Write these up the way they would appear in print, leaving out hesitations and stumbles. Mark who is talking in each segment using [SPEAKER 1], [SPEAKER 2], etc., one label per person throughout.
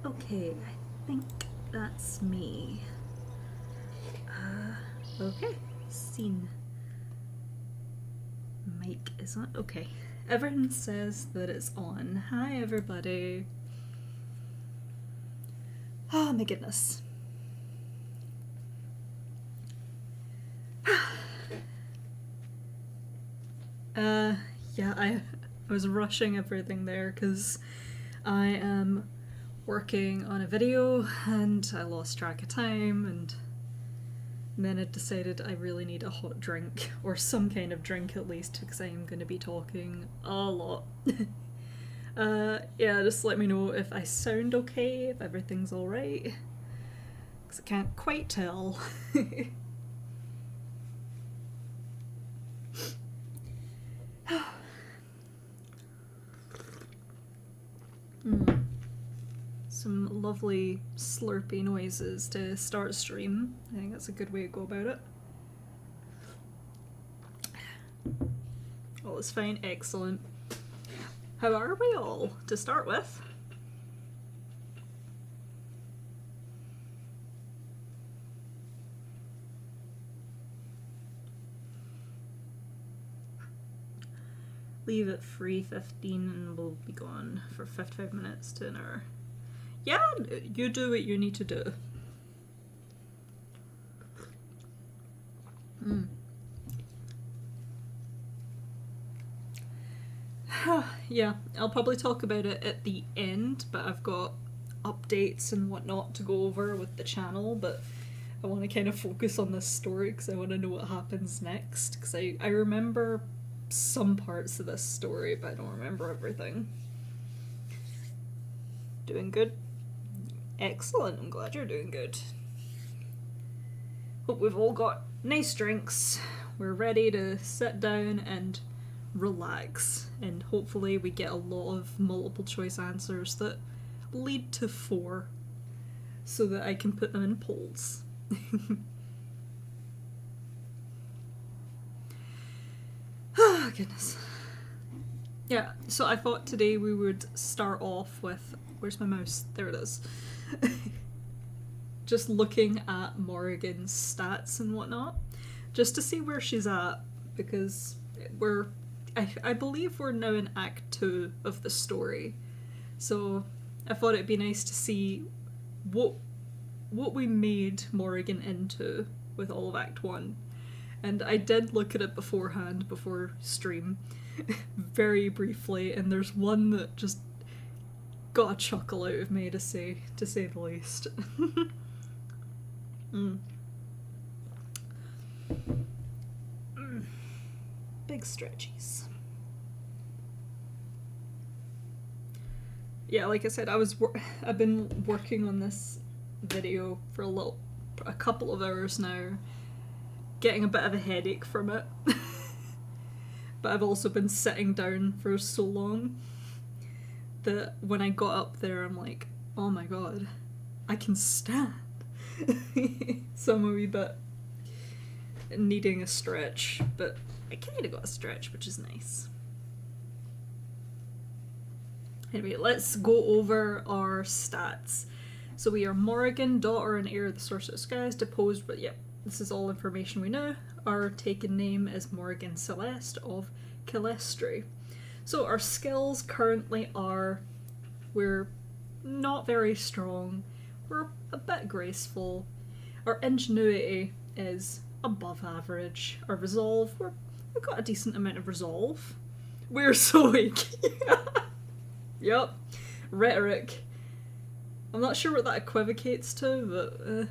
[SPEAKER 1] Okay, I think that's me. Okay, scene. Mic is on. Okay, everyone says that it's on. Hi, everybody. Oh my goodness. Yeah, I was rushing everything there because I am working on a video and I lost track of time, and then I decided I really need a hot drink, or some kind of drink at least, because I am going to be talking a lot. Yeah, just let me know if I sound okay, if everything's alright, because I can't quite tell. Some lovely slurpy noises to start stream. I think that's a good way to go about it. All is fine, excellent. How are we all, to start with? Leave at 3:15 and we'll be gone for 55 minutes to an hour. Yeah, you do what you need to do. Yeah, I'll probably talk about it at the end, but I've got updates and whatnot to go over with the channel, but I want to kind of focus on this story because I want to know what happens next, because I remember some parts of this story, but I don't remember everything. Doing good? Excellent, I'm glad you're doing good. Hope we've all got nice drinks. We're ready to sit down and relax, and hopefully we get a lot of multiple choice answers that lead to 4 so that I can put them in polls. Oh, goodness. Yeah, so I thought today we would start off with... Where's my mouse? There it is. Just looking at Morrigan's stats and whatnot, just to see where she's at, because I believe we're now in Act 2 of the story, so I thought it'd be nice to see what we made Morrigan into with all of Act 1. And I did look at it beforehand, before stream, very briefly, and there's one that just got a chuckle out of me, to say the least. Big stretchies. Yeah, like I said, I've been working on this video for a couple of hours now, getting a bit of a headache from it. But I've also been sitting down for so long that when I got up there, I'm like, oh my god, I can stand. So I'm a wee bit needing a stretch, but I kind of got a stretch, which is nice. Anyway, let's go over our stats. So we are Morrigan, daughter and heir of the Sorceress Skies, deposed, but yep, this is all information we know. Our taken name is Morrigan Celeste of Calestri. So our skills currently are, we're not very strong, we're a bit graceful, our ingenuity is above average, our resolve, we've got a decent amount of resolve, we're so weak. Yep, rhetoric. I'm not sure what that equivocates to, but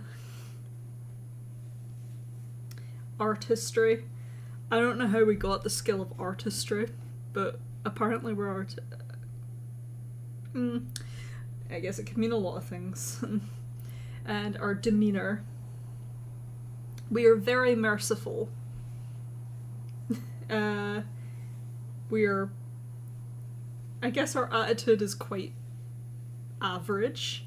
[SPEAKER 1] artistry. I don't know how we got the skill of artistry, but apparently we're I guess it could mean a lot of things. And our demeanour. We are very merciful. I guess our attitude is quite average.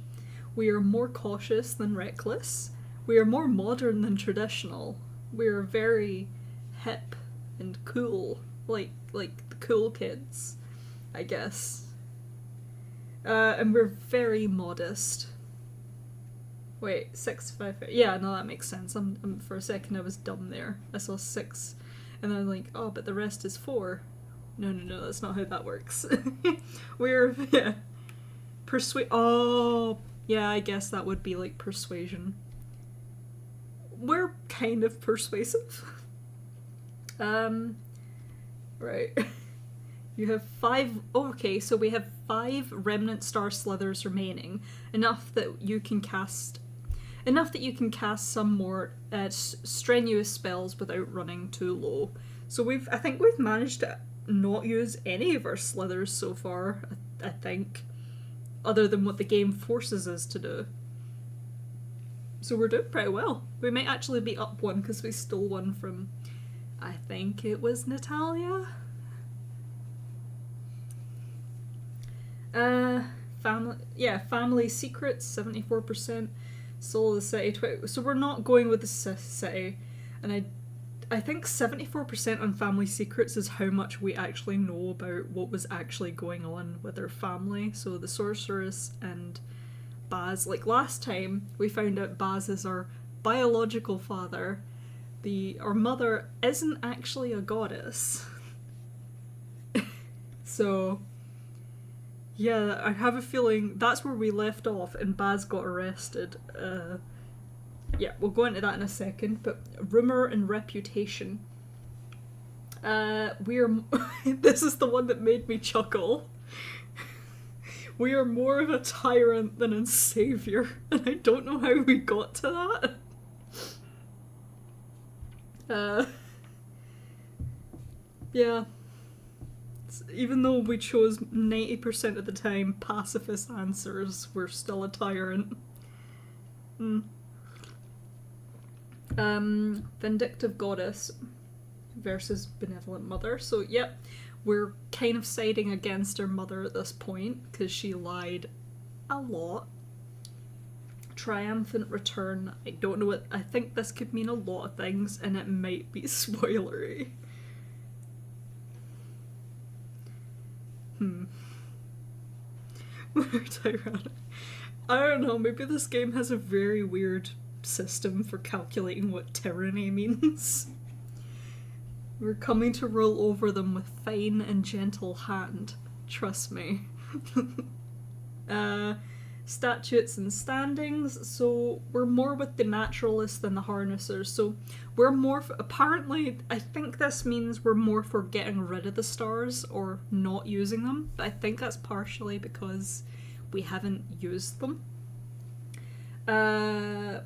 [SPEAKER 1] We are more cautious than reckless. We are more modern than traditional. We are very hip and cool, like the cool kids, I guess. And we're very modest. Wait, 6, 5, 8. Yeah, no, that makes sense. For a second I was dumb there. I saw 6, and then I'm like, oh, but the rest is 4. No, that's not how that works. We're, yeah. Oh, yeah, I guess that would be like persuasion. We're kind of persuasive. Right. You have 5. Oh, okay, so we have 5 remnant star slithers remaining, enough that you can cast some more strenuous spells without running too low. So I think we've managed to not use any of our slithers so far. I think, other than what the game forces us to do. So we're doing pretty well. We might actually be up 1 because we stole one from, I think it was Natalia. Family secrets 74%. Soul of the City 20. So we're not going with the city, and I think 74% on family secrets is how much we actually know about what was actually going on with our family. So the sorceress and Baz, like last time we found out Baz is our biological father. Our mother isn't actually a goddess. So yeah, I have a feeling that's where we left off and Baz got arrested. Yeah, we'll go into that in a second, but rumour and reputation. This is the one that made me chuckle. We are more of a tyrant than a saviour, and I don't know how we got to that. Yeah. Even though we chose 90% of the time pacifist answers, we're still a tyrant. Vindictive goddess versus benevolent mother. So, yep, we're kind of siding against our mother at this point because she lied a lot. Triumphant return. I don't know what. I think this could mean a lot of things, and it might be spoilery. We're tyrannic. I don't know, maybe this game has a very weird system for calculating what tyranny means. We're coming to rule over them with fine and gentle hand. Trust me. Statutes and standings. So we're more with the naturalists than the harnessers. So we're more apparently, I think this means we're more for getting rid of the stars or not using them. But I think that's partially because we haven't used them. Well,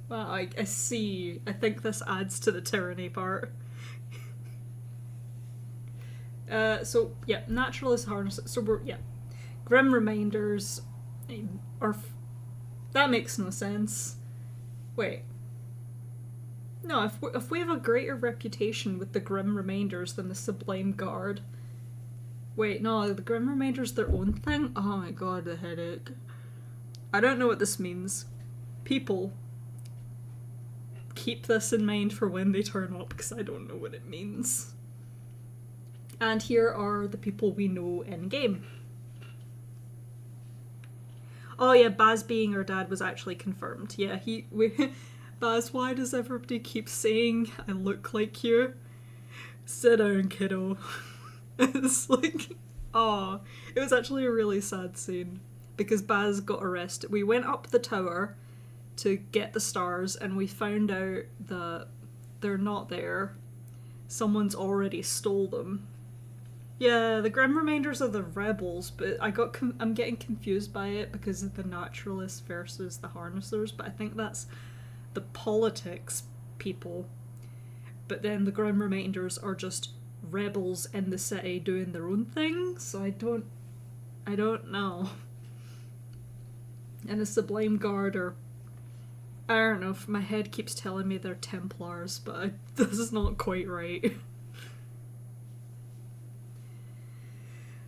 [SPEAKER 1] I see. I think this adds to the tyranny part. So, yeah, naturalist harnesses. So we're, yeah. Grim reminders are... That makes no sense. Wait. No, if we have a greater reputation with the Grim Reminders than the Sublime Guard... Wait, no, the Grim Reminder's their own thing? Oh my god, the headache. I don't know what this means. People, keep this in mind for when they turn up, because I don't know what it means. And here are the people we know in-game. Oh yeah, Baz being our dad was actually confirmed. Yeah, Baz, why does everybody keep saying I look like you? Sit down, kiddo. It's like, oh, it was actually a really sad scene because Baz got arrested. We went up the tower to get the stars and we found out that they're not there. Someone's already stole them. Yeah, the Grim Reminders are the rebels, but I'm getting confused by it because of the naturalists versus the harnessers, but I think that's the politics people. But then the Grim Reminders are just rebels in the city doing their own thing, so I don't know. And the Sublime Guard are, I don't know, my head keeps telling me they're Templars, but this is not quite right.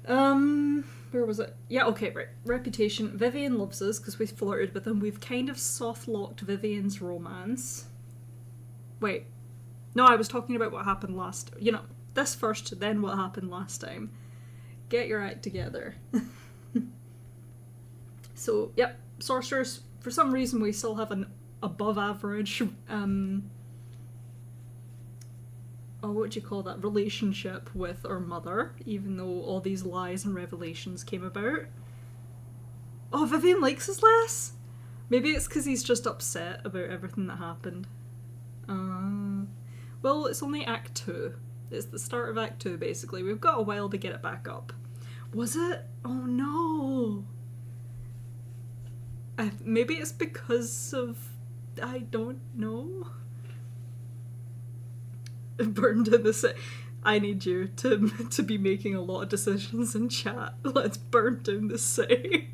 [SPEAKER 1] Where was it? Yeah, okay, right. Reputation. Vivian loves us because we flirted with him. We've kind of soft-locked Vivian's romance. Wait. No, I was talking about what happened last... You know, this first, then what happened last time. Get your act together. So, yep, sorcerers, for some reason we still have an above average, what would you call that, relationship with our mother, even though all these lies and revelations came about. Oh, Vivian likes us less? Maybe it's because he's just upset about everything that happened. Well, it's only Act 2. It's the start of Act 2, basically. We've got a while to get it back up. Was it? Oh no! Maybe it's because of... I don't know. Burned in the city. I need you to be making a lot of decisions in chat. Let's burn down the city.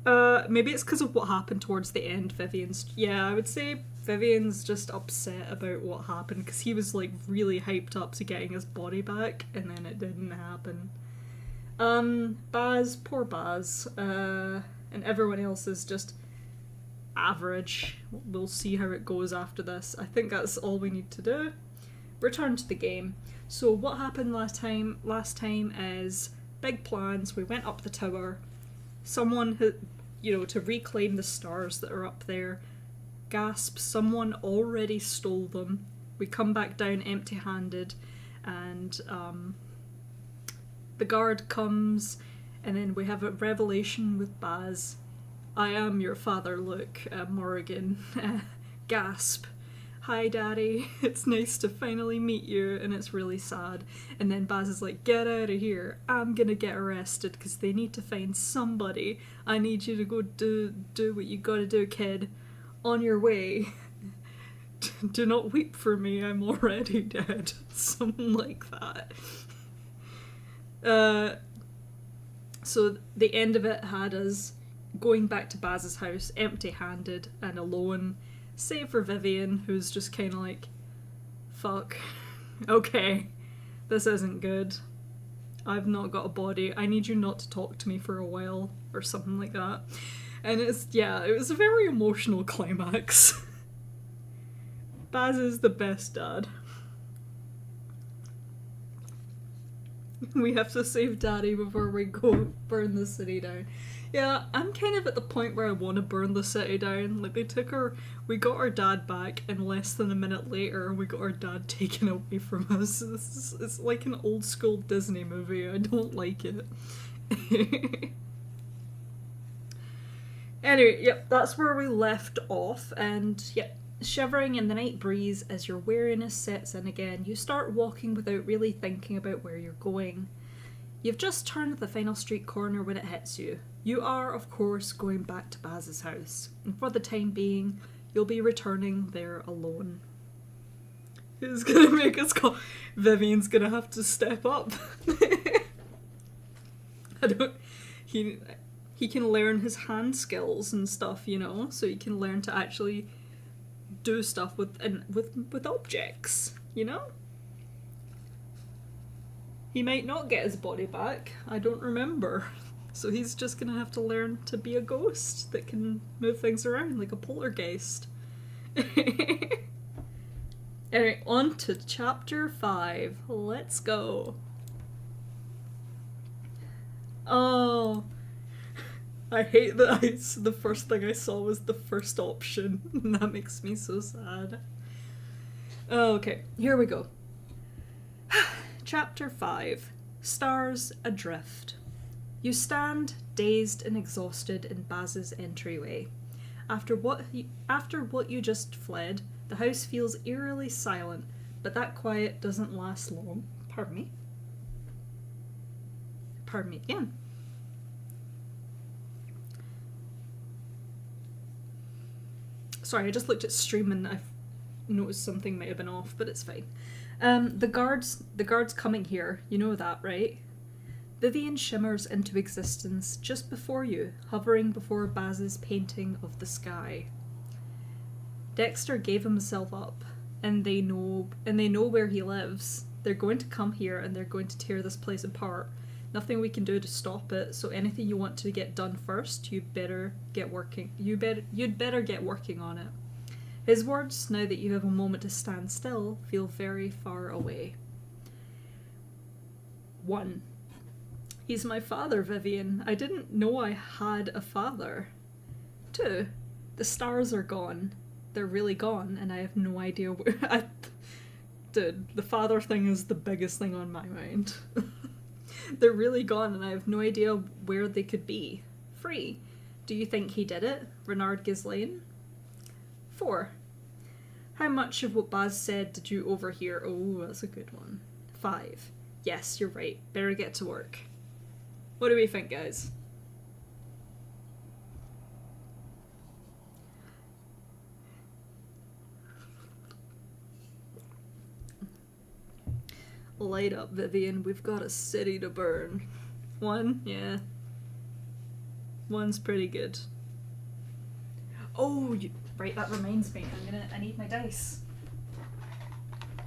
[SPEAKER 1] Maybe it's because of what happened towards the end, Vivian's... Yeah, I would say Vivian's just upset about what happened, because he was, like, really hyped up to getting his body back, and then it didn't happen. Baz, poor Baz, and everyone else is just average. We'll see how it goes after this. I think that's all we need to do. Return to the game. So what happened last time? Last time is big plans. We went up the tower. Someone had, you know, to reclaim the stars that are up there. Gasp, someone already stole them. We come back down empty-handed, and the guard comes, and then we have a revelation with Baz. I am your father, Luke, Morrigan. Gasp. Hi, Daddy. It's nice to finally meet you, and it's really sad. And then Baz is like, get out of here. I'm gonna get arrested because they need to find somebody. I need you to go do what you gotta do, kid. On your way. Do not weep for me, I'm already dead. Something like that. So the end of it had us going back to Baz's house empty-handed and alone, save for Vivian, who's just kind of like, fuck, okay, this isn't good. I've not got a body. I need you not to talk to me for a while, or something like that. And it's, yeah, it was a very emotional climax. Baz is the best dad. We have to save Daddy before we go burn the city down. Yeah, I'm kind of at the point where I want to burn the city down. Like, we got our dad back, and less than a minute later, we got our dad taken away from us. It's like an old school Disney movie. I don't like it. Anyway, yep, that's where we left off, and yep, shivering in the night breeze as your weariness sets in again, you start walking without really thinking about where you're going. You've just turned the final street corner when it hits you. You are, of course, going back to Baz's house, and for the time being, you'll be returning there alone. Who's gonna make us call? Vivian's gonna have to step up. He can learn his hand skills and stuff, you know, so he can learn to actually do stuff with objects, you know? He might not get his body back, I don't remember. So he's just gonna have to learn to be a ghost that can move things around like a poltergeist. Anyway, on to chapter 5. Let's go. Oh, I hate that the first thing I saw was the first option. That makes me so sad. Okay, here we go. Chapter 5. Stars Adrift. You stand, dazed and exhausted, in Baz's entryway. After what you just fled, the house feels eerily silent, but that quiet doesn't last long. Pardon me. Pardon me again. Sorry, I just looked at stream and I noticed something might have been off, but it's fine. The guards coming here, you know that, right? Vivian shimmers into existence just before you, hovering before Baz's painting of the sky. Dexter gave himself up, and they know where he lives. They're going to come here and they're going to tear this place apart. Nothing we can do to stop it, so anything you want to get done first, you'd better get working on it. His words, now that you have a moment to stand still, feel very far away. 1. He's my father, Vivian. I didn't know I had a father. 2. The stars are gone. They're really gone, and I have no idea where. Dude, the father thing is the biggest thing on my mind. They're really gone, and I have no idea where they could be. 3. Do you think he did it? Renard Ghislaine? 4. How much of what Baz said did you overhear? Oh, that's a good one. 5. Yes, you're right. Better get to work. What do we think, guys? Light up, Vivian. We've got a city to burn. 1? Yeah. 1's pretty good. Oh, right, that reminds me. I need my dice.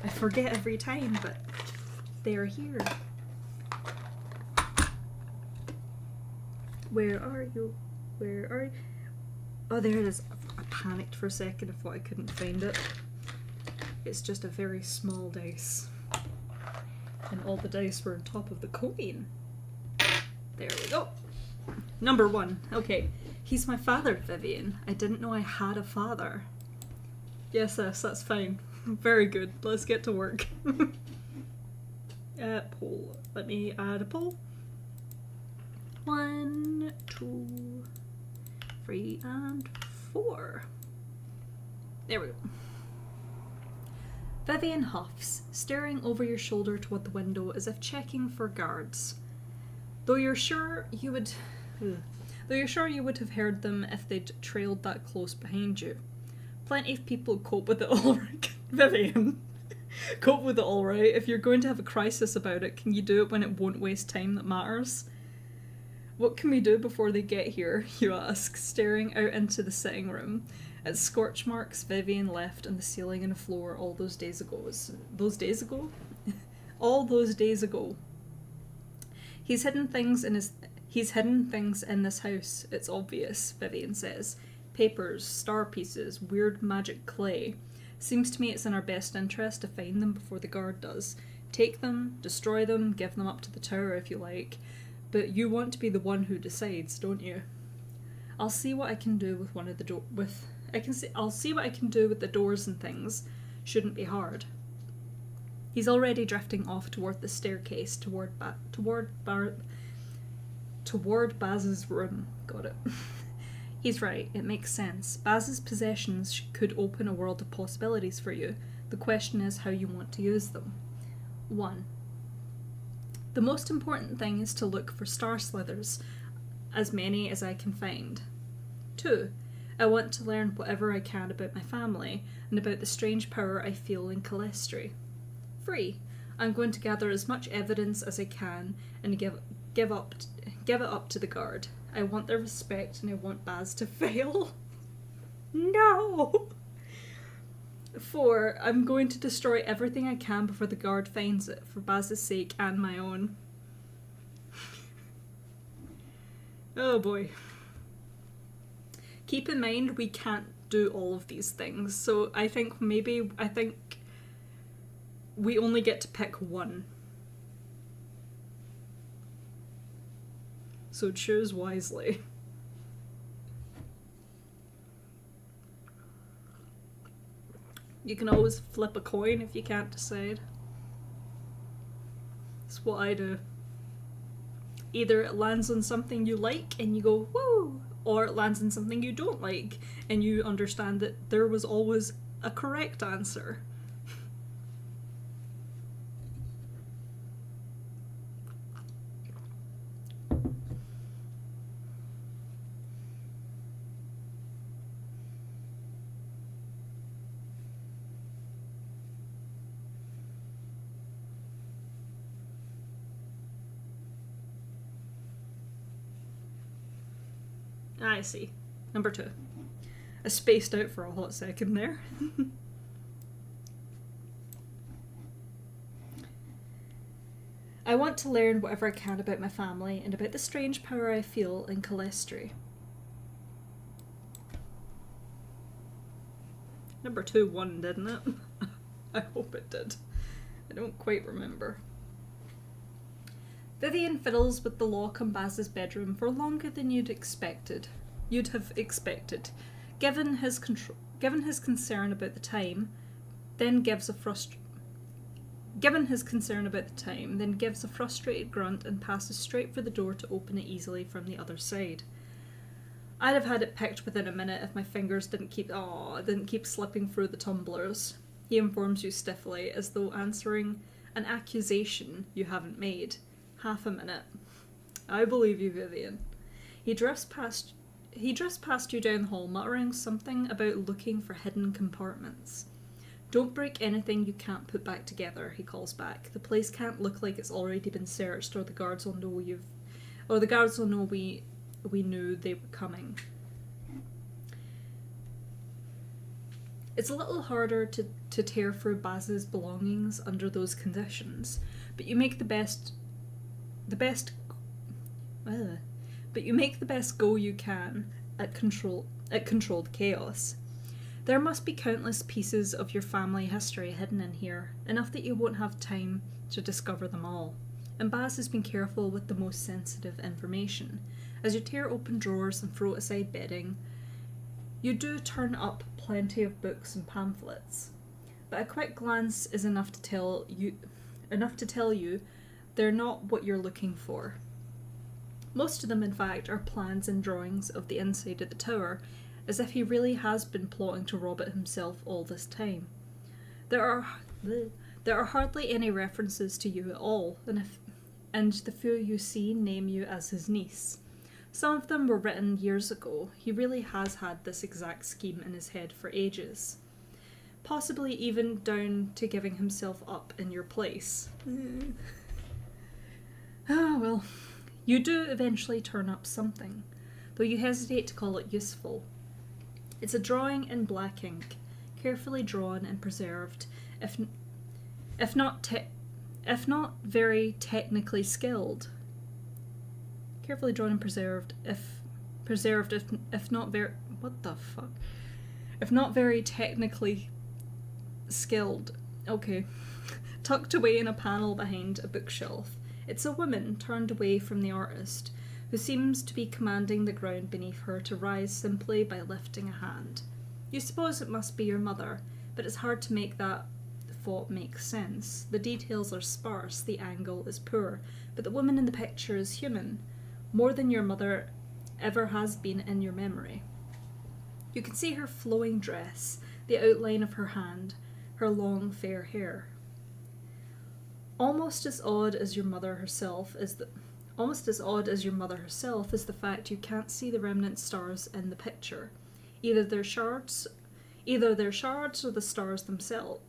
[SPEAKER 1] I forget every time, but they're here. Where are you? Where are you? Oh, there it is. I panicked for a second. I thought I couldn't find it. It's just a very small dice. And all the dice were on top of the coin. There we go. Number 1. Okay. He's my father, Vivian. I didn't know I had a father. Yes, that's fine. Very good. Let's get to work. Poll. Let me add a poll. 1, 2, 3, and 4. There we go. Vivian huffs, staring over your shoulder toward the window as if checking for guards. Though you're sure you would have heard them if they'd trailed that close behind you. Plenty of people cope with it all right. Vivian, cope with it all right. If you're going to have a crisis about it, can you do it when it won't waste time that matters? What can we do before they get here, you ask, staring out into the sitting room at scorch marks Vivian left on the ceiling and the floor all those days ago. Those days ago? All those days ago. He's hidden things in this house, it's obvious, Vivian says. Papers, star pieces, weird magic clay. Seems to me it's in our best interest to find them before the guard does. Take them, destroy them, give them up to the tower if you like. But you want to be the one who decides, don't you? I'll see what I can do with one of the I'll see what I can do with the doors and things. Shouldn't be hard. He's already drifting off toward the staircase, toward Baz's room. Got it. He's right, it makes sense. Baz's possessions could open a world of possibilities for you. The question is how you want to use them. 1. The most important thing is to look for star slithers, as many as I can find. 2. I want to learn whatever I can about my family, and about the strange power I feel in Calestri. 3. I'm going to gather as much evidence as I can, and give it up to the guard. I want their respect, and I want Baz to fail. No! 4. I'm going to destroy everything I can before the guard finds it, for Baz's sake and my own. Oh boy. Keep in mind, we can't do all of these things, so I think we only get to pick one. So choose wisely. You can always flip a coin if you can't decide. That's what I do. Either it lands on something you like and you go, woo! Or it lands on something you don't like and you understand that there was always a correct answer. I see. Number 2. I spaced out for a hot second there. I want to learn whatever I can about my family and about the strange power I feel in Calestri. Number 2 won, didn't it? I hope it did. I don't quite remember. Vivian fiddles with the lock on Baz's bedroom for longer than you'd have expected. Given his concern about the time, then gives a frustrated grunt and passes straight for the door to open it easily from the other side. I'd have had it picked within a minute if my fingers didn't keep slipping through the tumblers, he informs you stiffly, as though answering an accusation you haven't made. Half a minute. I believe you, Vivian. He drifts past you down the hall, muttering something about looking for hidden compartments. Don't break anything you can't put back together, he calls back. The place can't look like it's already been searched, or the guards will know we knew they were coming. It's a little harder to tear through Baz's belongings under those conditions, but you make the best go you can at controlled chaos. There must be countless pieces of your family history hidden in here, enough that you won't have time to discover them all. And Baz has been careful with the most sensitive information. As you tear open drawers and throw aside bedding, you do turn up plenty of books and pamphlets, but a quick glance is enough to tell you they're not what you're looking for. Most of them, in fact, are plans and drawings of the inside of the tower, as if he really has been plotting to rob it himself all this time. There are hardly any references to you at all, and the few you see name you as his niece. Some of them were written years ago. He really has had this exact scheme in his head for ages. Possibly even down to giving himself up in your place. Ah, well, you do eventually turn up something, though you hesitate to call it useful. It's a drawing in black ink, carefully drawn and preserved, if not very technically skilled. Carefully drawn and preserved, if not very, what the fuck? If not very technically skilled. Okay. Tucked away in a panel behind a bookshelf. It's a woman turned away from the artist, who seems to be commanding the ground beneath her to rise simply by lifting a hand. You suppose it must be your mother, but it's hard to make that thought make sense. The details are sparse, the angle is poor, but the woman in the picture is human, more than your mother ever has been in your memory. You can see her flowing dress, the outline of her hand, her long fair hair. Almost as odd as your mother herself is the fact you can't see the remnant stars in the picture. Either they're shards or the stars themselves.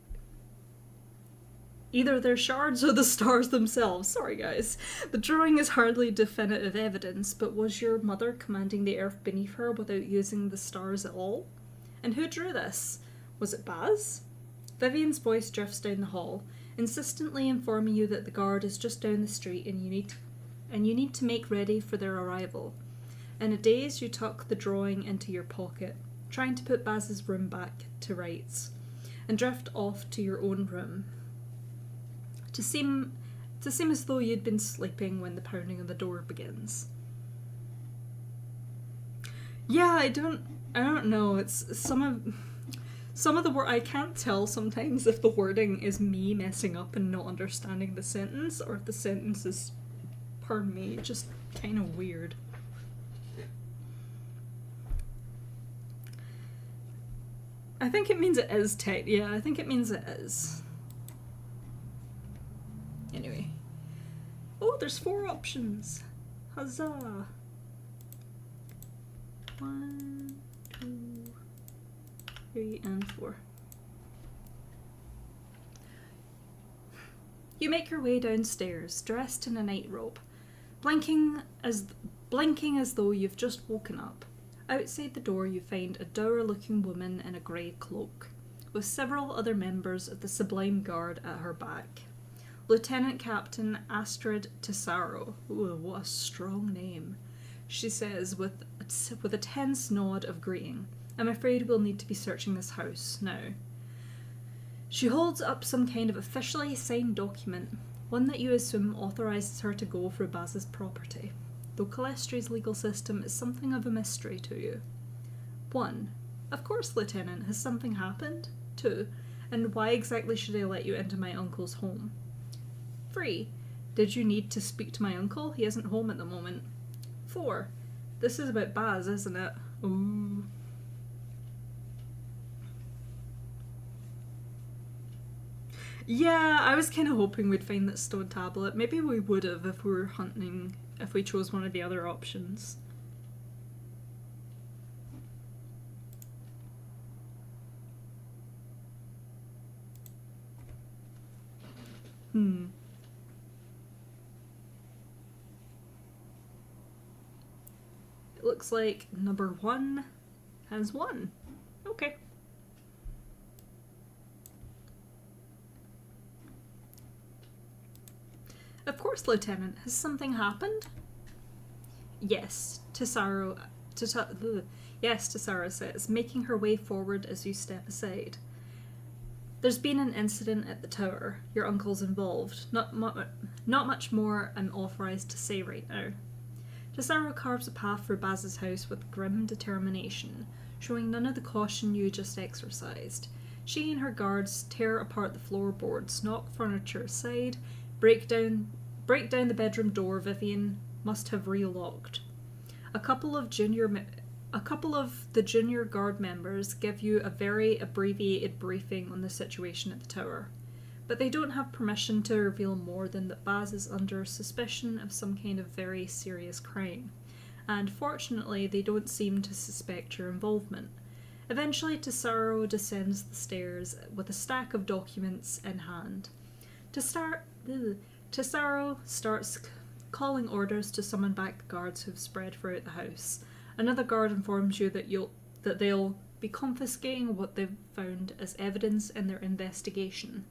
[SPEAKER 1] Sorry, guys. The drawing is hardly definitive evidence, but was your mother commanding the earth beneath her without using the stars at all? And who drew this? Was it Baz? Vivian's voice drifts down the hall, insistently informing you that the guard is just down the street and you need to make ready for their arrival. In a daze, you tuck the drawing into your pocket, trying to put Baz's room back to rights, and drift off to your own room. To seem as though you'd been sleeping when the pounding on the door begins. Yeah, I don't know. It's some of the word I can't tell sometimes if the wording is me messing up and not understanding the sentence, or if the sentence is, pardon me, just kind of weird. I think it means it is I think it means it is. Anyway. Oh, there's 4 options. Huzzah. 1, 2, 3, and 4. You make your way downstairs, dressed in a nightrobe, blinking as though you've just woken up. Outside the door you find a dour-looking woman in a grey cloak, with several other members of the Sublime Guard at her back. Lieutenant Captain Astrid Tesaro. Ooh, what a strong name, she says with a tense nod of greeting. I'm afraid we'll need to be searching this house now. She holds up some kind of officially signed document, one that you assume authorises her to go through Baz's property, though Calestri's legal system is something of a mystery to you. 1. Of course, Lieutenant, has something happened? 2. And why exactly should I let you into my uncle's home? 3. Did you need to speak to my uncle? He isn't home at the moment. 4. This is about Baz, isn't it? Ooh. Yeah, I was kind of hoping we'd find that stone tablet. Maybe we would have if we were hunting, if we chose one of the other options. It looks like number 1 has 1. Okay. Of course, Lieutenant. Has something happened? Yes, Tesaro says, making her way forward as you step aside. There's been an incident at the tower. Your uncle's involved. Not much more I'm authorised to say right now. Tesaro carves a path through Baz's house with grim determination, showing none of the caution you just exercised. She and her guards tear apart the floorboards, knock furniture aside, break down the bedroom door Vivian must have relocked. A couple of the junior guard members give you a very abbreviated briefing on the situation at the tower, but they don't have permission to reveal more than that Baz is under suspicion of some kind of very serious crime, and fortunately they don't seem to suspect your involvement. Eventually Tesaro descends the stairs with a stack of documents in hand. Tesaro starts calling orders to summon back the guards who've spread throughout the house. Another guard informs you that they'll be confiscating what they've found as evidence in their investigation.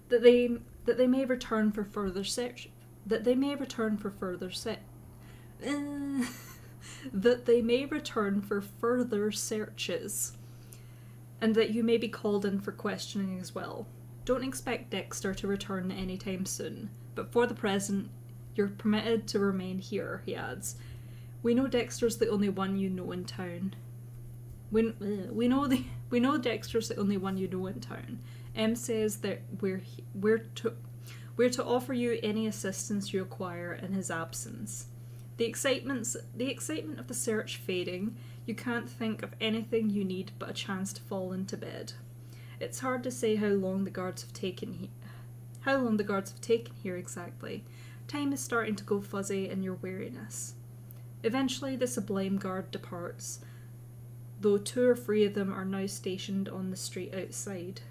[SPEAKER 1] That they may return for further search. That they may return for further searches, and that you may be called in for questioning as well. Don't expect Dexter to return anytime soon, but for the present, you're permitted to remain here, he adds. We know Dexter's the only one you know in town. We know Dexter's the only one you know in town. M says that we're to offer you any assistance you require in his absence. The excitement of the search fading, you can't think of anything you need but a chance to fall into bed. It's hard to say how long the guards have taken here exactly. Time is starting to go fuzzy in your weariness. Eventually the Sublime Guard departs, though 2 or 3 of them are now stationed on the street outside.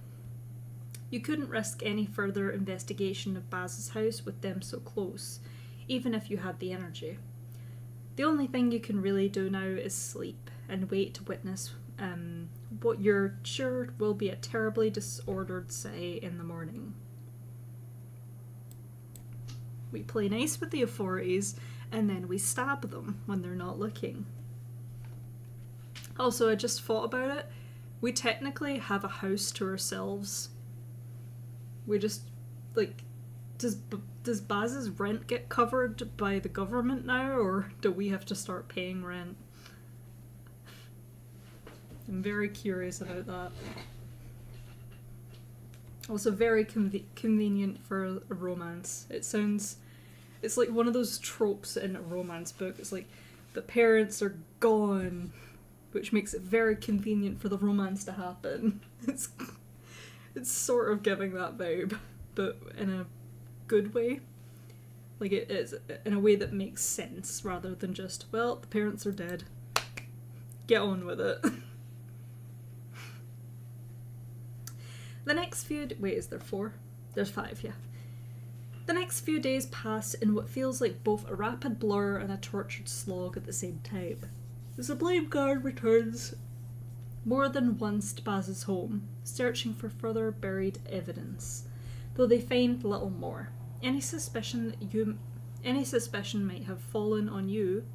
[SPEAKER 1] You couldn't risk any further investigation of Baz's house with them so close, even if you had the energy. The only thing you can really do now is sleep and wait to witness what you're sure will be a terribly disordered city in the morning. We play nice with the authorities, and then we stab them when they're not looking. Also, I just thought about it. We technically have a house to ourselves. We just, does Baz's rent get covered by the government now, or do we have to start paying rent? I'm very curious about that. Also very convenient for a romance. It's like one of those tropes in a romance book. It's like the parents are gone, which makes it very convenient for the romance to happen. It's sort of giving that vibe, but in a good way. Like it is in a way that makes sense rather than just, well, the parents are dead. Get on with it. The next few... Wait, is there 4? There's 5, yeah. The next few days pass in what feels like both a rapid blur and a tortured slog at the same time. The Sublime Guard returns more than once to Baz's home, searching for further buried evidence, though they find little more. Any suspicion might have fallen on you.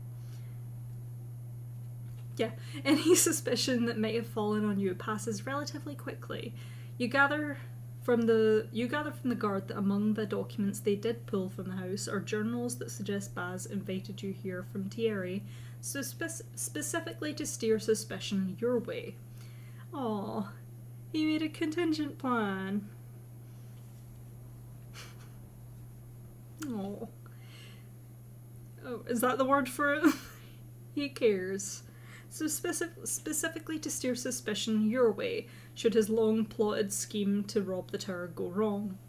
[SPEAKER 1] Yeah, any suspicion that might have fallen on you passes relatively quickly. You gather from the guard that among the documents they did pull from the house are journals that suggest Baz invited you here from Thierry, so specifically to steer suspicion your way. Aw, he made a contingent plan. Oh, is that the word for it? He cares. So specifically to steer suspicion your way, should his long-plotted scheme to rob the tower go wrong.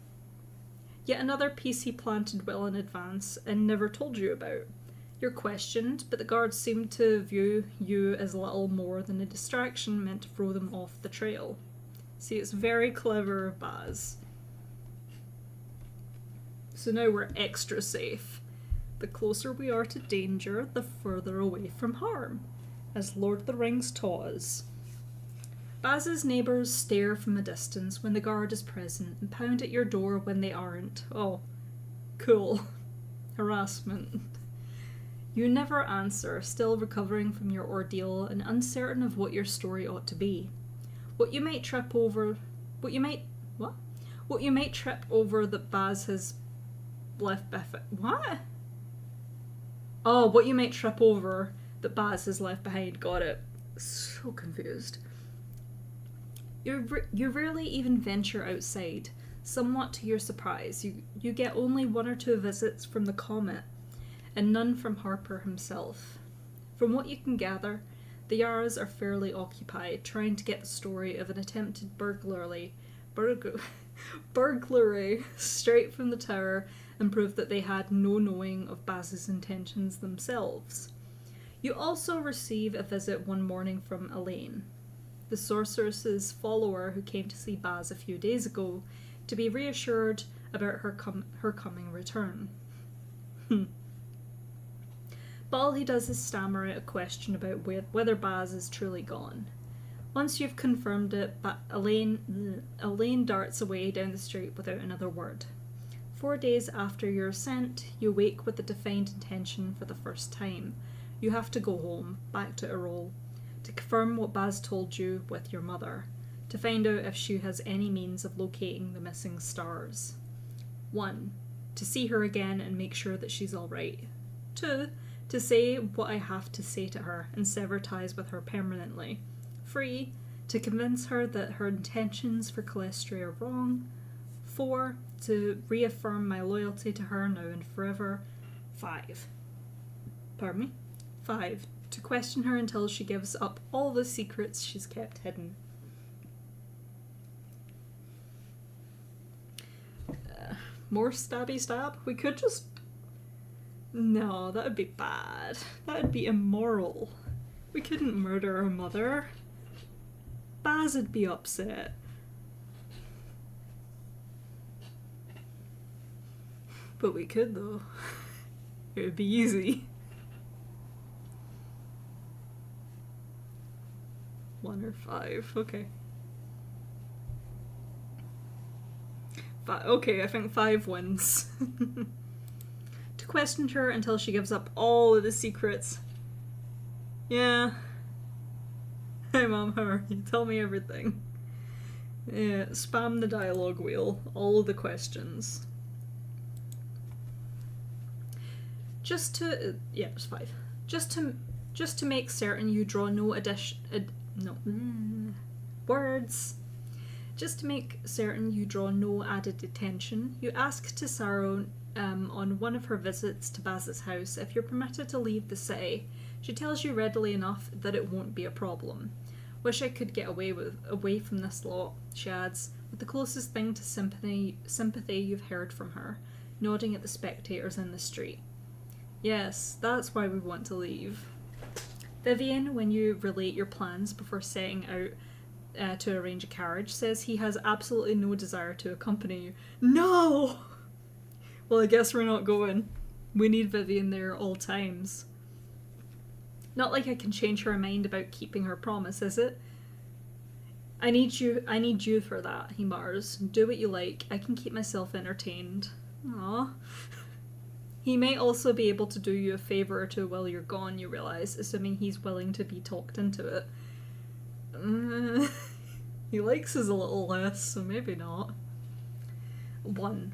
[SPEAKER 1] Yet another piece he planted well in advance and never told you about. You're questioned, but the guards seem to view you as little more than a distraction meant to throw them off the trail. See, it's very clever of Baz. So now we're extra safe. The closer we are to danger, the further away from harm, as Lord of the Rings taught us. Baz's neighbours stare from a distance when the guard is present and pound at your door when they aren't. Oh, cool. Harassment. You never answer, still recovering from your ordeal and uncertain of what your story ought to be. What you might trip over that Baz has left behind. What? Oh, what you might trip over that Baz has left behind. Got it. So confused. You rarely even venture outside. Somewhat to your surprise, you get only 1 or 2 visits from the Comet, and none from Harper himself. From what you can gather, the Yaras are fairly occupied, trying to get the story of an attempted burglary straight from the tower and prove that they had no knowing of Baz's intentions themselves. You also receive a visit one morning from Elaine, the sorceress's follower who came to see Baz a few days ago, to be reassured about her coming return. But all he does is stammer out a question about whether Baz is truly gone. Once you've confirmed it, Elaine darts away down the street without another word. 4 days after your ascent, you wake with a defined intention for the first time. You have to go home, back to Erol, to confirm what Baz told you with your mother, to find out if she has any means of locating the missing stars. 1. To see her again and make sure that she's alright. 2. To say what I have to say to her and sever ties with her permanently. 3. To convince her that her intentions for Calestria are wrong. 4. To reaffirm my loyalty to her now and forever. 5. Pardon me? 5. To question her until she gives up all the secrets she's kept hidden. More stabby stab? We could just... No, that would be bad. That would be immoral. We couldn't murder our mother. Baz would be upset. But we could, though. It would be easy. 1 or 5, okay. Okay, I think 5 wins. To question her until she gives up all of the secrets. Yeah. Hi Mom, how are you? Tell me everything. Yeah, spam the dialogue wheel. All of the questions. Just to... yeah, it's 5. Just to make certain you draw no Just to make certain you draw no added attention, you ask Tesaro on one of her visits to Baz's house if you're permitted to leave the city. She tells you readily enough that it won't be a problem. Wish I could get away from this lot, she adds, with the closest thing to sympathy you've heard from her, nodding at the spectators in the street. Yes, that's why we want to leave. Vivian, when you relate your plans before setting out to arrange a carriage, says he has absolutely no desire to accompany you. No! Well, I guess we're not going. We need Vivian there at all times. Not like I can change her mind about keeping her promise, is it? I need you for that, he mutters. Do what you like. I can keep myself entertained. Aww. He may also be able to do you a favour or two while you're gone, you realise, assuming he's willing to be talked into it. He likes us a little less, so maybe not. 1.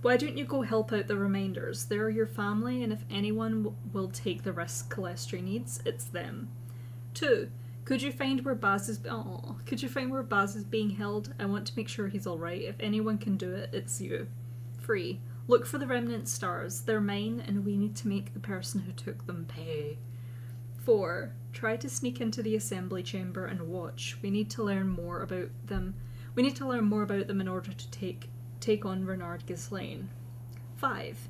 [SPEAKER 1] Why don't you go help out the remainders? They're your family, and if anyone will take the risk Calestri needs, it's them. 2. Could you find where Baz is being held? I want to make sure he's alright. If anyone can do it, it's you. 3. Look for the remnant stars. They're mine, and we need to make the person who took them pay. 4. Try to sneak into the assembly chamber and watch. We need to learn more about them. We need to learn more about them in order to take on Renard Ghislaine. 5.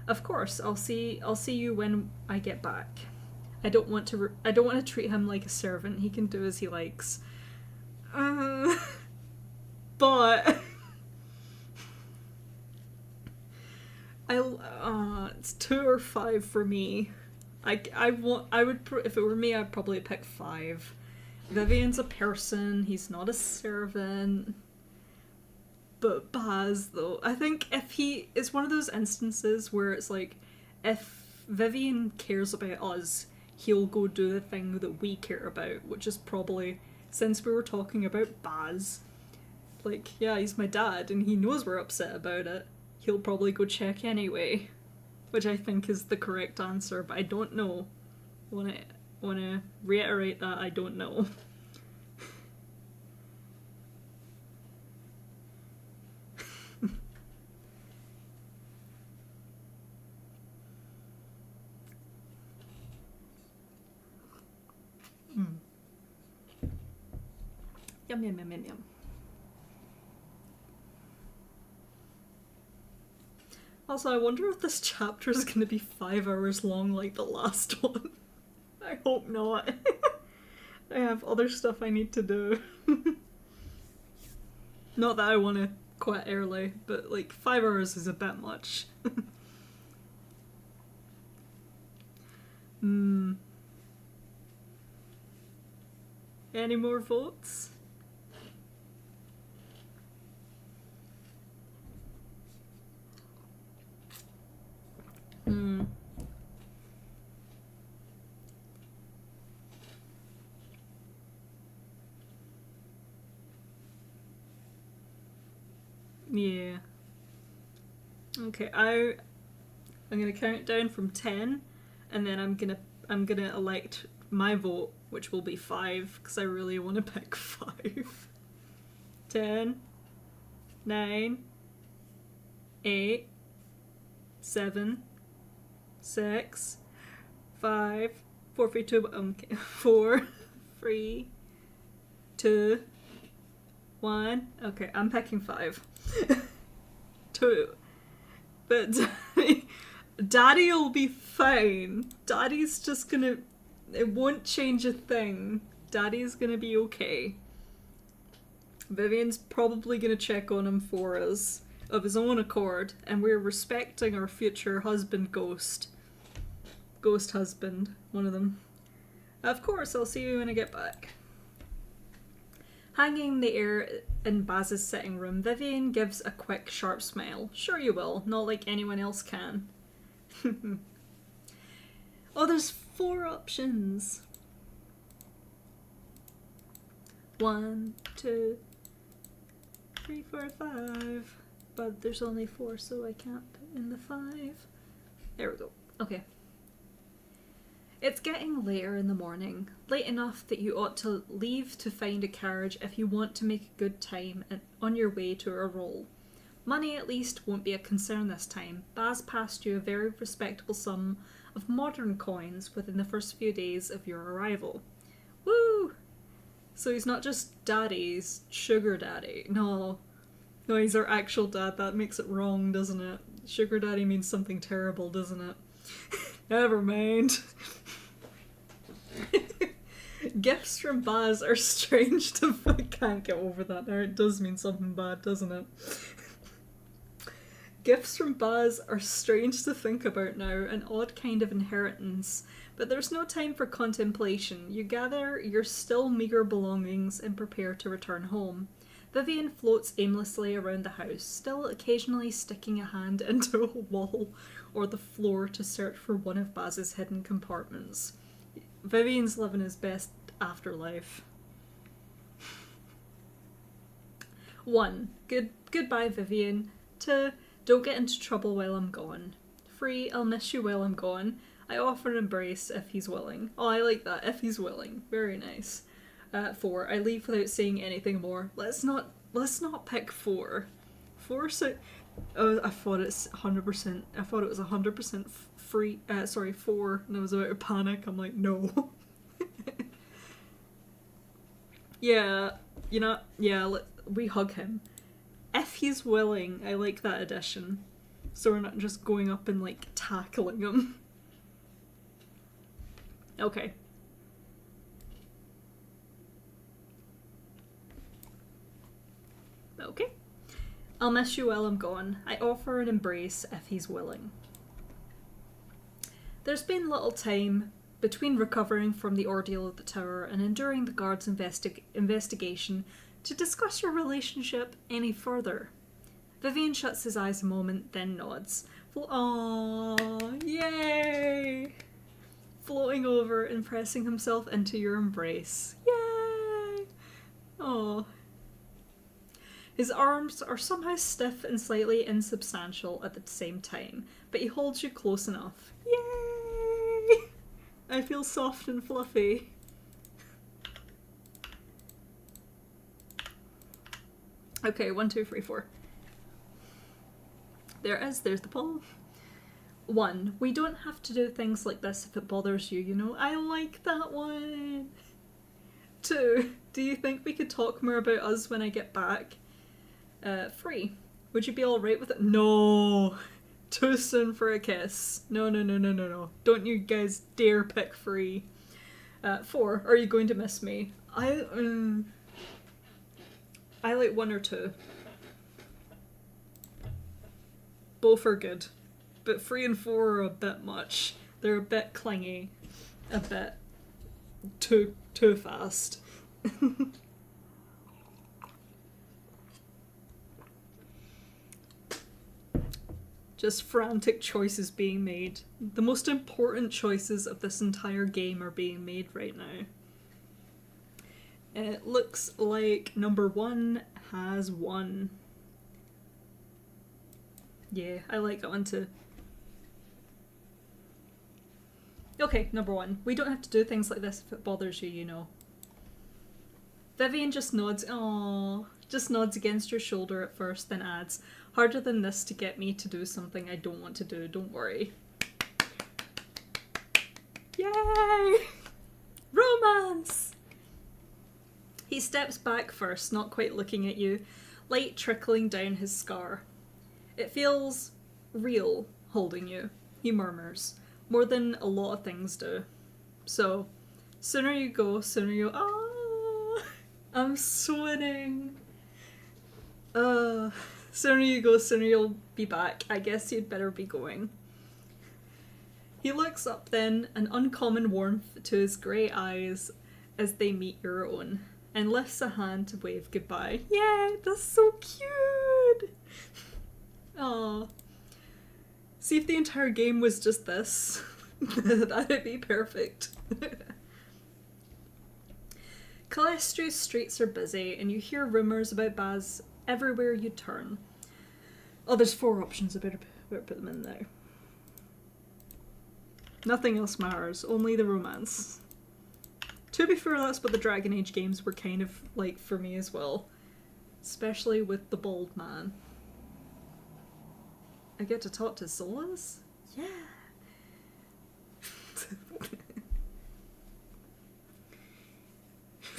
[SPEAKER 1] Of course, I'll see you when I get back. I don't want to treat him like a servant. He can do as he likes. But it's 2 or 5 for me. If it were me, I'd probably pick 5. Vivian's a person. He's not a servant. But Baz, though, I think it's one of those instances where it's like, if Vivian cares about us, he'll go do the thing that we care about, which is probably, since we were talking about Baz, like, yeah, he's my dad, and he knows we're upset about it, he'll probably go check anyway, which I think is the correct answer, but I don't know. I want to reiterate that I don't know. Yum, yum, yum, yum, yum. Also, I wonder if this chapter is going to be 5 hours long like the last one. I hope not. I have other stuff I need to do. Not that I want to quit early, but like 5 hours is a bit much. Any more votes? Yeah. Okay, I'm gonna count down from 10, and then I'm gonna elect my vote, which will be 5, because I really want to pick 5. 10, 9, 8, 7, 6, 5, 4, 3, 2, 4, 3, 2, 1. Okay, I'm picking 5. 2. But Daddy'll be fine. Daddy's just gonna... It won't change a thing. Daddy's gonna be okay. Vivian's probably gonna check on him for us, of his own accord, and we're respecting our future husband Ghost. Ghost husband, one of them. Of course, I'll see you when I get back. Hanging in the air in Baz's sitting room, Vivian gives a quick, sharp smile. Sure you will, not like anyone else can. Oh, there's 4 options. 1, 2, 3, 4, 5. But there's only 4, so I can't put in the 5. There we go. Okay. It's getting later in the morning, late enough that you ought to leave to find a carriage if you want to make a good time on your way to a roll. Money, at least, won't be a concern this time. Baz passed you a very respectable sum of modern coins within the first few days of your arrival. Woo! So he's not just daddy, he's sugar daddy. No, he's our actual dad. That makes it wrong, doesn't it? Sugar daddy means something terrible, doesn't it? Never mind. Gifts from Baz are strange to... I can't get over that now. It does mean something bad, doesn't it? Gifts from Baz are strange to think about now, an odd kind of inheritance. But there's no time for contemplation. You gather your still meagre belongings and prepare to return home. Vivian floats aimlessly around the house, still occasionally sticking a hand into a wall or the floor to search for one of Baz's hidden compartments. Vivian's living his best afterlife. 1. Goodbye, Vivian. 2. Don't get into trouble while I'm gone. 3. I'll miss you while I'm gone. I offer an embrace if he's willing. Oh, I like that. If he's willing. Very nice. 4. I leave without saying anything more. Let's not pick 4. 4 so I thought it's 100%. I thought it was 100% free. 4, and I was about to panic. I'm like, no. Yeah, you know, yeah, we hug him. If he's willing, I like that addition. So we're not just going up and, like, tackling him. Okay. Okay. I'll miss you while I'm gone. I offer an embrace if he's willing. There's been little time between recovering from the ordeal of the tower and enduring the guards' investigation to discuss your relationship any further. Vivian shuts his eyes a moment, then nods. Aww, yay! Floating over and pressing himself into your embrace. Yay! Aww. His arms are somehow stiff and slightly insubstantial at the same time, but he holds you close enough. Yay! I feel soft and fluffy. Okay, 1, 2, 3, 4. There it is, there's the poll. 1. We don't have to do things like this if it bothers you, you know. I like that one. 2. Do you think we could talk more about us when I get back? 3. Would you be alright with it? No! Too soon for a kiss. No. Don't you guys dare pick 3. 4. Are you going to miss me? I like 1 or 2. Both are good. But 3 and 4 are a bit much. They're a bit clingy. A bit too fast. Just frantic choices being made. The most important choices of this entire game are being made right now. It looks like number 1 has won. Yeah, I like that one too. Okay, number 1. We don't have to do things like this if it bothers you, you know. Vivian just nods. Aww. Just nods against your shoulder at first, then adds, harder than this to get me to do something I don't want to do, don't worry. Yay! Romance! He steps back first, not quite looking at you, light trickling down his scar. It feels real holding you, he murmurs, more than a lot of things do. So, sooner you go, sooner you... Ah, I'm sweating. Sooner you go, sooner you'll be back. I guess you'd better be going. He looks up then, an uncommon warmth to his grey eyes as they meet your own, and lifts a hand to wave goodbye. Yay, that's so cute! Aww. See if the entire game was just this. That'd be perfect. Calestri's streets are busy, and you hear rumours about Baz everywhere you turn. Oh, there's 4 options. I better put them in now. Nothing else matters, only the romance. To be fair, that's what the Dragon Age games were kind of like for me as well. Especially with the bald man. I get to talk to Solas? Yeah!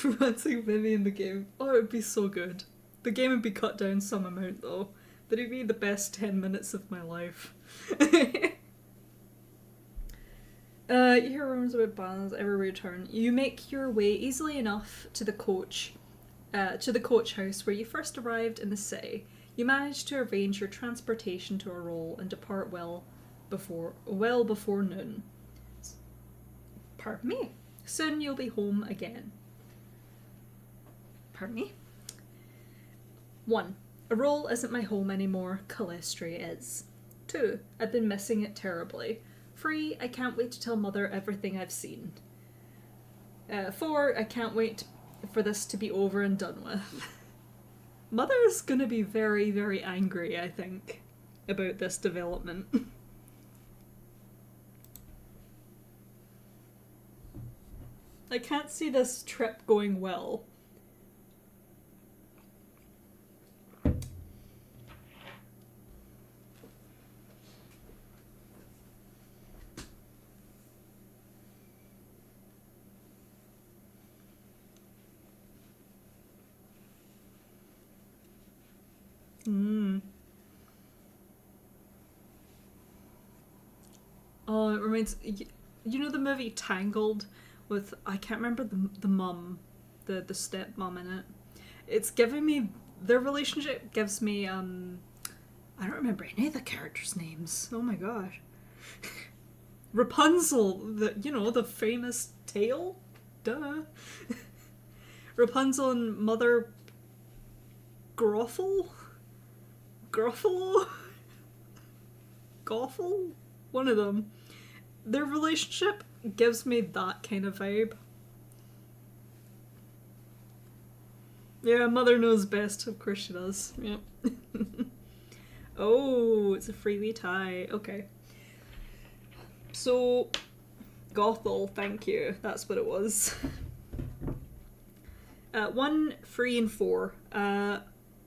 [SPEAKER 1] Romancing Vivi in the game. Oh, it would be so good. The game would be cut down some amount though, but it'd be the best 10 minutes of my life. You hear rumors about bans everywhere you turn. You make your way easily enough to the coach house where you first arrived in the city. You manage to arrange your transportation to a role and depart well before noon. Pardon me. Soon you'll be home again. Pardon me. 1. A role isn't my home anymore, Calestria is. 2. I've been missing it terribly. 3. I can't wait to tell Mother everything I've seen. 4. I can't wait for this to be over and done with. Mother's gonna be very, very angry, I think, about this development. I can't see this trip going well. Oh, it reminds... You know the movie Tangled? With... I can't remember the mum. The stepmom in it. It's giving me... Their relationship gives me, I don't remember any of the characters' names. Oh my gosh. Rapunzel! The famous tale? Duh. Rapunzel and Mother... Gruffle? Gruffalo? Goffle? One of them. Their relationship gives me that kind of vibe. Yeah, Mother knows best. Of course she does. Yep. Oh, it's a freebie tie. Okay. So, Gothel, thank you. That's what it was. 1, 3, and 4.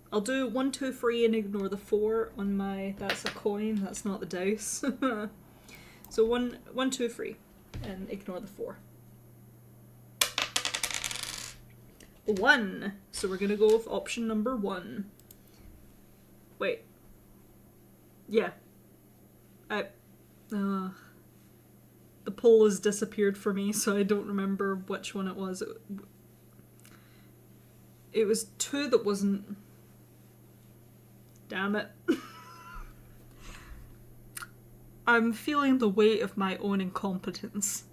[SPEAKER 1] I'll do 1, 2, 3 and ignore the 4 on my... That's a coin, that's not the dice. So 1, 2, 3 and ignore the 4. 1. So we're gonna go with option number 1. Wait. Yeah. The poll has disappeared for me, so I don't remember which one it was. It was 2 that wasn't... Damn it. I'm feeling the weight of my own incompetence.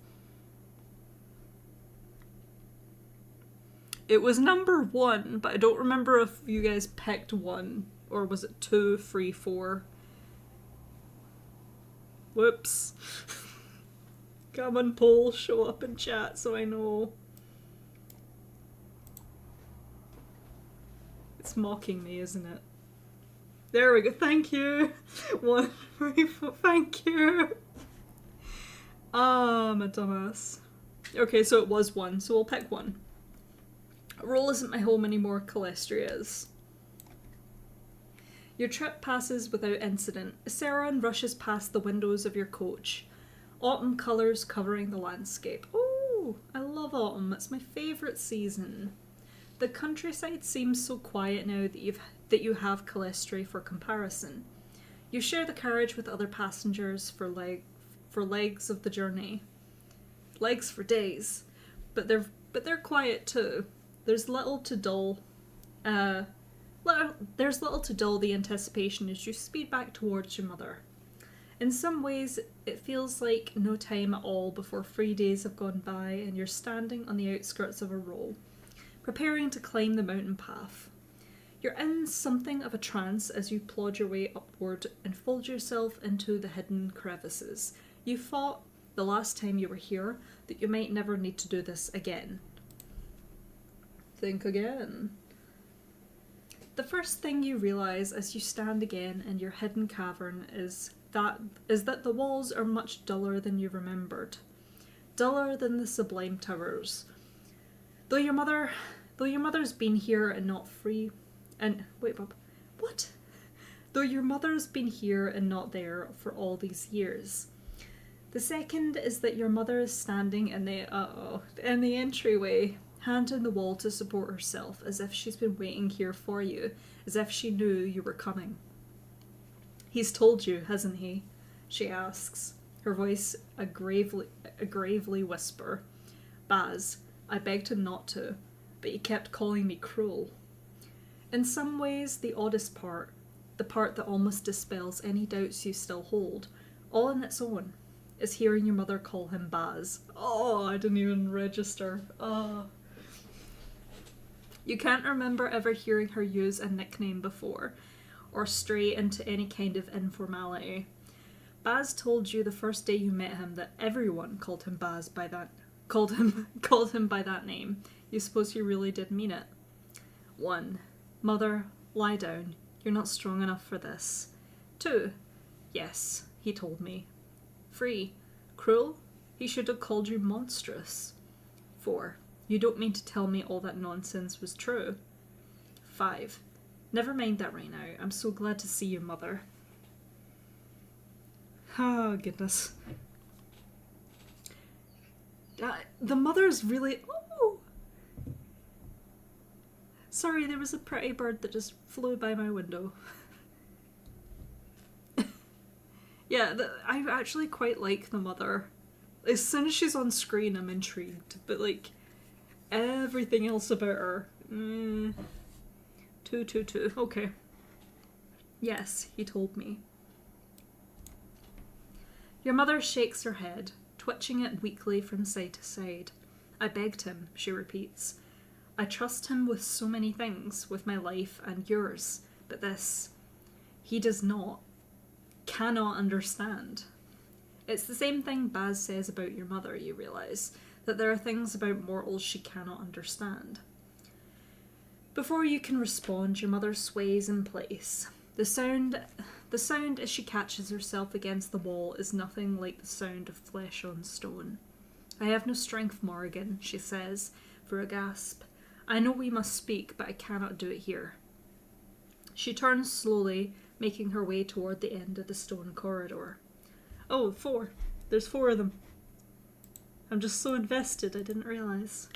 [SPEAKER 1] It was number 1, but I don't remember if you guys picked 1, or was it 2, 3, 4? Whoops. Come on, poll, show up in chat so I know. It's mocking me, isn't it? There we go, thank you! 1, 3, 4, thank you! Ah, my dumbass. Okay, so it was 1, so we'll pick 1. Roll isn't my home anymore, Calestria is. Your trip passes without incident. Saran rushes past the windows of your coach. Autumn colours covering the landscape. Oh, I love autumn, it's my favourite season. The countryside seems so quiet now that you have Calestria for comparison. You share the carriage with other passengers for legs of the journey. Legs for days. But they're quiet too. There's little to dull the anticipation as you speed back towards your mother. In some ways, it feels like no time at all before 3 days have gone by and you're standing on the outskirts of a roll, preparing to climb the mountain path. You're in something of a trance as you plod your way upward and fold yourself into the hidden crevices. You thought, the last time you were here, that you might never need to do this again. Think again. The first thing you realise as you stand again in your hidden cavern is that the walls are much duller than you remembered. Duller than the sublime towers. Though your mother's been here and not free... And... Wait, Bob. What? Though your mother's been here and not there for all these years. The second is that your mother is standing in the entryway, hand on the wall to support herself, as if she's been waiting here for you, as if she knew you were coming. He's told you, hasn't he? She asks, her voice a gravely whisper. Baz, I begged him not to, but he kept calling me cruel. In some ways, the oddest part, the part that almost dispels any doubts you still hold, all on its own, is hearing your mother call him Baz. Oh, I didn't even register. Oh. You can't remember ever hearing her use a nickname before, or stray into any kind of informality. Baz told you the first day you met him that everyone called him Baz by that called him by that name. You suppose he really did mean it? 1. Mother, lie down. You're not strong enough for this. 2. Yes, he told me. 3. Cruel? He should have called you monstrous. 4. You don't mean to tell me all that nonsense was true. 5. Never mind that right now. I'm so glad to see you, Mother. Oh, goodness. The mother's really... Oh! Sorry, there was a pretty bird that just flew by my window. Yeah, I actually quite like the mother. As soon as she's on screen, I'm intrigued. But, like, everything else about her... Two. Okay. Yes, he told me. Your mother shakes her head, twitching it weakly from side to side. I begged him, she repeats. I trust him with so many things, with my life and yours. But this, he does not, cannot understand. It's the same thing Baz says about your mother, you realise, that there are things about mortals she cannot understand. Before you can respond, your mother sways in place. The sound as she catches herself against the wall is nothing like the sound of flesh on stone. I have no strength, Morrigan, she says, for a gasp. I know we must speak, but I cannot do it here. She turns slowly, making her way toward the end of the stone corridor. Oh, 4. There's 4 of them. I'm just so invested, I didn't realise.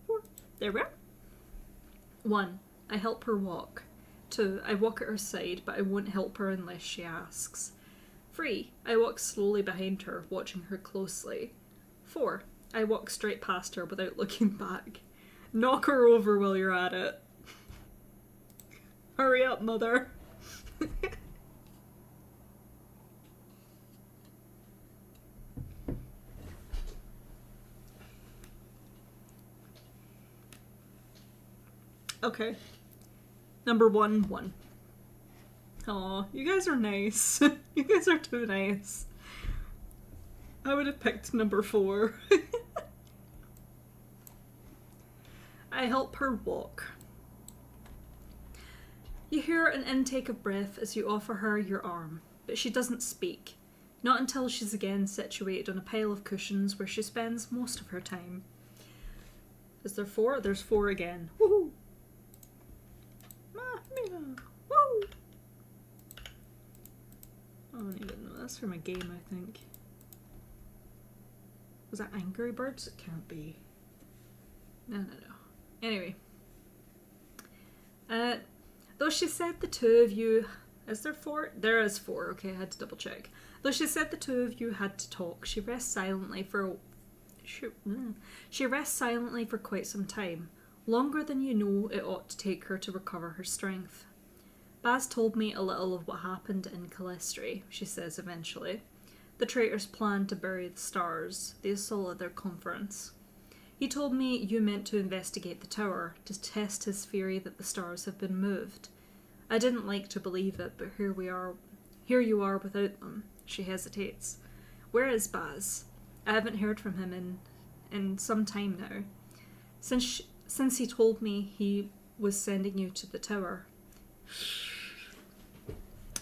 [SPEAKER 1] 4. There we are. 1. I help her walk. 2. I walk at her side, but I won't help her unless she asks. 3. I walk slowly behind her, watching her closely. 4. I walk straight past her without looking back. Knock her over while you're at it. Hurry up, Mother. Okay. Number 1. Aw, you guys are nice. You guys are too nice. I would have picked number 4. I help her walk. You hear an intake of breath as you offer her your arm, but she doesn't speak. Not until she's again situated on a pile of cushions where she spends most of her time. Is there 4? There's 4 again. Woohoo! Woo! I don't even know. That's from a game, I think. Was that Angry Birds? It can't be. No. Anyway. Though she said the 2 of you... Is there 4? There is 4. Okay, I had to double check. Though she said the 2 of you had to talk, she rests silently for quite some time. Longer than you know it ought to take her to recover her strength. Baz told me a little of what happened in Calestri, she says eventually. The traitors planned to bury the stars, the assault at their conference. He told me you meant to investigate the tower, to test his theory that the stars have been moved. I didn't like to believe it, but here you are without them. She hesitates. Where is Baz? I haven't heard from him in some time now. Since he told me he was sending you to the tower.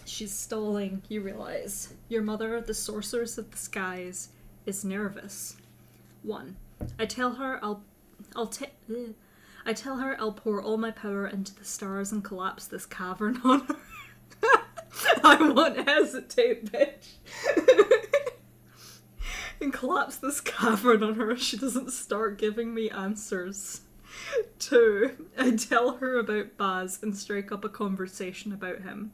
[SPEAKER 1] She's stalling, you realise. Your mother, the sorceress of the skies, is nervous. 1. I tell her I'll pour all my power into the stars and collapse this cavern on her. I won't hesitate, bitch. And collapse this cavern on her if she doesn't start giving me answers. 2. I tell her about Baz and strike up a conversation about him.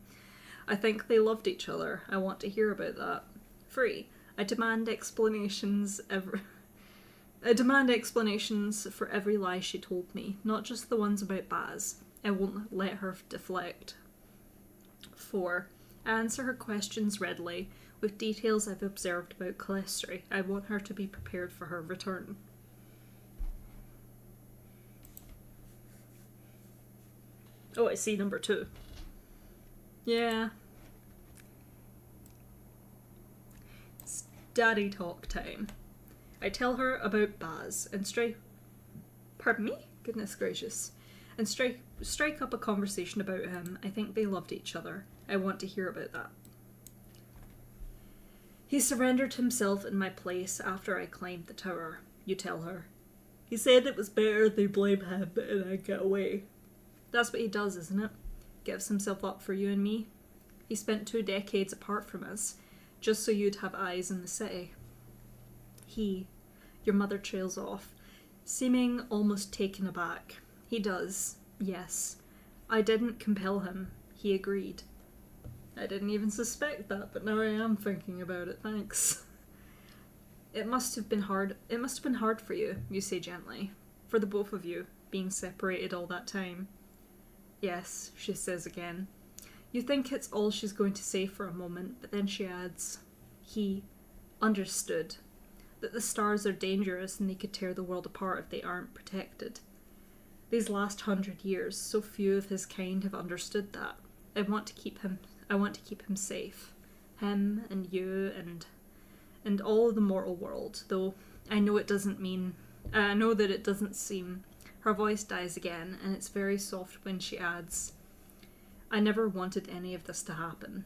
[SPEAKER 1] I think they loved each other. I want to hear about that. 3. I demand explanations for every lie she told me, not just the ones about Baz. I won't let her deflect. 4. I answer her questions readily, with details I've observed about Calestri. I want her to be prepared for her return. Oh, I see number 2. Yeah. It's daddy talk time. I tell her about Baz and Pardon me? Goodness gracious. And strike up a conversation about him. I think they loved each other. I want to hear about that. He surrendered himself in my place after I climbed the tower, you tell her. He said it was better they blame him and I get away. That's what he does, isn't it? Gives himself up for you and me. He spent 2 decades apart from us, just so you'd have eyes in the city. Your mother trails off, seeming almost taken aback. He does, yes. I didn't compel him. He agreed. I didn't even suspect that, but now I am thinking about it, thanks. It must have been hard for you say gently. For the both of you, being separated all that time. Yes, she says again. You think it's all she's going to say for a moment, but then she adds, he understood that the stars are dangerous and they could tear the world apart if they aren't protected. These last 100 years, so few of his kind have understood that. I want to keep him safe. Him and you and all of the mortal world, though I know that it doesn't seem. Her voice dies again, and it's very soft when she adds, I never wanted any of this to happen.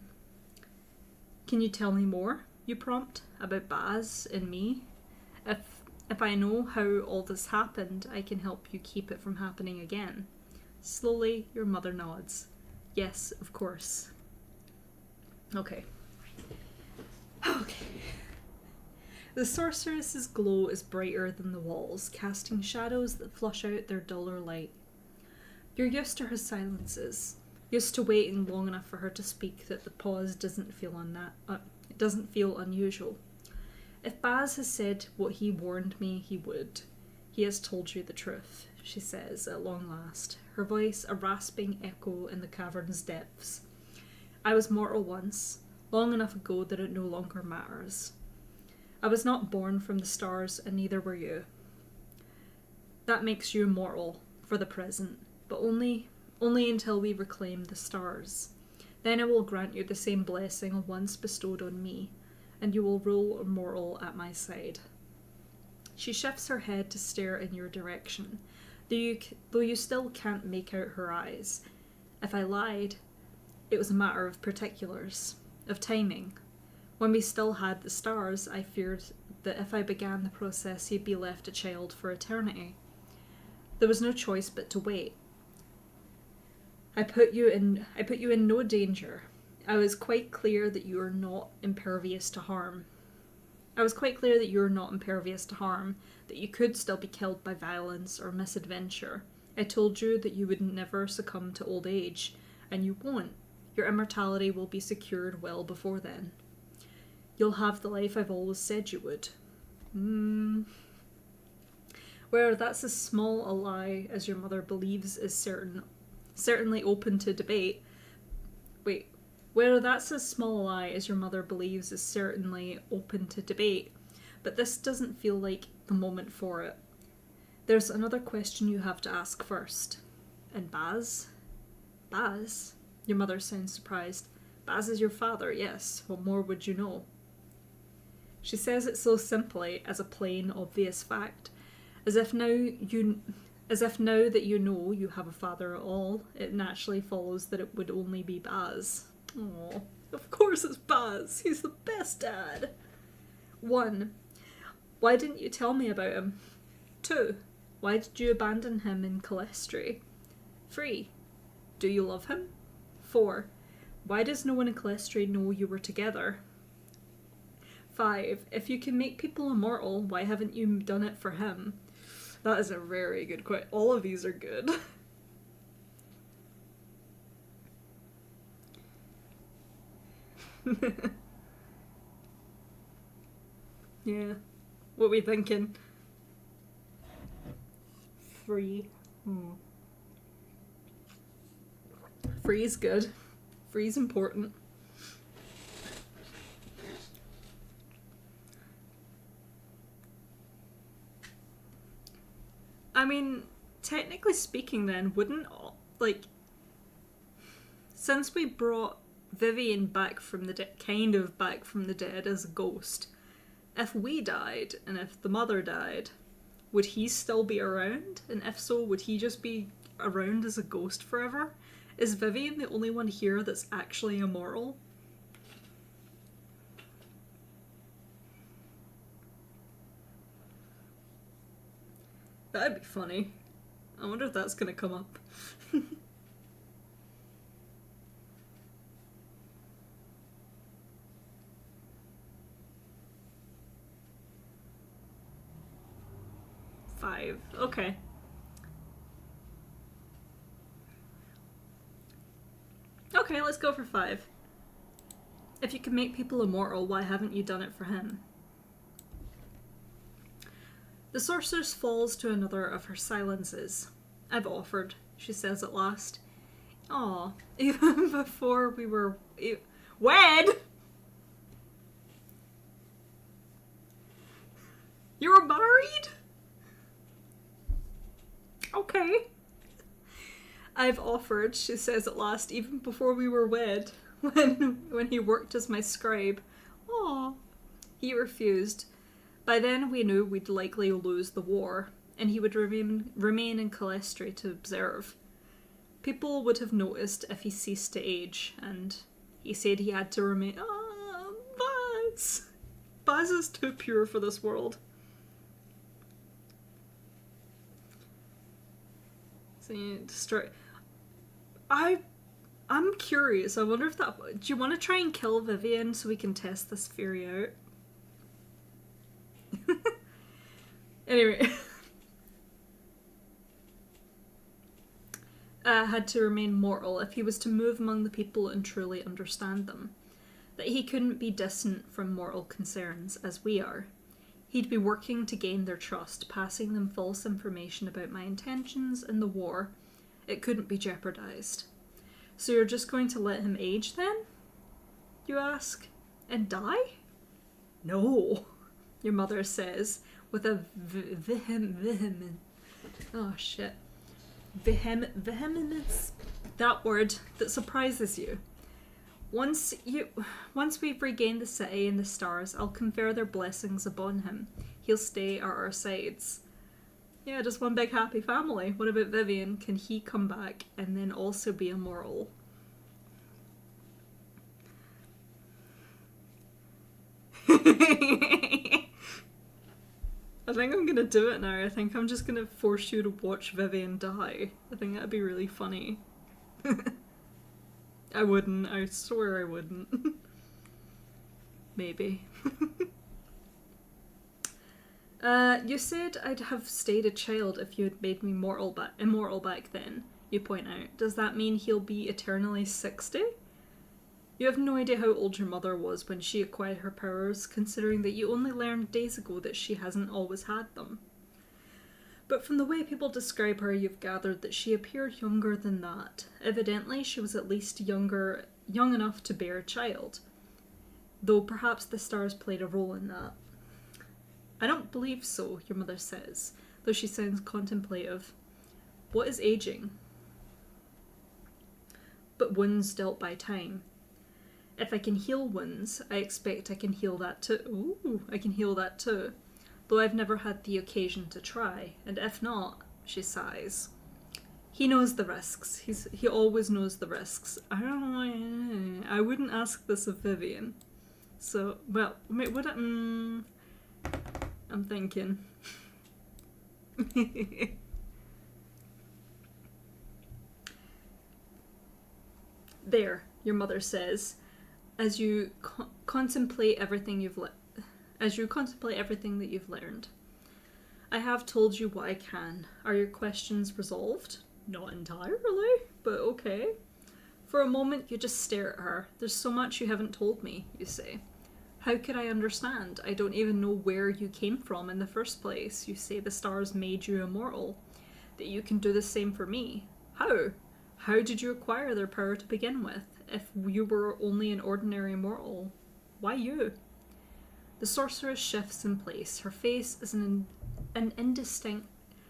[SPEAKER 1] Can you tell me more, you prompt, about Baz and me? If I know how all this happened, I can help you keep it from happening again. Slowly, your mother nods. Yes, of course. Okay. The sorceress's glow is brighter than the walls, casting shadows that flush out their duller light. You're used to her silences, used to waiting long enough for her to speak that the pause doesn't feel unusual. If Baz has said what he warned me he would, he has told you the truth, she says at long last, her voice a rasping echo in the cavern's depths. I was mortal once, long enough ago that it no longer matters. I was not born from the stars, and neither were you. That makes you immortal, for the present, but only until we reclaim the stars. Then I will grant you the same blessing once bestowed on me, and you will rule immortal at my side. She shifts her head to stare in your direction, though you still can't make out her eyes. If I lied, it was a matter of particulars, of timing. When we still had the stars, I feared that if I began the process, he'd be left a child for eternity. There was no choice but to wait. I put you in no danger. I was quite clear that you are not impervious to harm. That you could still be killed by violence or misadventure. I told you that you would never succumb to old age, and you won't. Your immortality will be secured well before then. You'll have the life I've always said you would. Where that's as small a lie as your mother believes is certainly open to debate. Whether that's as small a lie as your mother believes is certainly open to debate, but this doesn't feel like the moment for it. There's another question you have to ask first. And Baz? Baz? Your mother sounds surprised. Baz is your father, yes. What more would you know? She says it so simply, as a plain, obvious fact, as if now that you know you have a father at all, it naturally follows that it would only be Baz. Oh, of course it's Baz. He's the best dad. 1. Why didn't you tell me about him? 2. Why did you abandon him in Calestri? 3. Do you love him? 4. Why does no one in Calestri know you were together? 5. If you can make people immortal, why haven't you done it for him? That is a very good question. All of these are good. Yeah. What we thinking? 3. Free's good. Free's important. I mean, technically speaking then, wouldn't, like, since we brought Vivian back from the dead, kind of back from the dead as a ghost, if we died and if the mother died, would he still be around? And if so, would he just be around as a ghost forever? Is Vivian the only one here that's actually immortal? That'd be funny. I wonder if that's gonna come up. 5. Okay. Okay, let's go for 5. If you can make people immortal, why haven't you done it for him? The sorceress falls to another of her silences. I've offered, she says at last. Aw, even before we were wed! You were married? Okay. I've offered, she says at last, even before we were wed, when he worked as my scribe. Aw. He refused. By then we knew we'd likely lose the war, and he would remain in Calestri to observe. People would have noticed if he ceased to age, and he said he had to remain. Baz! Baz is too pure for this world. So you destroy. I'm curious. I wonder if that. Do you want to try and kill Vivian so we can test this theory out? Anyway. Had to remain mortal if he was to move among the people and truly understand them. That he couldn't be distant from mortal concerns as we are. He'd be working to gain their trust, passing them false information about my intentions and the war. It couldn't be jeopardized. So you're just going to let him age then? You ask? And die? No, your mother says, with a vehement... Oh shit. Vehemence? That word that surprises you. Once we've regained the city and the stars, I'll confer their blessings upon him. He'll stay at our sides. Yeah, just one big happy family. What about Vivian? Can he come back and then also be immortal? I think I'm gonna do it now. I think I'm just gonna force you to watch Vivian die. I think that'd be really funny. I wouldn't. I swear I wouldn't. Maybe. You said I'd have stayed a child if you had made me immortal back then, you point out. Does that mean he'll be eternally 60? You have no idea how old your mother was when she acquired her powers, considering that you only learned days ago that she hasn't always had them. But from the way people describe her, you've gathered that she appeared younger than that. Evidently, she was at least young enough to bear a child. Though perhaps the stars played a role in that. I don't believe so, your mother says, though she sounds contemplative. What is aging? But wounds dealt by time. If I can heal wounds, I expect I can heal that too. Ooh, I can heal that too. Though I've never had the occasion to try, and if not, she sighs. He knows the risks. He always knows the risks. I don't know. I wouldn't ask this of Vivian. So, well, would I? I'm thinking. There, your mother says, as you contemplate everything you've everything that you've learned. I have told you what I can. Are your questions resolved? Not entirely, but okay. For a moment, you just stare at her. There's so much you haven't told me, you say. How could I understand? I don't even know where you came from in the first place. You say the stars made you immortal. That you can do the same for me. How? How did you acquire their power to begin with? If you were only an ordinary mortal, why you? The sorceress shifts in place. Her face is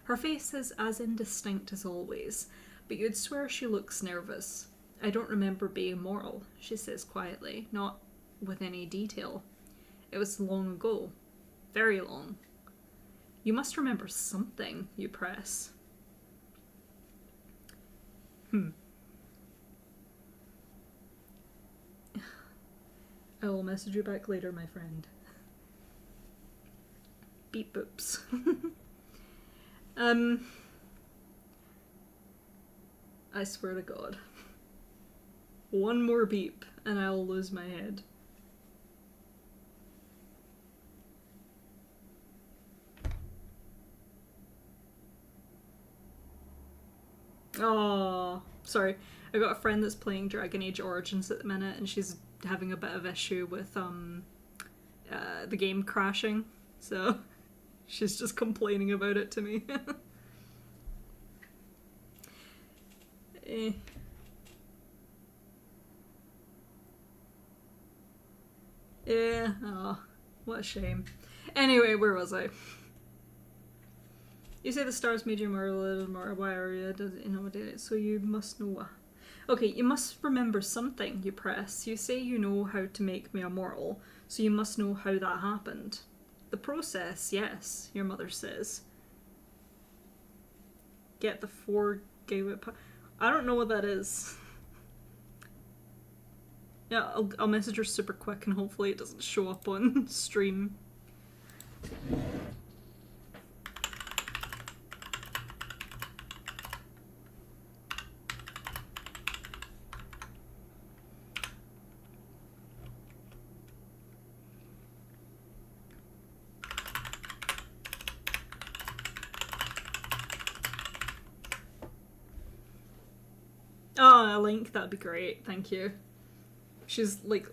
[SPEAKER 1] Her face is as indistinct as always, but you'd swear she looks nervous. I don't remember being mortal, she says quietly, not with any detail. It was long ago. Very long. You must remember something, you press. I will message you back later, my friend. Beep boops. I swear to God. One more beep and I'll lose my head. Oh, sorry. I got a friend that's playing Dragon Age Origins at the minute and she's having a bit of issue with the game crashing. So she's just complaining about it to me. Yeah, oh, what a shame. Anyway, where was I? You say the stars made you more a little more aware, yeah, does it, you know, so you must know. Okay, you must remember something, you press. You say you know how to make me immortal, so you must know how that happened. The process, yes, your mother says. Get the 4 gigabit power. I don't know what that is. Yeah, I'll message her super quick and hopefully it doesn't show up on stream. Oh, a link, that'd be great, thank you. She's like,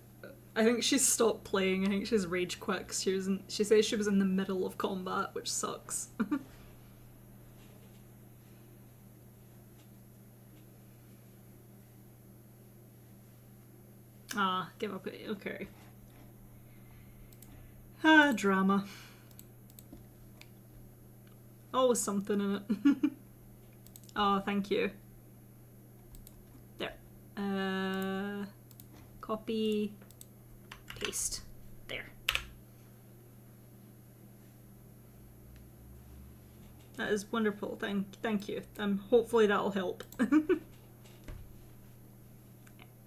[SPEAKER 1] I think she's stopped playing. I think she's rage quit. She says she was in the middle of combat, which sucks. Ah, give up. Okay. Ah, drama. Always something in it. Oh, thank you. There. Copy, paste, there. That is wonderful. Thank you. Hopefully that'll help.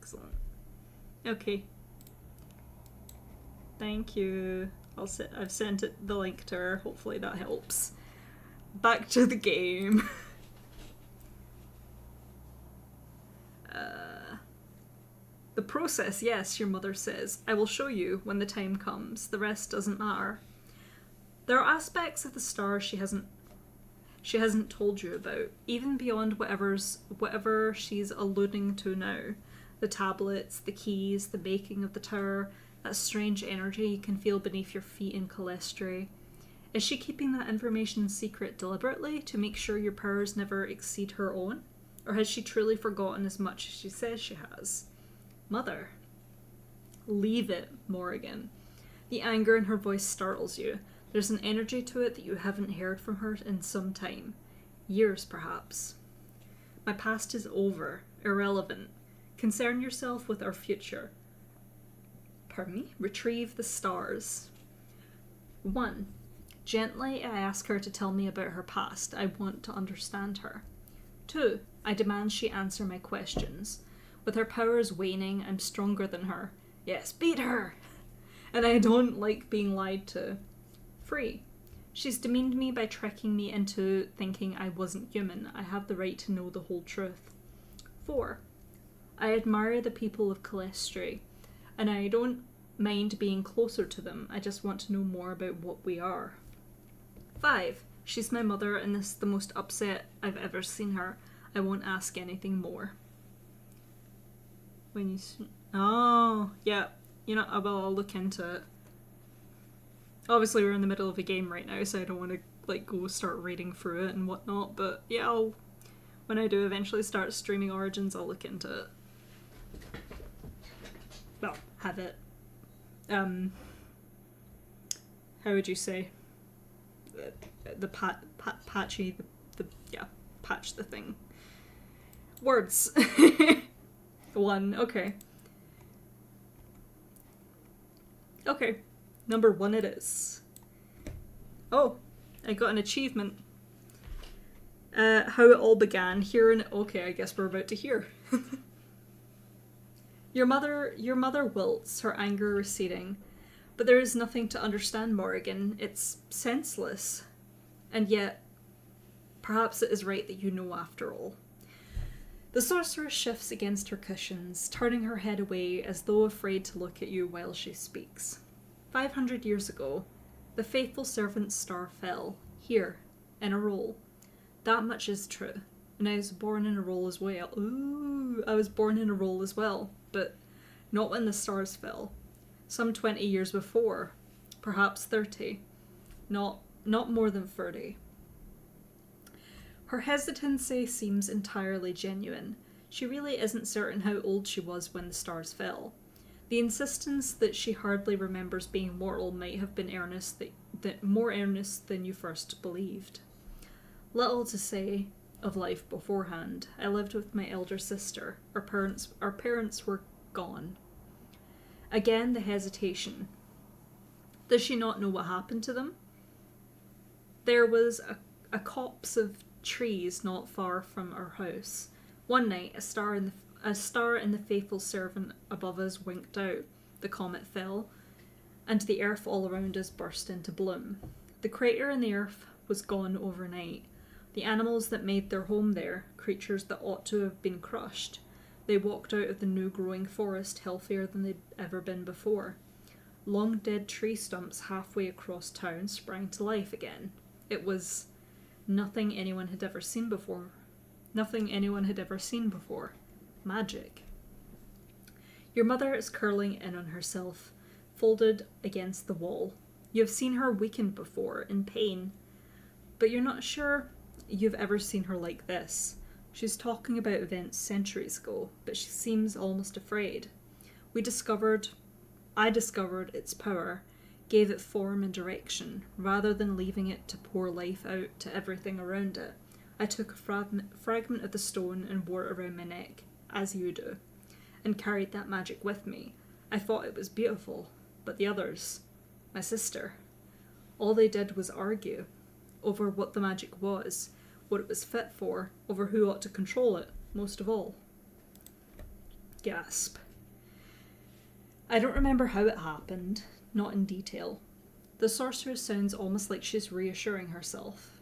[SPEAKER 1] Excellent. Okay. Thank you. I've sent the link to her. Hopefully that helps. Back to the game. The process, yes, your mother says. I will show you when the time comes. The rest doesn't matter. There are aspects of the star she hasn't told you about, even beyond whatever she's alluding to now. The tablets, the keys, the making of the tower, that strange energy you can feel beneath your feet in Calestri. Is she keeping that information secret deliberately to make sure your powers never exceed her own? Or has she truly forgotten as much as she says she has? Mother. Leave it, Morrigan. The anger in her voice startles you. There's an energy to it that you haven't heard from her in some time. Years, perhaps. My past is over. Irrelevant. Concern yourself with our future. Pardon me? Retrieve the stars. 1. Gently, I ask her to tell me about her past. I want to understand her. 2. I demand she answer my questions. With her powers waning, I'm stronger than her. Yes, beat her! And I don't like being lied to. 3. She's demeaned me by tricking me into thinking I wasn't human. I have the right to know the whole truth. 4. I admire the people of Calestri, and I don't mind being closer to them. I just want to know more about what we are. 5. She's my mother, and this is the most upset I've ever seen her. I won't ask anything more. When you... Oh, yeah. You know, I'll look into it. Obviously, we're in the middle of a game right now, so I don't want to, like, go start reading through it and whatnot, but yeah, when I do eventually start streaming Origins, I'll look into it. Well, have it. How would you say? Patch the thing. Words. 1, okay. Okay, number 1 it is. Oh, I got an achievement. How it all began, hearing... Okay, I guess we're about to hear. Your mother wilts, her anger receding. But there is nothing to understand Morrigan. It's senseless. And yet, perhaps it is right that you know after all. The sorceress shifts against her cushions, turning her head away as though afraid to look at you while she speaks. 500 years ago, the faithful servant's star fell, here, in a roll. That much is true. And I was born in a roll as well. Ooh, I was born in a roll as well, but not when the stars fell. Some 20 years before, perhaps 30, not more than 30. Her hesitancy seems entirely genuine. She really isn't certain how old she was when the stars fell. The insistence that she hardly remembers being mortal might have been more earnest than you first believed. Little to say of life beforehand. I lived with my elder sister. Our parents were gone. Again, the hesitation. Does she not know what happened to them? There was a copse of trees not far from our house. One night, a star in the faithful servant above us winked out. The comet fell, and the earth all around us burst into bloom. The crater in the earth was gone overnight. The animals that made their home there, creatures that ought to have been crushed, they walked out of the new growing forest healthier than they'd ever been before. Long dead tree stumps halfway across town sprang to life again. It was nothing anyone had ever seen before. Nothing anyone had ever seen before. Magic. Your mother is curling in on herself, folded against the wall. You have seen her weakened before, in pain, but you're not sure you've ever seen her like this. She's talking about events centuries ago, but she seems almost afraid. I discovered its power, gave it form and direction, rather than leaving it to pour life out to everything around it. I took a fragment of the stone and wore it around my neck, as you do, and carried that magic with me. I thought it was beautiful, but the others, my sister, all they did was argue over what the magic was, what it was fit for, over who ought to control it, most of all. Gasp. I don't remember how it happened, not in detail. The sorceress sounds almost like she's reassuring herself.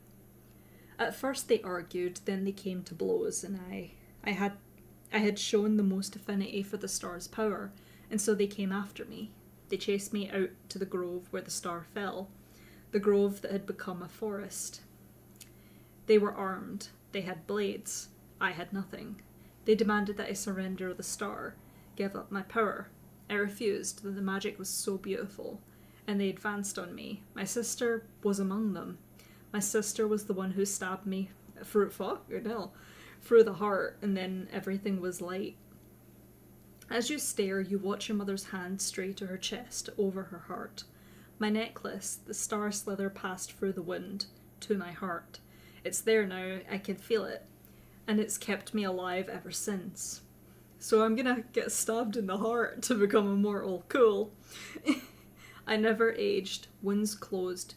[SPEAKER 1] At first they argued, then they came to blows, and I had shown the most affinity for the star's power, and so they came after me. They chased me out to the grove where the star fell, the grove that had become a forest. They were armed. They had blades. I had nothing. They demanded that I surrender the star, give up my power. I refused, that the magic was so beautiful, and they advanced on me. My sister was among them. My sister was the one who stabbed me through the heart, and then everything was light. As you stare, you watch your mother's hand stray to her chest, over her heart. My necklace, the star slither passed through the wind, to my heart. It's there now, I can feel it, and it's kept me alive ever since. So I'm gonna get stabbed in the heart to become immortal. Cool. I never aged, wounds closed.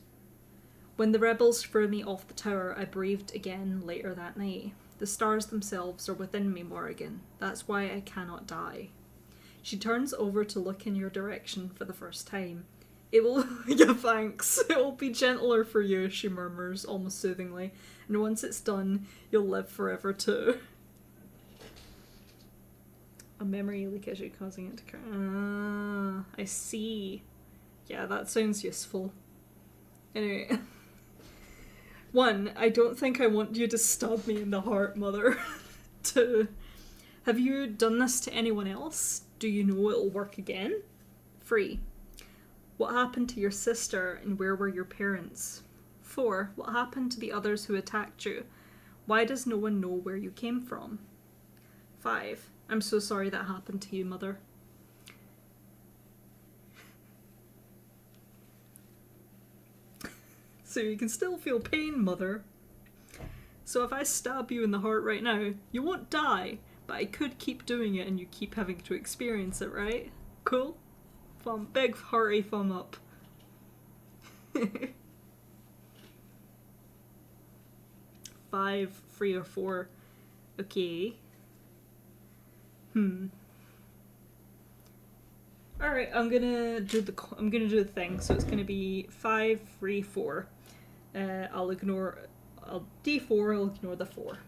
[SPEAKER 1] When the rebels threw me off the tower, I breathed again later that night. The stars themselves are within me, Morrigan. That's why I cannot die. She turns over to look in your direction for the first time. It will, yeah, thanks. It will be gentler for you, she murmurs, almost soothingly. And once it's done, you'll live forever too. A memory leak issue causing it to... I see. Yeah, that sounds useful. Anyway. 1, I don't think I want you to stab me in the heart, Mother. 2, have you done this to anyone else? Do you know it'll work again? 3, what happened to your sister and where were your parents? 4, what happened to the others who attacked you? Why does no one know where you came from? 5, I'm so sorry that happened to you, Mother. So you can still feel pain, Mother. So if I stab you in the heart right now, you won't die, but I could keep doing it and you keep having to experience it, right? Cool? Big hearty thumb up. 5, 3, or 4. Okay. Alright, I'm gonna do the thing, so it's gonna be 5, 3, 4. I'll ignore D4, I'll ignore the 4.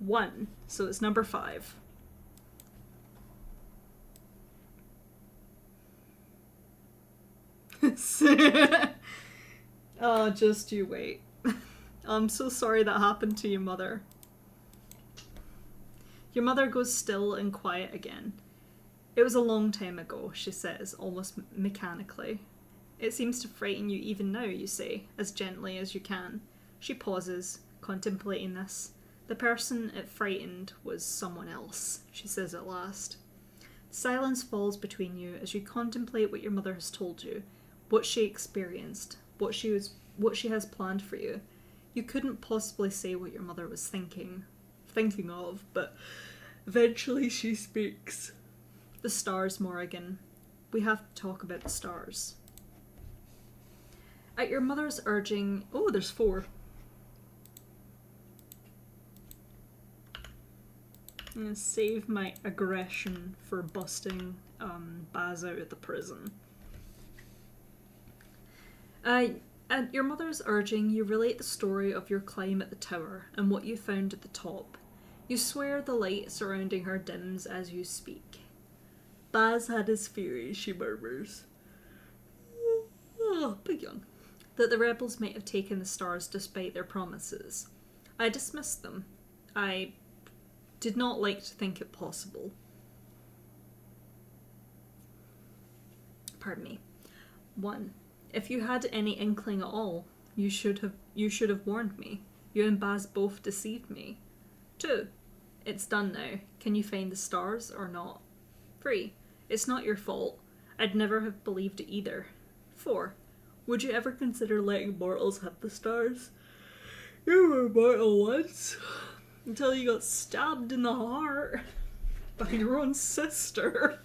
[SPEAKER 1] 1, so it's number 5. Oh, just you wait. I'm so sorry that happened to you, Mother. Your mother goes still and quiet again. It was a long time ago, she says, almost mechanically. It seems to frighten you even now, you say, as gently as you can. She pauses, contemplating this. The person it frightened was someone else, she says at last. Silence falls between you as you contemplate what your mother has told you, what she experienced, what she has planned for you. You couldn't possibly say what your mother was thinking of, but eventually she speaks. The stars, Morrigan. We have to talk about the stars. At your mother's urging... Oh, there's 4. I'm gonna save my aggression for busting Baz out of the prison. At your mother's urging, you relate the story of your climb at the tower and what you found at the top. You swear the light surrounding her dims as you speak. Baz had his theory, she murmurs. Oh, big young. That the rebels might have taken the stars despite their promises. I dismissed them. I did not like to think it possible. Pardon me. 1. If you had any inkling at all, you should have warned me. You and Baz both deceived me. 2. It's done now. Can you find the stars or not? 3. It's not your fault. I'd never have believed it either. 4. Would you ever consider letting mortals have the stars? You were mortal once. Until you got stabbed in the heart by your own sister.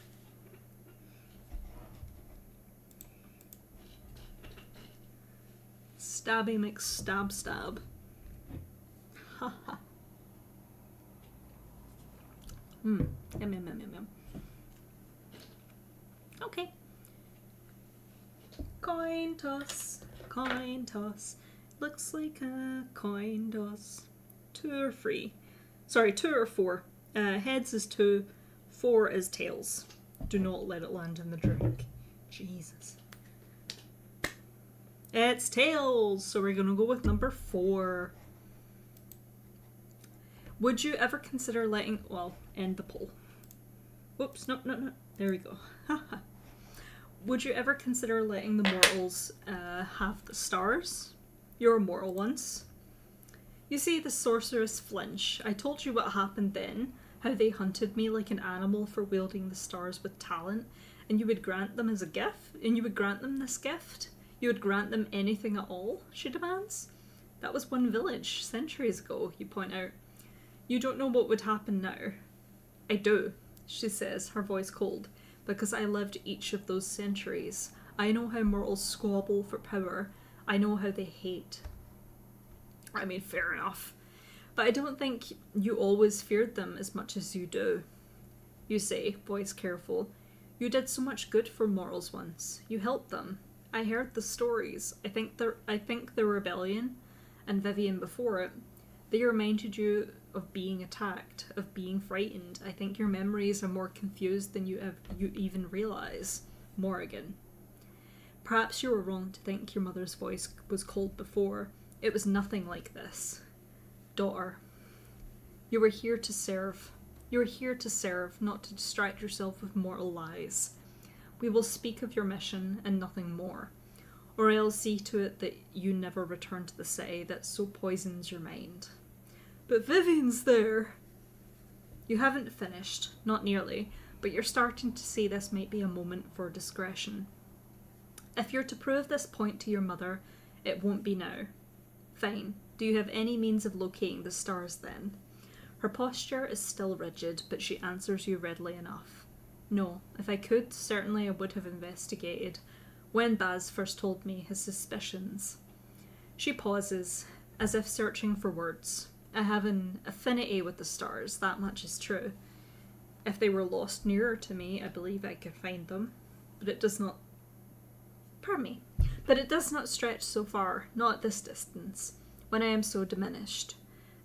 [SPEAKER 1] Stabby McStab. Haha. Yum. Okay. Coin toss. Looks like a coin toss. 2 or 3. Sorry, 2 or 4. Heads is 2, 4 is tails. Do not let it land in the drink. Jesus. It's tails, so we're gonna go with number 4. Would you ever consider letting... Well, end the poll. Whoops, no. There we go. Would you ever consider letting the mortals have the stars? You're mortal once. You see the sorceress flinch. I told you what happened then, how they hunted me like an animal for wielding the stars with talent, and you would grant them as a gift? And you would grant them this gift? You would grant them anything at all? She demands. That was one village, centuries ago, you point out. You don't know what would happen now. I do, she says, her voice cold, because I lived each of those centuries. I know how mortals squabble for power. I know how they hate. I mean, fair enough. But I don't think you always feared them as much as you do. You say, voice careful, you did so much good for mortals once. You helped them. I heard the stories. I think the rebellion, and Vivian before it, they reminded you of being attacked, of being frightened. I think your memories are more confused than you even realize. Morrigan. Perhaps you were wrong to think your mother's voice was cold before. It was nothing like this. Daughter. You were here to serve. You are here to serve, not to distract yourself with mortal lies. We will speak of your mission and nothing more, or I'll see to it that you never return to the city that so poisons your mind. But Vivian's there. You haven't finished, not nearly, but you're starting to see this might be a moment for discretion. If you're to prove this point to your mother, it won't be now. Fine. Do you have any means of locating the stars then? Her posture is still rigid, but she answers you readily enough. No, if I could, certainly I would have investigated when Baz first told me his suspicions. She pauses, as if searching for words. I have an affinity with the stars, that much is true. If they were lost nearer to me, I believe I could find them. But it does not... Pardon me. But it does not stretch so far, not at this distance, when I am so diminished.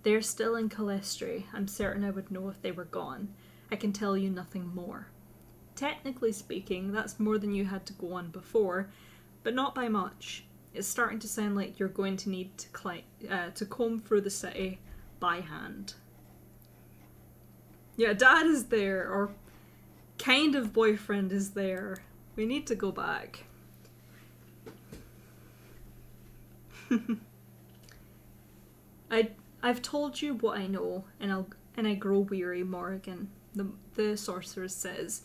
[SPEAKER 1] They are still in Calestri. I'm certain I would know if they were gone. I can tell you nothing more. Technically speaking, that's more than you had to go on before, but not by much. It's starting to sound like you're going to need to comb through the city by hand. Yeah, Dad is there, or kind of boyfriend is there. We need to go back. I've told you what I know, and I grow weary, Morrigan. The sorceress says.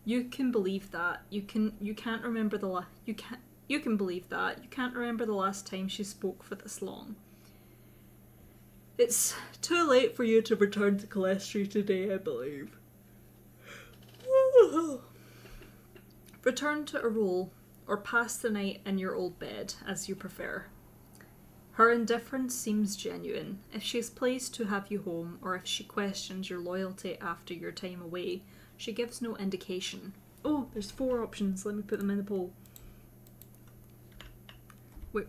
[SPEAKER 1] You can believe that. You can't remember you can believe that. You can't remember the last time she spoke for this long. It's too late for you to return to Calestri today, I believe. Return to Arul, or pass the night in your old bed, as you prefer. Her indifference seems genuine. If she is pleased to have you home, or if she questions your loyalty after your time away, she gives no indication. Oh, there's 4 options. Let me put them in the poll. Wait.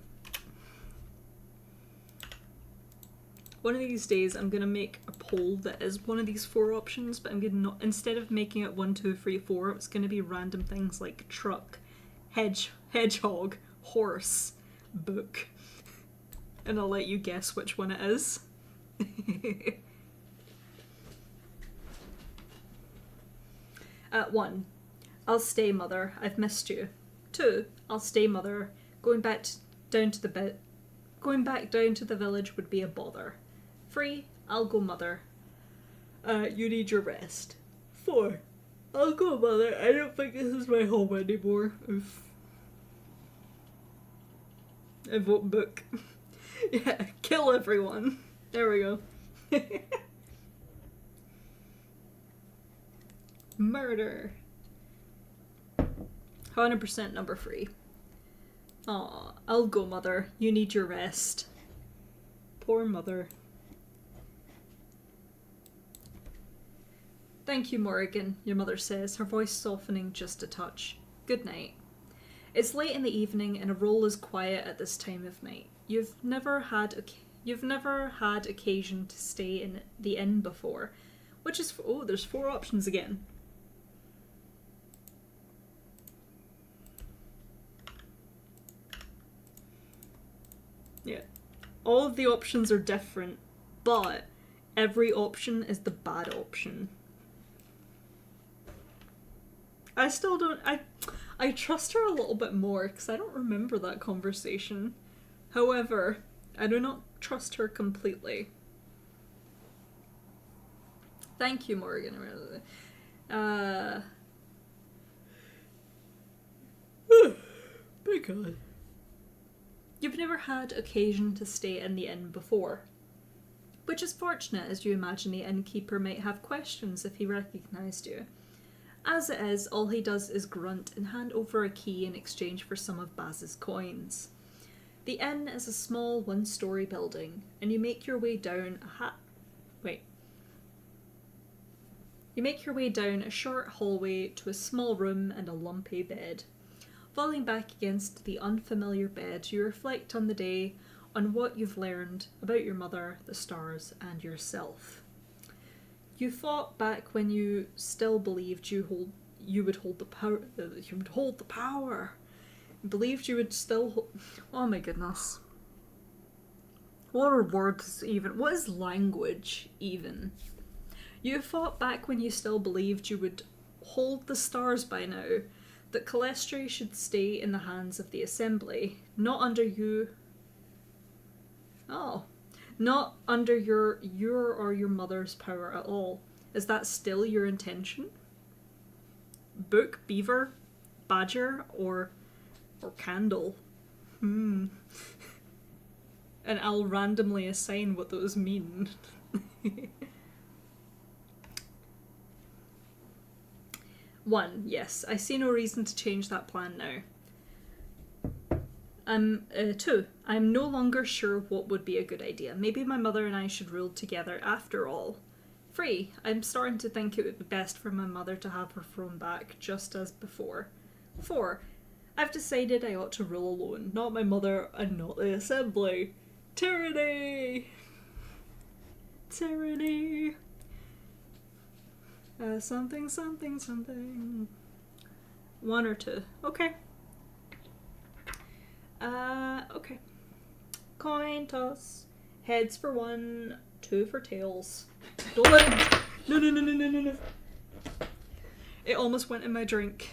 [SPEAKER 1] One of these days I'm going to make a poll that is one of these 4 options, but I'm going to not, instead of making it 1, 2, 3, 4, it's going to be random things like truck, hedgehog, horse, book. And I'll let you guess which one it is. 1. I'll stay, Mother. I've missed you. 2. I'll stay, Mother. Going back down to the village would be a bother. 3. I'll go, Mother. You need your rest. 4. I'll go, Mother. I don't think this is my home anymore. Oof. I vote book. Yeah, kill everyone. There we go. Murder. 100% number 3. Aw, I'll go, Mother. You need your rest. Poor Mother. Thank you, Morrigan, your mother says, her voice softening just a touch. Good night. It's late in the evening and Arul is quiet at this time of night. You've never had occasion to stay in the inn before, which is there's 4 options again. Yeah, all of the options are different, but every option is the bad option. I still don't. I trust her a little bit more because I don't remember that conversation. However, I do not trust her completely. Thank you, Morgan. My God. You've never had occasion to stay in the inn before. Which is fortunate, as you imagine the innkeeper might have questions if he recognised you. As it is, all he does is grunt and hand over a key in exchange for some of Baz's coins. The inn is a small 1-storey building, and you make your way down a short hallway to a small room and a lumpy bed. Falling back against the unfamiliar bed, you reflect on the day, on what you've learned about your mother, the stars, and yourself. You fought back when you still believed you would hold the power. Believed you would still hold... Oh my goodness. What are words even? What is language even? You fought back when you still believed you would hold the stars by now, that Calestri should stay in the hands of the Assembly, not under you... Oh. Not under your or your mother's power at all. Is that still your intention? Book, beaver, badger, or candle? And I'll randomly assign what those mean. 1. Yes, I see no reason to change that plan now. 2. I'm no longer sure what would be a good idea. Maybe my mother and I should rule together after all. 3. I'm starting to think it would be best for my mother to have her throne back, just as before. 4. I've decided I ought to rule alone, not my mother and not the assembly. Tyranny! Tyranny! Something, something, something. 1 or 2. Okay. Okay. Coin toss. Heads for 1, 2 for tails. Don't let it... No. It almost went in my drink.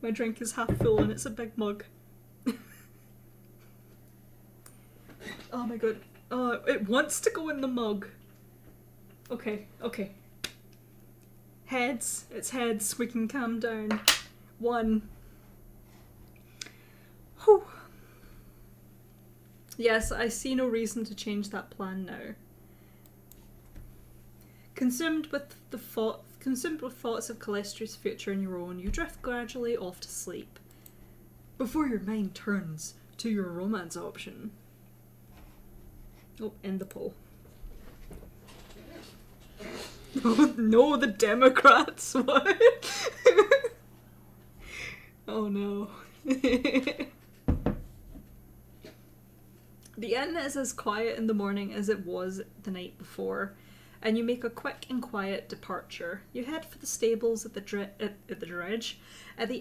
[SPEAKER 1] My drink is half full and it's a big mug. Oh my god. Oh, it wants to go in the mug. Okay. Heads. It's heads. We can calm down. 1. Whew. Yes, I see no reason to change that plan now. Consumed with thoughts of Calestri's future and your own, you drift gradually off to sleep. Before your mind turns to your romance option. Oh, end the poll. No, the Democrats. What? Oh no. The inn is as quiet in the morning as it was the night before, and you make a quick and quiet departure. You head for the stables at the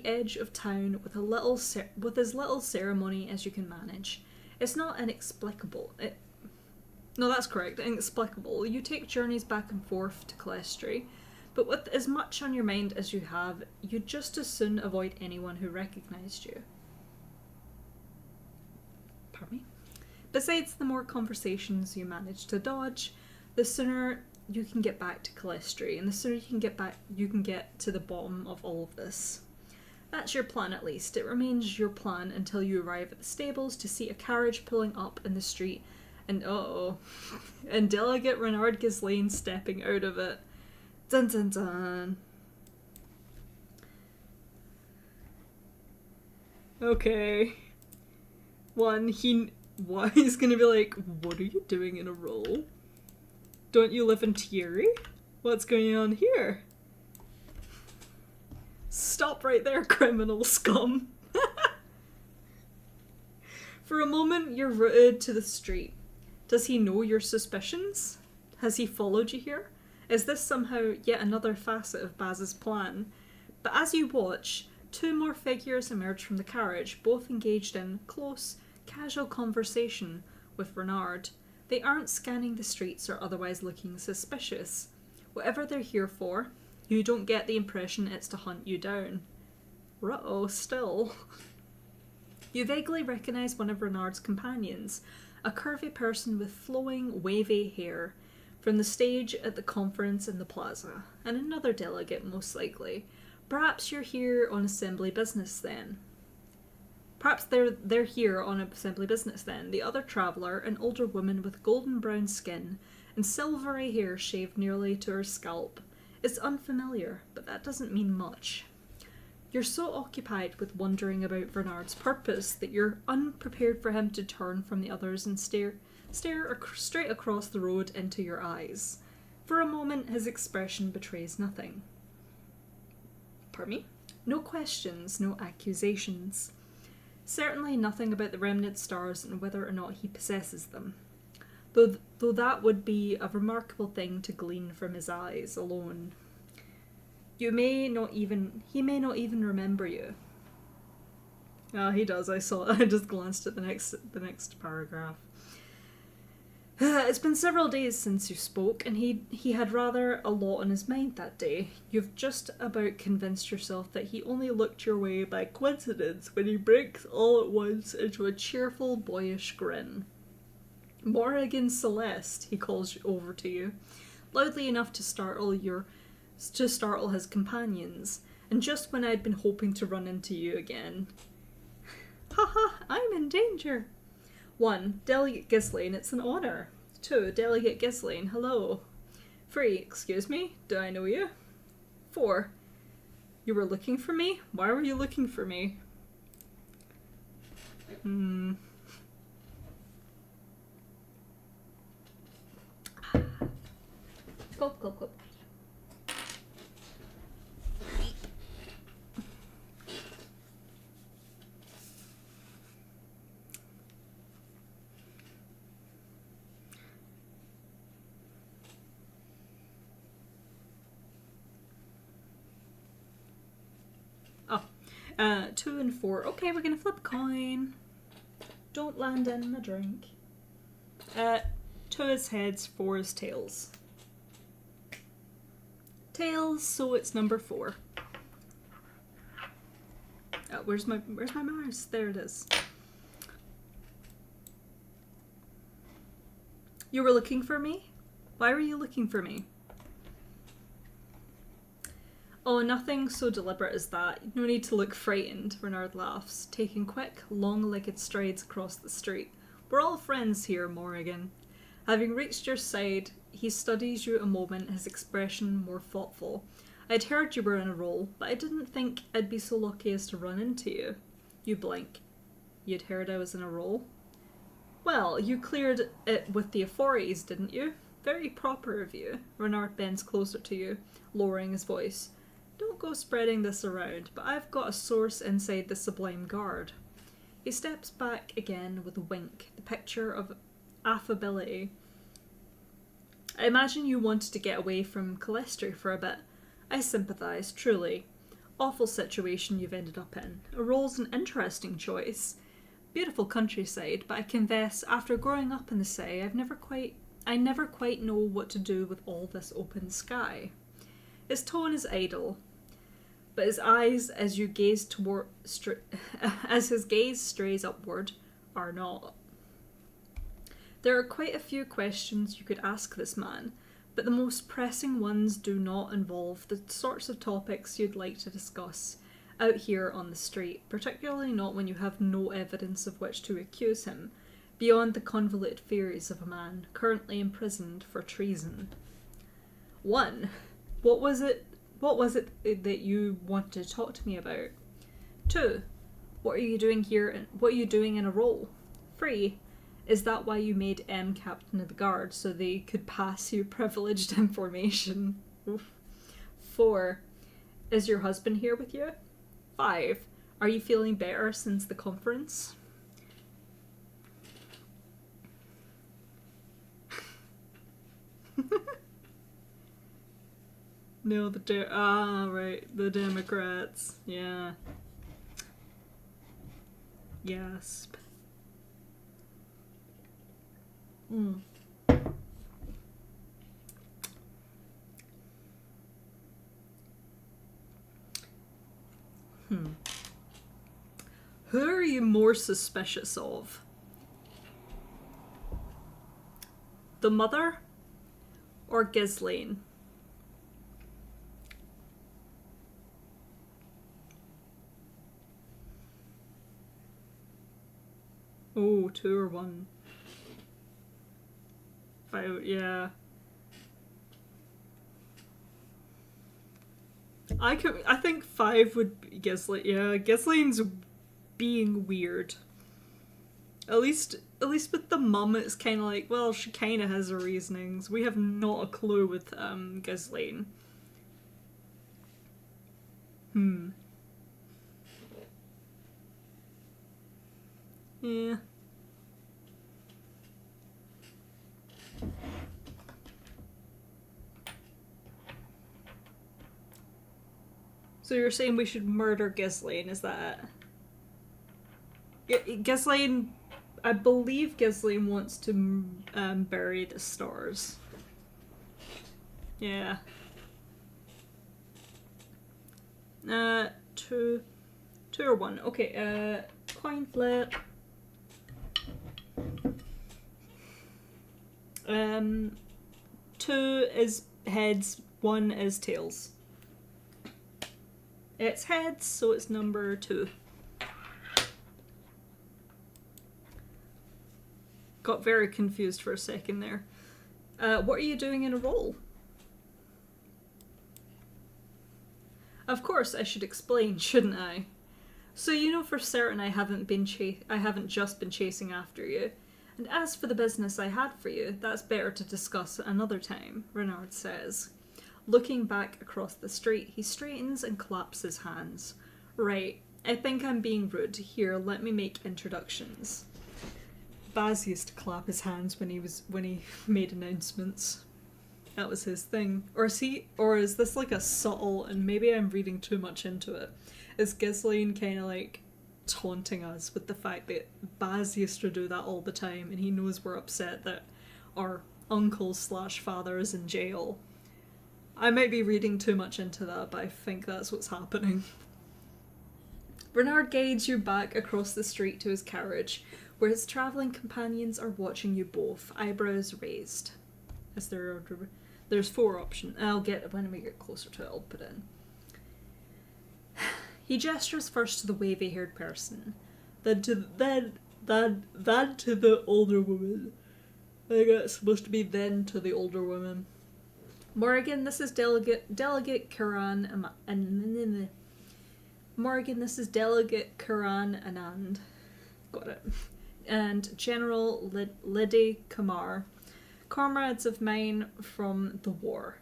[SPEAKER 1] edge of town with as little ceremony as you can manage. It's not inexplicable. No, that's correct. Inexplicable. You take journeys back and forth to Calestri, but with as much on your mind as you have, you'd just as soon avoid anyone who recognised you. Pardon me? Besides, the more conversations you manage to dodge, the sooner you can get back to Calestri, and the sooner you can get to the bottom of all of this. That's your plan, at least. It remains your plan until you arrive at the stables to see a carriage pulling up in the street, and and Delegate Renard Ghislaine stepping out of it. Dun dun dun. Okay. 1, he's gonna be like, what are you doing in a roll? Don't you live in Thierry? What's going on here? Stop right there, criminal scum. For a moment, you're rooted to the street. Does he know your suspicions? Has he followed you here? Is this somehow yet another facet of Baz's plan? But as you watch, 2 more figures emerge from the carriage, both engaged in close, casual conversation with Renard. They aren't scanning the streets or otherwise looking suspicious. Whatever they're here for, you don't get the impression it's to hunt you down. Ruh-oh, still. You vaguely recognise one of Renard's companions, a curvy person with flowing, wavy hair, from the stage at the conference in the plaza, and another delegate most likely. Perhaps you're here on assembly business then. Perhaps they're here on assembly business then. The other traveller, an older woman with golden brown skin and silvery hair shaved nearly to her scalp, is unfamiliar, but that doesn't mean much. You're so occupied with wondering about Bernard's purpose that you're unprepared for him to turn from the others and stare straight across the road into your eyes. For a moment, his expression betrays nothing. Pardon me? No questions, no accusations. Certainly nothing about the remnant stars and whether or not he possesses them. Though that would be a remarkable thing to glean from his eyes alone. He may not even remember you. Ah, he does. I saw it. I just glanced at the next paragraph. It's been several days since you spoke, and he had rather a lot on his mind that day. You've just about convinced yourself that he only looked your way by coincidence when he breaks all at once into a cheerful, boyish grin. Morrigan Celeste, he calls over to you, loudly enough to startle his companions, and just when I'd been hoping to run into you again. Haha, I'm in danger. 1. Delegate Ghislaine, it's an honour. 2. Delegate Ghislaine, hello. 3. Excuse me, do I know you? 4. You were looking for me? Why were you looking for me? Gulp, gulp, gulp. Oh, 2 and 4. Okay, we're gonna flip a coin. Don't land in my drink. 2 is heads, 4 is tails. Tails, so it's number 4. Where's my mouse? There it is. You were looking for me? Why were you looking for me? Oh, nothing so deliberate as that. No need to look frightened, Renard laughs, taking quick, long-legged strides across the street. We're all friends here, Morrigan. Having reached your side, he studies you a moment, his expression more thoughtful. I'd heard you were in a role, but I didn't think I'd be so lucky as to run into you. You blink. You'd heard I was in a role? Well, you cleared it with the authorities, didn't you? Very proper of you. Renard bends closer to you, lowering his voice. Don't go spreading this around, but I've got a source inside the Sublime Guard. He steps back again with a wink, the picture of affability. I imagine you wanted to get away from Calestri for a bit. I sympathise, truly. Awful situation you've ended up in. A role's an interesting choice. Beautiful countryside, but I confess, after growing up in the sea, I never quite know what to do with all this open sky. His tone is idle, but his eyes, as you gaze as his gaze strays upward, are not. There are quite a few questions you could ask this man, but the most pressing ones do not involve the sorts of topics you'd like to discuss out here on the street, particularly not when you have no evidence of which to accuse him, beyond the convoluted theories of a man currently imprisoned for treason. 1. What was it that you wanted to talk to me about? 2. What are you doing here and what are you doing in a role? 3. Is that why you made M captain of the guard, so they could pass you privileged information? Oof. 4. Is your husband here with you? 5. Are you feeling better since the conference? No, right, the Democrats. Yeah. Yes. Who are you more suspicious of? The mother or Ghislaine? Oh, 2 or 1. 5, yeah. I think 5 would be Ghislaine. Yeah, Ghislaine's being weird. At least with the mum, it's kind of like, well, she kind of has her reasonings. We have not a clue with Ghislaine. Yeah. So you're saying we should murder Ghislaine, is that it? Ghislaine, I believe Ghislaine wants to bury the stars. Yeah. 2 or 1. Okay, coin flip. 2 is heads, 1 is tails. It's heads, so it's number 2. Got very confused for a second there. What are you doing in a role? Of course I should explain, shouldn't I? So you know for certain I haven't just been chasing after you. And as for the business I had for you, that's better to discuss another time, Renard says. Looking back across the street, he straightens and claps his hands. Right, I think I'm being rude. Here, let me make introductions. Baz used to clap his hands when he made announcements. That was his thing. Or is this like a subtle, and maybe I'm reading too much into it, is Ghislaine kind of like taunting us with the fact that Baz used to do that all the time and he knows we're upset that our uncle/father is in jail. I might be reading too much into that, but I think that's what's happening. Bernard guides you back across the street to his carriage, where his travelling companions are watching you both, eyebrows raised. There's 4 options. I'll get when we get closer to it, I'll put in. He gestures first to the wavy-haired person, then to the older woman. I think it's supposed to be then to the older woman. Morgan, this is Delegate Karan and Morgan, this is Delegate Karan Anand. Got it. And General Liddy Kamar. Comrades of mine from the war.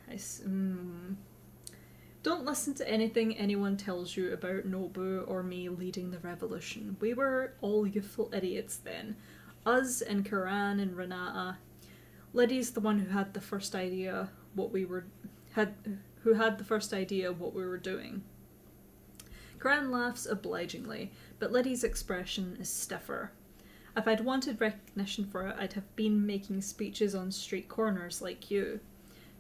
[SPEAKER 1] Don't listen to anything anyone tells you about Nobu or me leading the revolution. We were all youthful idiots then. Us and Karan and Renata. Liddy's the one who had the first idea what we were doing. Karan laughs obligingly, but Liddy's expression is stiffer. If I'd wanted recognition for it, I'd have been making speeches on street corners like you,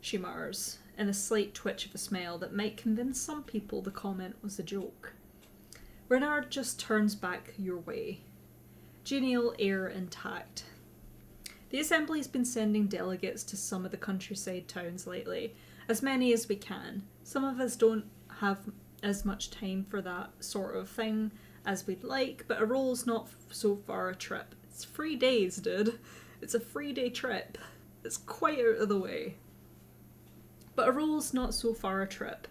[SPEAKER 1] she mutters, in a slight twitch of a smile that might convince some people the comment was a joke. Renard just turns back your way. Genial air intact. The Assembly's been sending delegates to some of the countryside towns lately, as many as we can. Some of us don't have as much time for that sort of thing as we'd like, but a roll's not so far a trip. It's 3 days, dude. It's a 3-day trip. It's quite out of the way. But a roll's not so far a trip.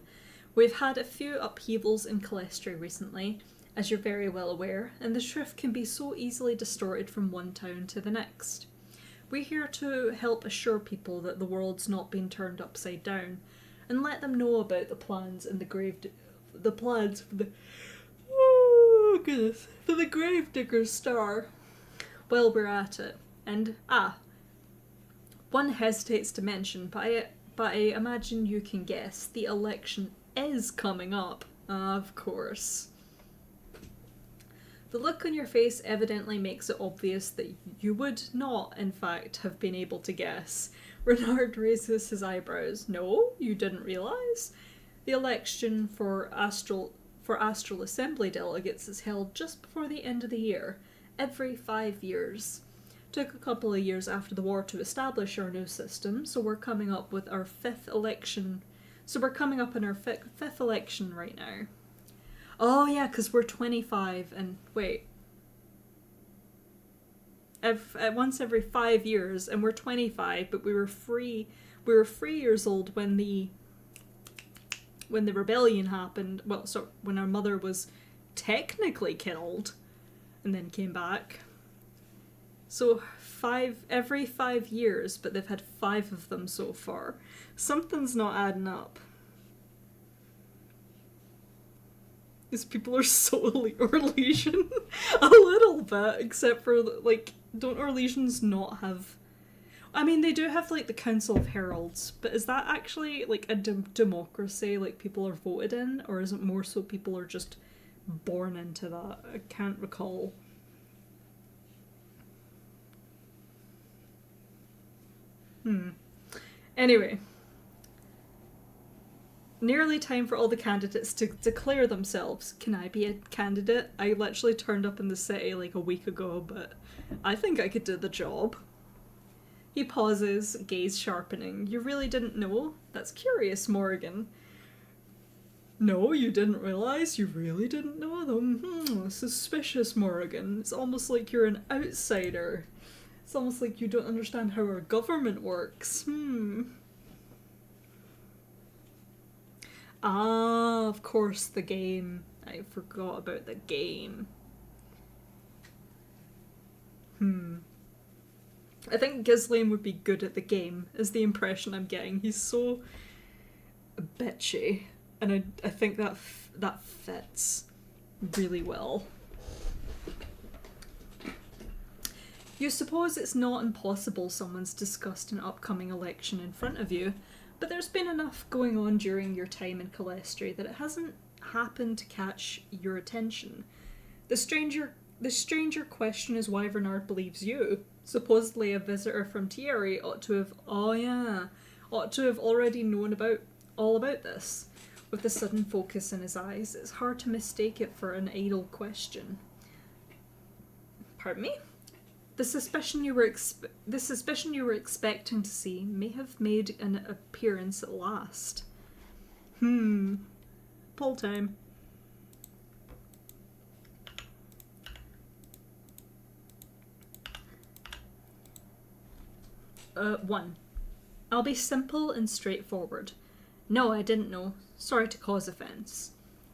[SPEAKER 1] We've had a few upheavals in Calestria recently, as you're very well aware, and the truth can be so easily distorted from one town to the next. We're here to help assure people that the world's not been turned upside down, and let them know about the plans and the plans for the for the Gravedigger's Star. Well, we're at it, and one hesitates to mention, but I imagine you can guess the election is coming up. Of course. The look on your face evidently makes it obvious that you would not, in fact, have been able to guess. Renard raises his eyebrows. No, you didn't realise? The election for Astral Assembly delegates is held just before the end of the year, every 5 years. Took a couple of years after the war to establish our new system, so we're coming up with our 5th election. So we're coming up in our 5th election right now. Oh yeah, because we're 25, and wait. Once every 5 years, and we're 25, but we were 3 years old when the rebellion happened. Well, so when our mother was technically killed, and then came back. So every 5 years, but they've had 5 of them so far. Something's not adding up. These people are so Orlesian. A little bit, except for, like, don't Orlesians not have... I mean, they do have, like, the Council of Heralds, but is that actually, like, a democracy, like, people are voted in? Or is it more so people are just born into that? I can't recall. Anyway. Nearly time for all the candidates to declare themselves. Can I be a candidate? I literally turned up in the city like a week ago, but I think I could do the job. He pauses, gaze sharpening. You really didn't know? That's curious, Morgan. No, you didn't realise? You really didn't know them? Suspicious, Morgan. It's almost like you're an outsider. It's almost like you don't understand how our government works. Of of course, the game. I forgot about the game. I think Ghislaine would be good at the game, is the impression I'm getting. He's so bitchy, and I think that fits really well. You suppose it's not impossible someone's discussed an upcoming election in front of you, but there's been enough going on during your time in Calestri that it hasn't happened to catch your attention. The stranger question is why Bernard believes you. Supposedly a visitor from Thierry ought to have already known all about this. With the sudden focus in his eyes, it's hard to mistake it for an idle question. Pardon me? The suspicion you were expecting to see may have made an appearance at last. Poll time. 1. I'll be simple and straightforward. No, I didn't know. Sorry to cause offence.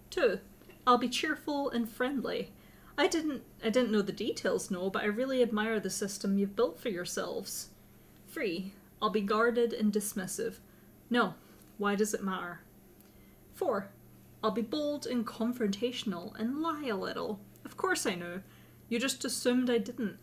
[SPEAKER 1] 2. I'll be cheerful and friendly. I didn't know the details, no, but I really admire the system you've built for yourselves. 3. I'll be guarded and dismissive. No, why does it matter? 4. I'll be bold and confrontational and lie a little. Of course I know. You just assumed I didn't.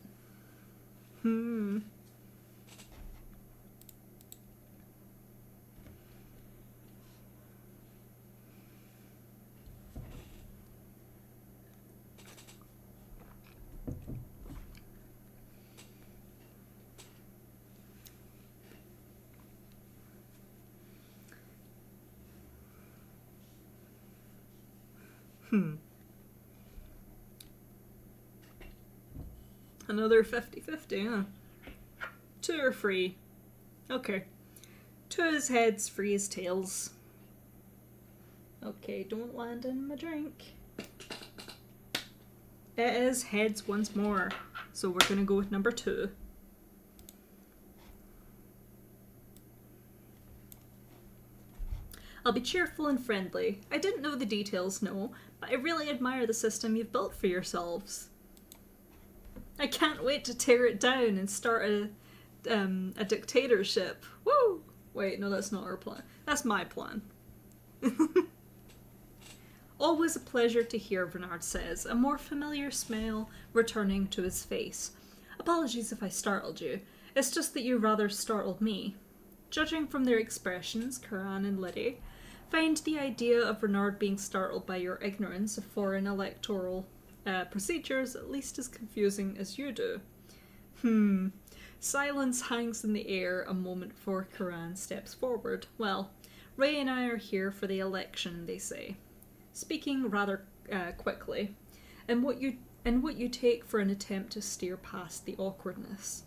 [SPEAKER 1] Another 50-50, huh? 2 or 3. Okay. 2 as heads, 3 as tails. Okay, don't land in my drink. It is heads once more. So we're gonna go with number 2. I'll be cheerful and friendly. I didn't know the details, no, but I really admire the system you've built for yourselves. I can't wait to tear it down and start a dictatorship. Woo! Wait, no, that's not our plan. That's my plan. Always a pleasure to hear, Bernard says, a more familiar smile returning to his face. Apologies if I startled you. It's just that you rather startled me. Judging from their expressions, Karan and Liddy find the idea of Bernard being startled by your ignorance of foreign electoral procedures at least as confusing as you do. Silence hangs in the air a moment before Karan steps forward. Well, Ray and I are here for the election, they say, speaking rather quickly, and what you take for an attempt to steer past the awkwardness.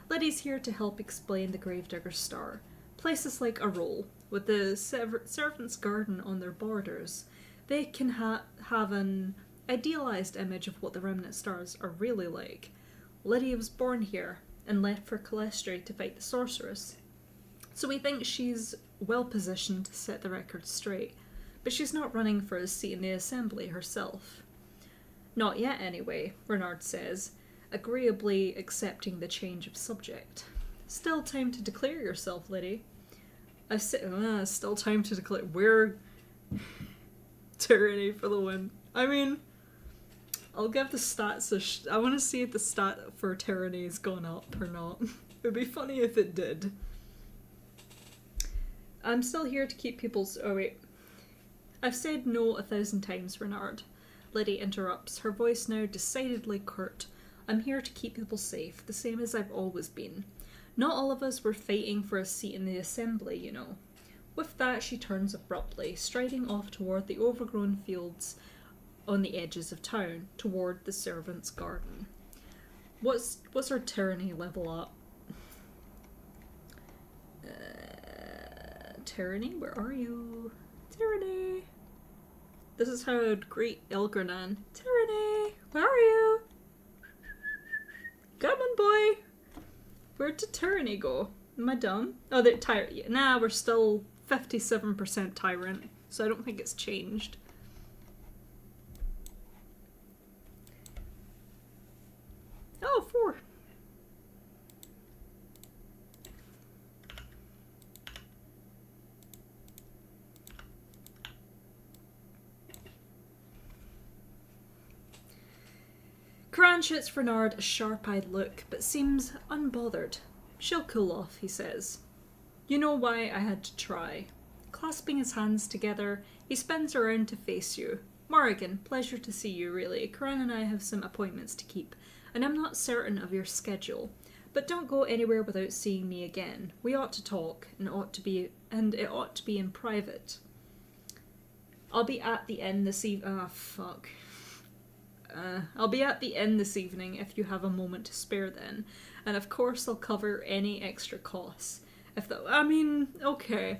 [SPEAKER 1] Liddy's here to help explain the Gravedigger's Star. Places like Arol, with the servants' garden on their borders, they can have an idealized image of what the Remnant Stars are really like. Liddy was born here and left for Calestri to fight the sorceress, so we think she's well positioned to set the record straight, but she's not running for a seat in the Assembly herself. Not yet, anyway, Bernard says, agreeably accepting the change of subject. Still time to declare yourself, Liddy. Still time to declare. We're tyranny for the win. I mean, I'll give the stats I want to see if the stat for tyranny has gone up or not. It would be funny if it did. I'm still here to keep people's... Oh wait. I've said no 1,000 times, Bernard. Liddy interrupts, her voice now decidedly curt. I'm here to keep people safe, the same as I've always been. Not all of us were fighting for a seat in the Assembly, you know. With that, she turns abruptly, striding off toward the overgrown fields on the edges of town, toward the servants' garden. What's her tyranny level up? Tyranny? Where are you? Tyranny! This is how I'd greet Elgranan. Tyranny! Where are you? Come on, boy! Where'd the tyranny go? Am I dumb? Oh, they're tyrant. Nah, we're still 57% tyrant. so I don't think it's changed. Oh, 4. Karan shoots Renard a sharp-eyed look, but seems unbothered. She'll cool off, he says. You know why I had to try. Clasping his hands together, he spins around to face you. Morrigan, pleasure to see you, really. Karan and I have some appointments to keep, and I'm not certain of your schedule. But don't go anywhere without seeing me again. We ought to talk, and it ought to be in private. I'll be at the inn this evening. I'll be at the inn this evening if you have a moment to spare then. And of course I'll cover any extra costs. Okay.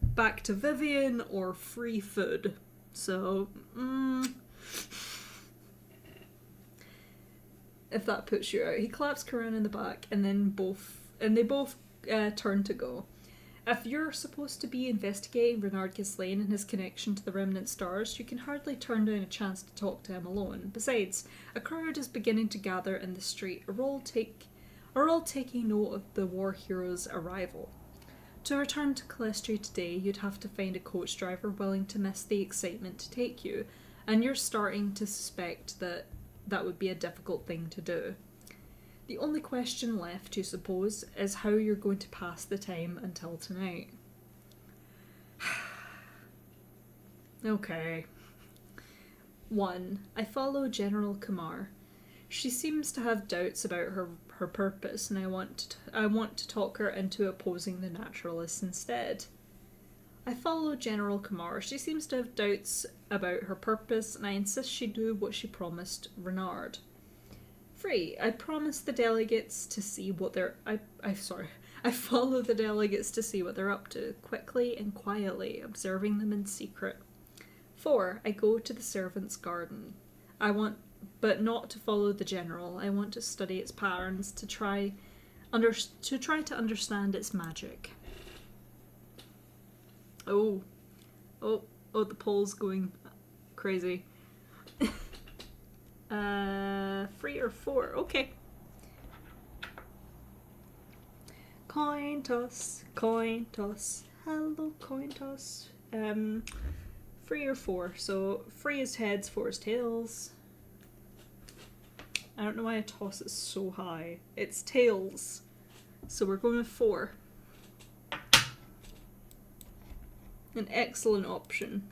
[SPEAKER 1] Back to Vivian or free food. So, if that puts you out. He claps Karan in the back and they both turn to go. If you're supposed to be investigating Renard Ghislaine and his connection to the Remnant Stars, you can hardly turn down a chance to talk to him alone. Besides, a crowd is beginning to gather in the street, are all taking note of the war hero's arrival. To return to Calestria today, you'd have to find a coach driver willing to miss the excitement to take you, and you're starting to suspect that that would be a difficult thing to do. The only question left, you suppose, is how you're going to pass the time until tonight. Okay. 1. I follow General Kumar. She seems to have doubts about her purpose, and I want to talk her into opposing the Naturalists instead. I follow General Kumar. She seems to have doubts about her purpose, and I insist she do what she promised Renard. 3. I promise the delegates to see what they're... I follow the delegates to see what they're up to, quickly and quietly, observing them in secret. 4. I go to the servants' garden. But not to follow the general. I want to study its patterns, to try to understand its magic. Oh, the poll's going crazy. 3 or 4, okay. Coin toss, hello coin toss. 3 or 4, so 3 is heads, 4 is tails. I don't know why a toss is so high. It's tails, so we're going with 4. An excellent option.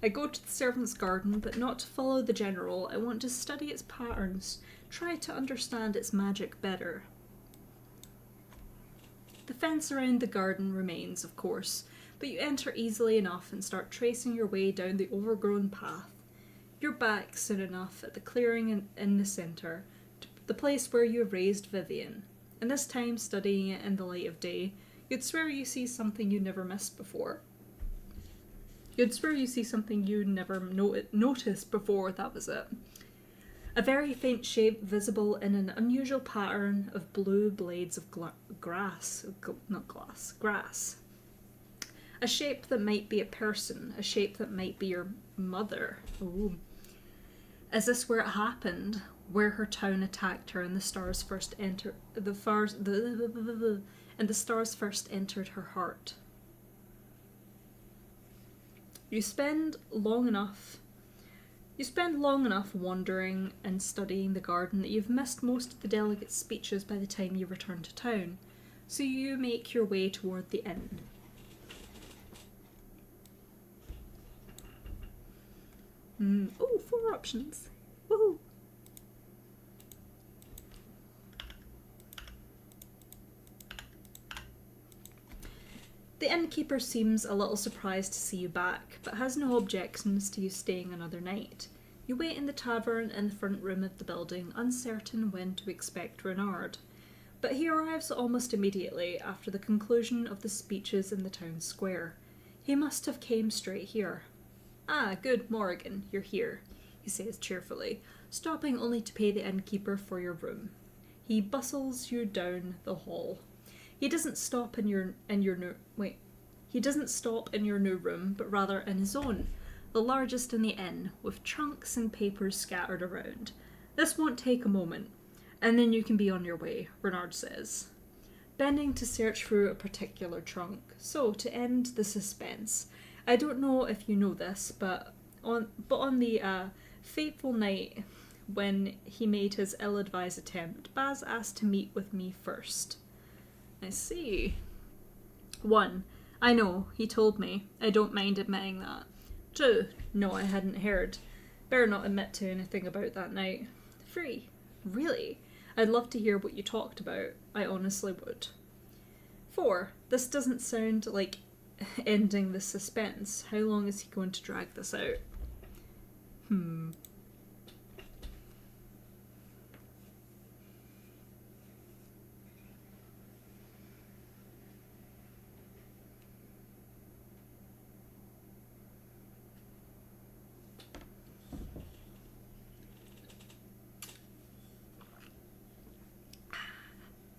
[SPEAKER 1] I go to the servants' garden, but not to follow the general. I want to study its patterns, try to understand its magic better. The fence around the garden remains, of course, but you enter easily enough and start tracing your way down the overgrown path. You're back soon enough at the clearing in the centre, the place where you have raised Vivian. And this time, studying it in the light of day, you'd swear you see something you never missed before. You'd swear you see something you never noticed before, that was it. A very faint shape visible in an unusual pattern of blue blades of grass. A shape that might be a person, a shape that might be your mother. Ooh. Is this where it happened? Where her town attacked her and the stars first entered her heart. You spend long enough wandering and studying the garden that you've missed most of the delegates' speeches by the time you return to town, so you make your way toward the inn. Oh, 4 options. Woohoo! The innkeeper seems a little surprised to see you back, but has no objections to you staying another night. You wait in the tavern in the front room of the building, uncertain when to expect Renard. But he arrives almost immediately after the conclusion of the speeches in the town square. He must have came straight here. Ah, good, Morrigan, you're here, he says cheerfully, stopping only to pay the innkeeper for your room. He bustles you down the hall. He doesn't stop in your He doesn't stop in your new room, but rather in his own, the largest in the inn, with trunks and papers scattered around. This won't take a moment, and then you can be on your way, Renard says, bending to search through a particular trunk. So, to end the suspense, I don't know if you know this, but on the fateful night when he made his ill-advised attempt, Baz asked to meet with me first. I see. 1. I know, he told me. I don't mind admitting that. 2. No, I hadn't heard. Better not admit to anything about that night. 3. Really? I'd love to hear what you talked about. I honestly would. 4. This doesn't sound like ending the suspense. How long is he going to drag this out?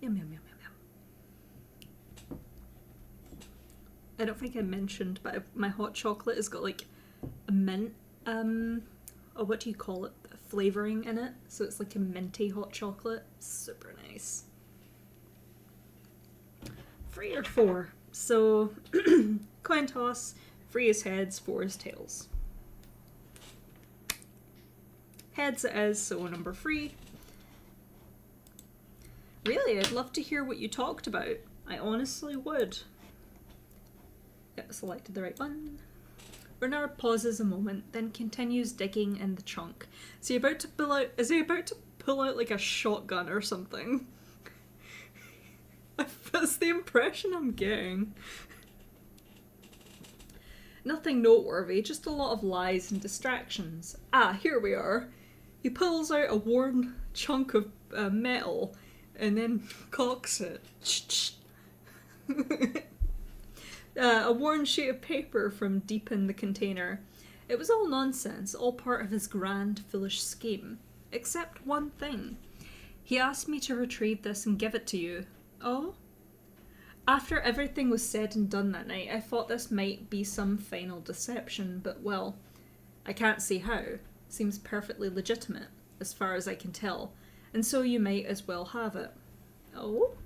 [SPEAKER 1] Yum, yum, yum, yum, yum. I don't think I mentioned, but my hot chocolate has got like a mint, or what do you call it, flavouring in it. So it's like a minty hot chocolate. Super nice. 3 or 4. So, coin toss, 3 is heads, 4 is tails. Heads it is, so number 3. Really, I'd love to hear what you talked about. I honestly would. Yep, selected the right one. Renard pauses a moment, then continues digging in the trunk. Is he about to pull out like a shotgun or something? That's the impression I'm getting. Nothing noteworthy, just a lot of lies and distractions. Ah, here we are. He pulls out a worn chunk of metal and then cocks it. A worn sheet of paper from deep in the container. It was all nonsense, all part of his grand, foolish scheme. Except one thing. He asked me to retrieve this and give it to you. Oh? After everything was said and done that night, I thought this might be some final deception, but well, I can't see how. Seems perfectly legitimate, as far as I can tell, and so you might as well have it. Oh?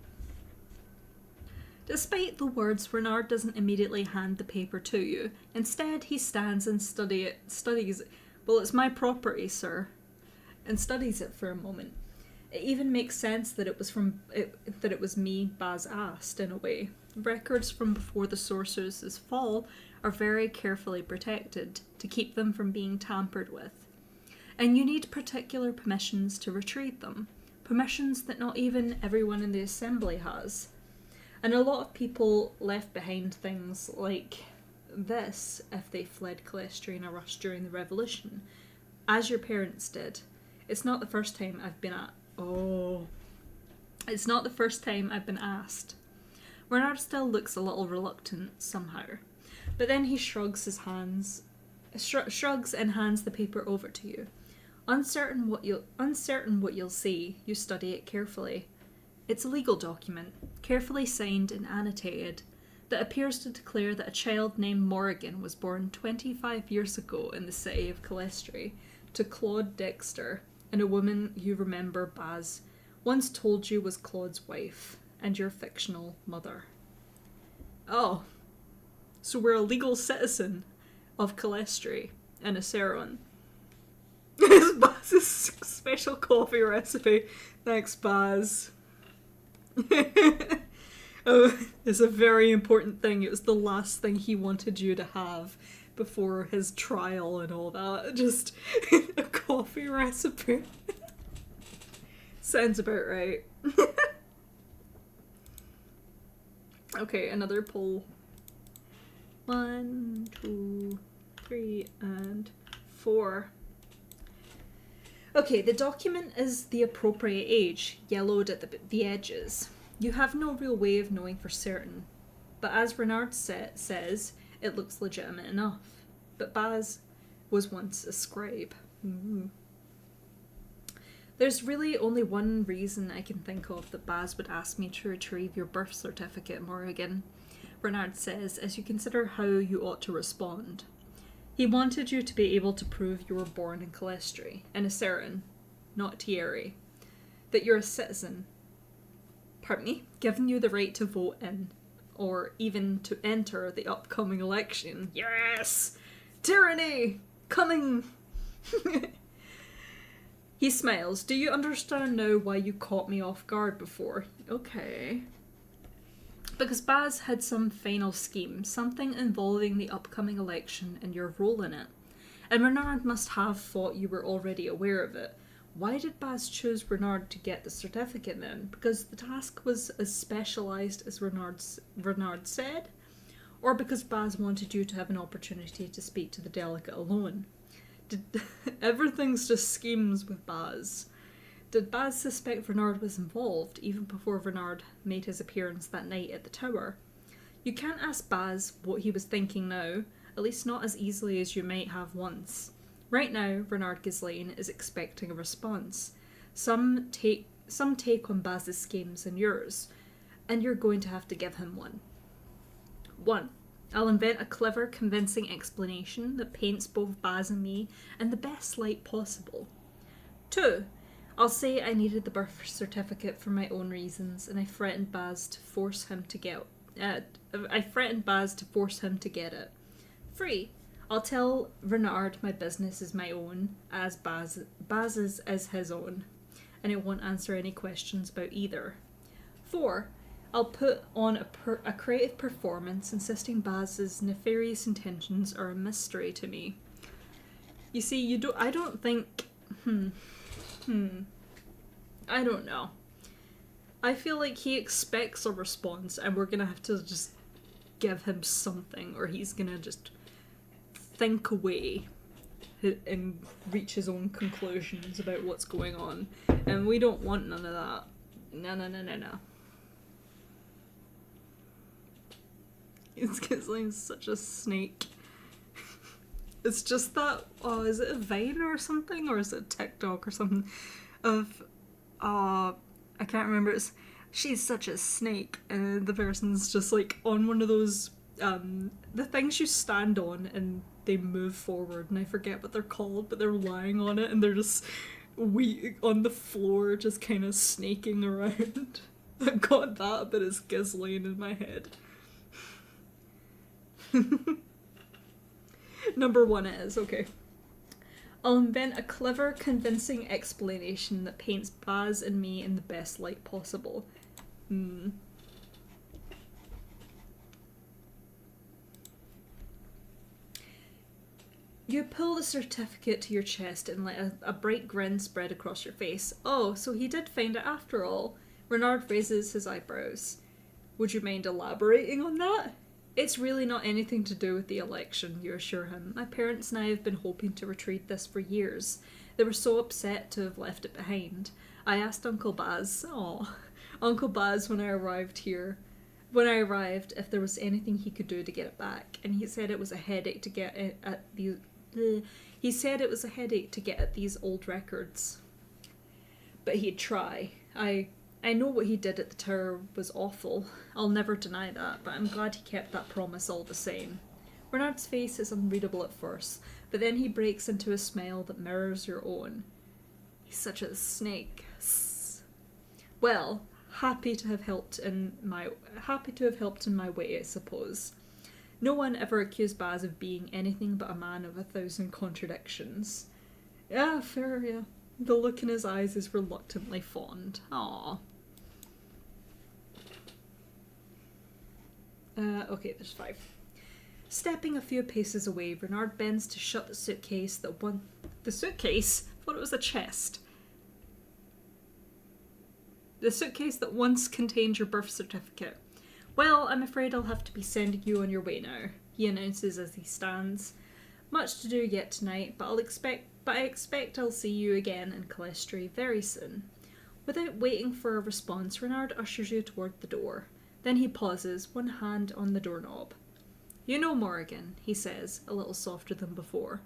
[SPEAKER 1] Despite the words, Renard doesn't immediately hand the paper to you. Instead, he stands and studies it. Well, it's my property, sir. And studies it for a moment. It even makes sense that it was me Baz asked, in a way. Records from before the sorceress's fall are very carefully protected to keep them from being tampered with. And you need particular permissions to retrieve them. Permissions that not even everyone in the assembly has. And a lot of people left behind things like this if they fled Calestria in a rush during the revolution, as your parents did. It's not the first time I've been asked. Renard still looks a little reluctant somehow, but then he shrugs and hands the paper over to you. Uncertain what you'll see, you study it carefully. It's a legal document, carefully signed and annotated, that appears to declare that a child named Morrigan was born 25 years ago in the city of Calestria to Claude Dexter, and a woman you remember Baz once told you was Claude's wife, and your fictional mother. Oh, so we're a legal citizen of Calestria and a Aceron. It's Baz's special coffee recipe. Thanks, Baz. Oh, it's a very important thing. It was the last thing he wanted you to have before his trial and all that. Just a coffee recipe. Sounds about right. Okay, another poll. 1, 2, 3, and 4. Okay, the document is the appropriate age, yellowed at the edges. You have no real way of knowing for certain, but as Renard says, it looks legitimate enough. But Baz was once a scribe. There's really only one reason I can think of that Baz would ask me to retrieve your birth certificate, Morrigan. Bernard says, as you consider how you ought to respond. He wanted you to be able to prove you were born in Calestri, in Arisen, not Thierry. That you're a citizen. Pardon me? Given you the right to vote in, or even to enter the upcoming election. Yes! Tyranny! Coming! He smiles. Do you understand now why you caught me off guard before? Okay. Because Baz had some final scheme, something involving the upcoming election and your role in it. And Renard must have thought you were already aware of it. Why did Baz choose Renard to get the certificate then? Because the task was as specialised as Renard said? Or because Baz wanted you to have an opportunity to speak to the delegate alone? Everything's just schemes with Baz. Did Baz suspect Renard was involved even before Renard made his appearance that night at the tower? You can't ask Baz what he was thinking now, at least not as easily as you might have once. Right now, Renard Ghislaine is expecting a response. Some take on Baz's schemes and yours, and you're going to have to give him one. 1. I'll invent a clever, convincing explanation that paints both Baz and me in the best light possible. 2. I'll say I needed the birth certificate for my own reasons, and I threatened Baz to force him to get it. 3. I'll tell Renard my business is my own, as Baz's is his own, and it won't answer any questions about either. 4. I'll put on a creative performance insisting Baz's nefarious intentions are a mystery to me. You see, I don't think... I don't know. I feel like he expects a response and we're gonna have to just give him something, or he's gonna just think away and reach his own conclusions about what's going on. And we don't want none of that. No. It's because I'm such a snake. It's just that, is it a Vine or something? Or is it TikTok or something? I can't remember. She's such a snake. And the person's just like on one of those, the things you stand on and they move forward. And I forget what they're called, but they're lying on it and they're just on the floor, just kind of snaking around. I got that, but it's Ghislaine in my head. Number 1 is, okay. I'll invent a clever, convincing explanation that paints Baz and me in the best light possible. You pull the certificate to your chest and let a bright grin spread across your face. Oh, so he did find it after all. Renard raises his eyebrows. Would you mind elaborating on that? It's really not anything to do with the election, you assure him. My parents and I have been hoping to retrieve this for years. They were so upset to have left it behind. I asked Uncle Baz, Uncle Baz when I arrived, if there was anything he could do to get it back, and he said it was a headache to get at these old records. But he'd try. I know what he did at the tower was awful. I'll never deny that, but I'm glad he kept that promise all the same. Renard's face is unreadable at first, but then he breaks into a smile that mirrors your own. He's such a snake. Well, happy to have helped in my way, I suppose. No one ever accused Baz of being anything but a man of 1,000 contradictions. Yeah, fair, yeah. The look in his eyes is reluctantly fond. Aww. Okay, there's 5. Stepping a few paces away, Renard bends to shut the suitcase The suitcase? I thought it was a chest. The suitcase that once contained your birth certificate. Well, I'm afraid I'll have to be sending you on your way now, he announces as he stands. Much to do yet tonight, but I expect I'll see you again in Calestri very soon. Without waiting for a response, Renard ushers you toward the door. Then he pauses, one hand on the doorknob. You know, Morrigan, he says, a little softer than before.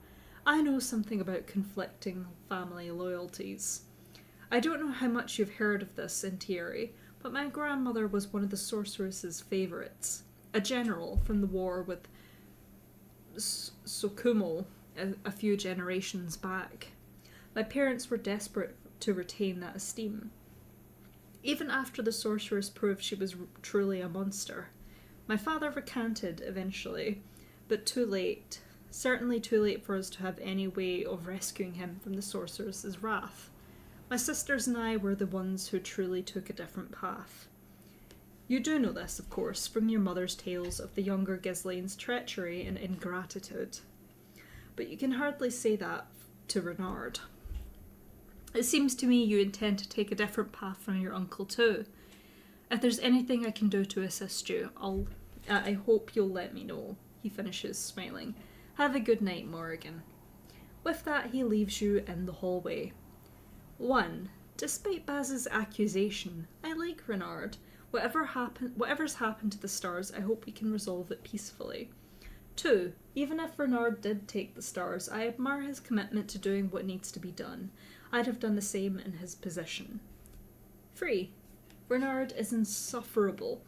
[SPEAKER 1] I know something about conflicting family loyalties. I don't know how much you've heard of this in Thierry, but my grandmother was one of the sorceress's favourites. a general from the war with Sokumo a few generations back. My parents were desperate to retain that esteem, even after the sorceress proved she was truly a monster. My father recanted eventually, but too late. Certainly too late for us to have any way of rescuing him from the sorceress's wrath. My sisters and I were the ones who truly took a different path. You do know this, of course, from your mother's tales of the younger Ghislaine's treachery and ingratitude. But you can hardly say that to Renard. It seems to me you intend to take a different path from your uncle too. If there's anything I can do to assist you, I hope you'll let me know, he finishes, smiling. Have a good night, Morrigan. With that, he leaves you in the hallway. 1. Despite Baz's accusation, I like Renard. Whatever's happened to the stars, I hope we can resolve it peacefully. 2. Even if Renard did take the stars, I admire his commitment to doing what needs to be done. I'd have done the same in his position. 3. Renard is insufferable.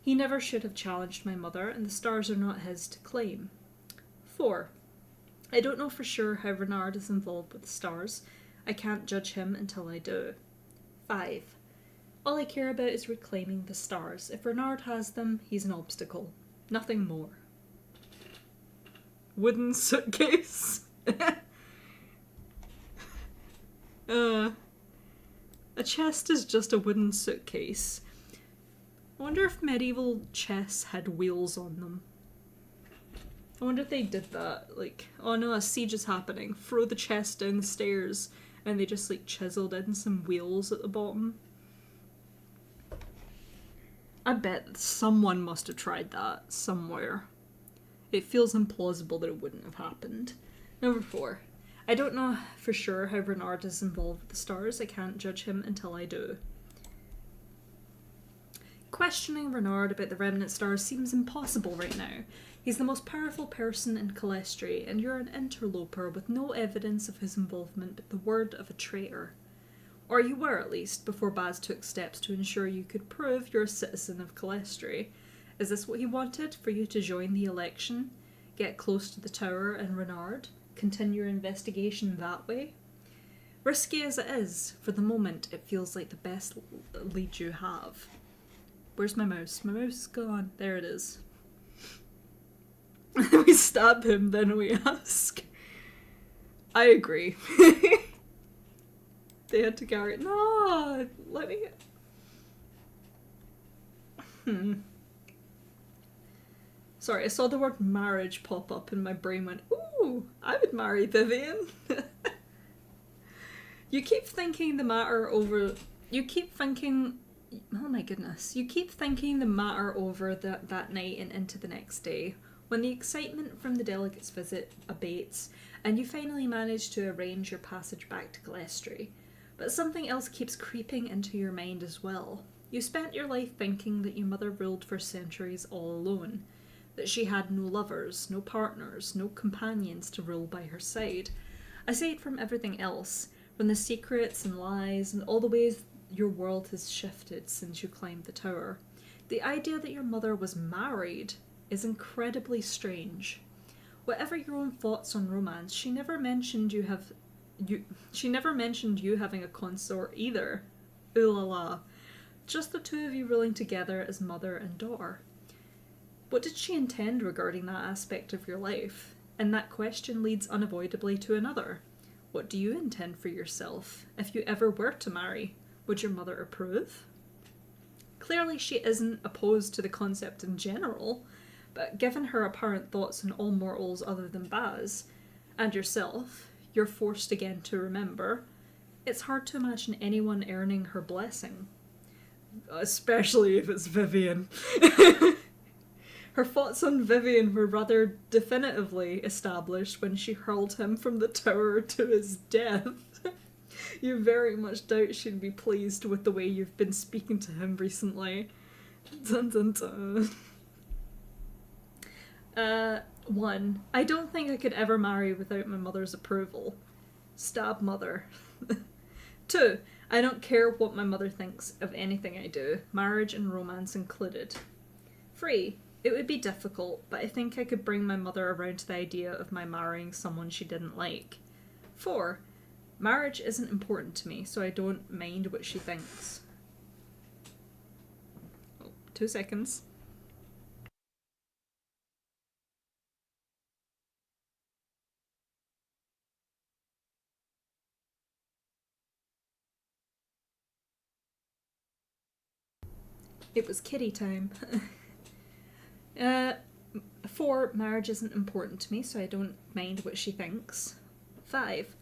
[SPEAKER 1] He never should have challenged my mother, and the stars are not his to claim. 4. I don't know for sure how Renard is involved with the stars. I can't judge him until I do. 5. All I care about is reclaiming the stars. If Renard has them, he's an obstacle. Nothing more. Wooden suitcase. A chest is just a wooden suitcase. I wonder if medieval chests had wheels on them. I wonder if they did that. Like, oh no, a siege is happening. Throw the chest down the stairs. And they just like chiseled in some wheels at the bottom. I bet someone must have tried that somewhere. It feels implausible that it wouldn't have happened. Number 4. I don't know for sure how Renard is involved with the stars. I can't judge him until I do. Questioning Renard about the remnant stars seems impossible right now. He's the most powerful person in Calestri, and you're an interloper with no evidence of his involvement but the word of a traitor. Or you were, at least, before Baz took steps to ensure you could prove you're a citizen of Calestri. Is this what he wanted? For you to join the election? Get close to the tower and Renard? Continue your investigation that way? Risky as it is, for the moment it feels like the best lead you have. Where's my mouse? My mouse is gone. There it is. We stab him, then we ask. I agree. They had to carry it. No, let me... Sorry, I saw the word marriage pop up and my brain went, ooh, I would marry Vivian. You keep thinking the matter over... You keep thinking... Oh my goodness. You keep thinking the matter over that night and into the next day. When the excitement from the delegate's visit abates, and you finally manage to arrange your passage back to Calestri. But something else keeps creeping into your mind as well. You spent your life thinking that your mother ruled for centuries all alone, that she had no lovers, no partners, no companions to rule by her side. Aside from everything else, from the secrets and lies and all the ways your world has shifted since you climbed the tower, the idea that your mother was married is incredibly strange. Whatever your own thoughts on romance, she never mentioned you having a consort either. Ooh la la. Just the two of you ruling together as mother and daughter. What did she intend regarding that aspect of your life? And that question leads unavoidably to another. What do you intend for yourself? If you ever were to marry, would your mother approve? Clearly she isn't opposed to the concept in general, but given her apparent thoughts on all mortals other than Baz, and yourself, you're forced again to remember, it's hard to imagine anyone earning her blessing. Especially if it's Vivian. Her thoughts on Vivian were rather definitively established when she hurled him from the tower to his death. You very much doubt she'd be pleased with the way you've been speaking to him recently. Dun dun dun. 1. I don't think I could ever marry without my mother's approval. Stab mother. 2. I don't care what my mother thinks of anything I do, marriage and romance included. 3. It would be difficult, but I think I could bring my mother around to the idea of my marrying someone she didn't like. 4. Marriage isn't important to me, so I don't mind what she thinks. Oh, 2 seconds. It was kitty time. 4. Marriage isn't important to me, so I don't mind what she thinks. 5.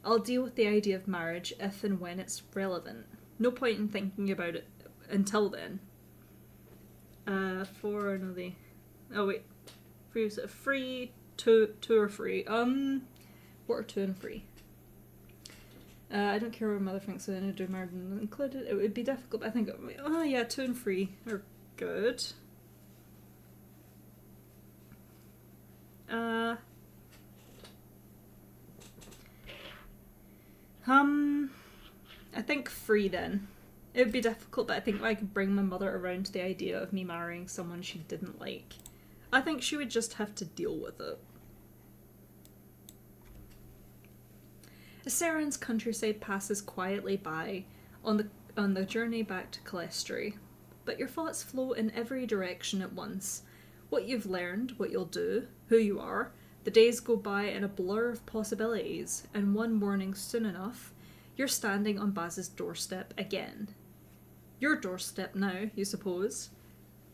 [SPEAKER 1] I'll deal with the idea of marriage if and when it's relevant. No point in thinking about it until then. 4 no the. Oh wait, 3 was it free? 2 or free? What are 2 and 3? I don't care what my mother thinks, so I do marriage included. It would be difficult, but I think, oh yeah, 2 and 3 are good. I think 3 then. It would be difficult, but I think I could bring my mother around to the idea of me marrying someone she didn't like. I think she would just have to deal with it. Arisen's countryside passes quietly by on the journey back to Calestri, but your thoughts flow in every direction at once. What you've learned, what you'll do, who you are. The days go by in a blur of possibilities, and one morning soon enough, you're standing on Baz's doorstep again. Your doorstep now, you suppose.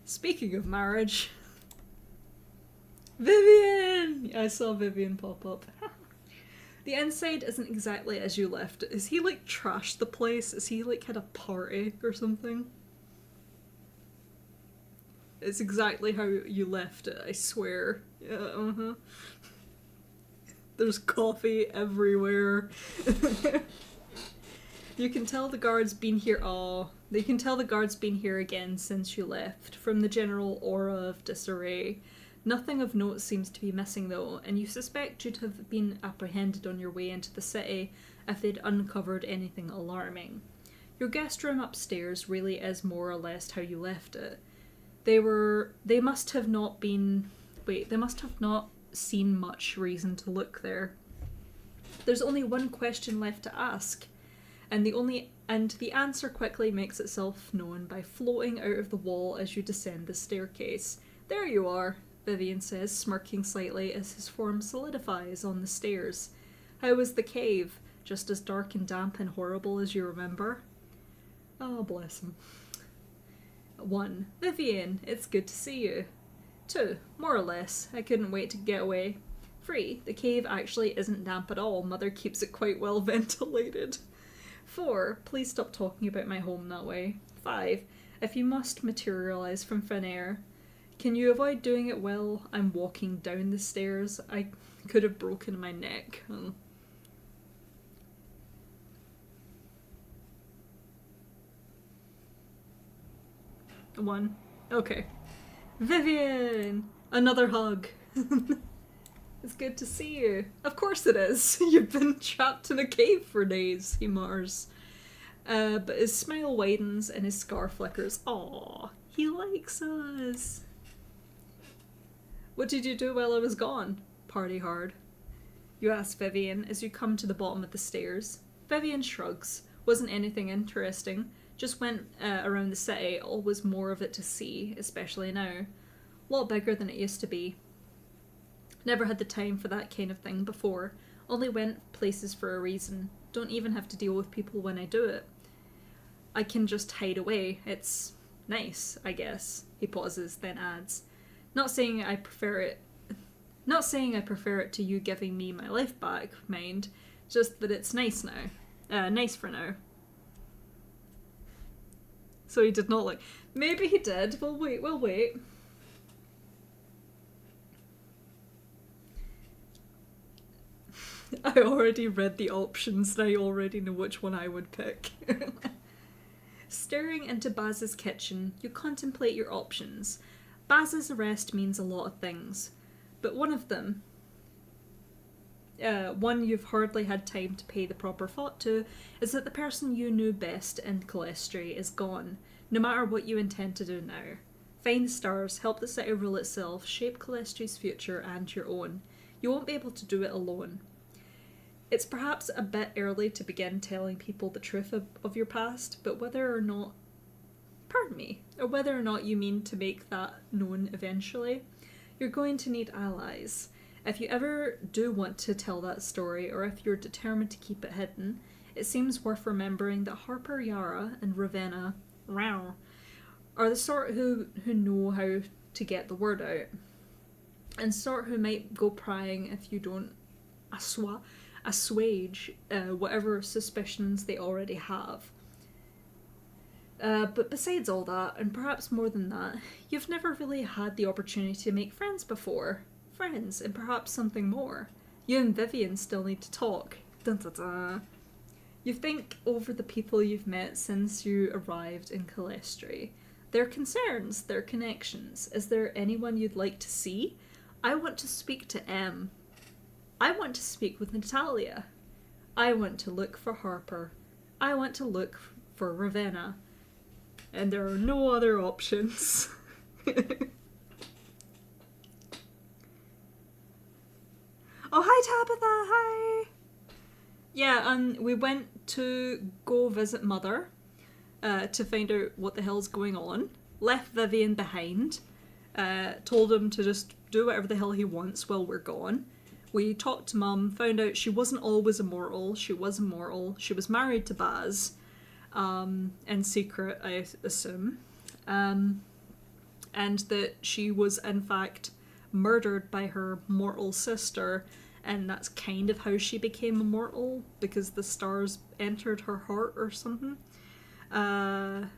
[SPEAKER 1] Speaking of marriage... Vivian! I saw Vivian pop up. The inside isn't exactly as you left it. Is he like trashed the place? Is he like had a party or something? It's exactly how you left it, I swear. Yeah, There's coffee everywhere. You can tell the guard's been here. Oh, you can tell the guard's been here again since you left, from the general aura of disarray. Nothing of note seems to be missing though, and you suspect you'd have been apprehended on your way into the city if they'd uncovered anything alarming. Your guest room upstairs really is more or less how you left it. They must have not seen much reason to look there. There's only one question left to ask, and the answer quickly makes itself known by floating out of the wall as you descend the staircase. There you are, Vivian says, smirking slightly as his form solidifies on the stairs. How was the cave? Just as dark and damp and horrible as you remember? Oh, bless him. 1. Vivian, it's good to see you. 2. More or less. I couldn't wait to get away. 3. The cave actually isn't damp at all. Mother keeps it quite well ventilated. 4. Please stop talking about my home that way. 5. If you must materialise from thin air, can you avoid doing it while I'm walking down the stairs? I could have broken my neck. 1. Okay. Vivian! Another hug. It's good to see you. Of course it is. You've been trapped in a cave for days, he mutters. But his smile widens and his scar flickers. Aww, he likes us. What did you do while I was gone? Party hard. You ask Vivian as you come to the bottom of the stairs. Vivian shrugs. Wasn't anything interesting. Just went around the city, always more of it to see, especially now. A lot bigger than it used to be. Never had the time for that kind of thing before. Only went places for a reason. Don't even have to deal with people when I do it. I can just hide away. It's nice, I guess. He pauses, then adds. Not saying I prefer it to you giving me my life back, mind. Just that it's nice now. Nice for now. So he did not like... Maybe he did. We'll wait. I already read the options and I already know which one I would pick. Staring into Baz's kitchen, you contemplate your options. Baz's arrest means a lot of things, but one of them, one you've hardly had time to pay the proper thought to, is that the person you knew best in Calestri is gone, no matter what you intend to do now. Find the stars, help the city rule itself, shape Calestri's future and your own. You won't be able to do it alone. It's perhaps a bit early to begin telling people the truth of your past, but whether or not you mean to make that known eventually, you're going to need allies. If you ever do want to tell that story, or if you're determined to keep it hidden, it seems worth remembering that Harper, Yara, and Ravenna are the sort who know how to get the word out, and sort who might go prying if you don't assuage whatever suspicions they already have. But besides all that, and perhaps more than that, you've never really had the opportunity to make friends before. Friends, and perhaps something more. You and Vivian still need to talk. Dun dun dun. You think over the people you've met since you arrived in Calestri. Their concerns, their connections. Is there anyone you'd like to see? I want to speak to Em. I want to speak with Natalia. I want to look for Harper. I want to look for Ravenna. And there are no other options. Oh, hi Tabitha, hi! Yeah, we went to go visit Mother to find out what the hell's going on. Left Vivian behind. Told him to just do whatever the hell he wants while we're gone. We talked to Mum, found out she wasn't always immortal. She was immortal. She was married to Baz. In secret, I assume. And that she was, in fact, murdered by her mortal sister, and that's kind of how she became immortal, because the stars entered her heart or something. And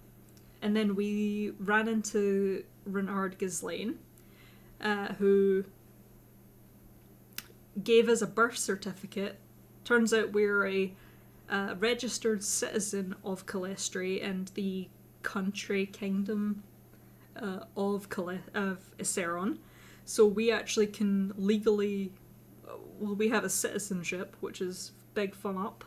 [SPEAKER 1] then we ran into Renard Ghislaine, who gave us a birth certificate. Turns out we're a registered citizen of Calestri and the kingdom of Iseron. So we actually can legally, we have a citizenship, which is big fun up.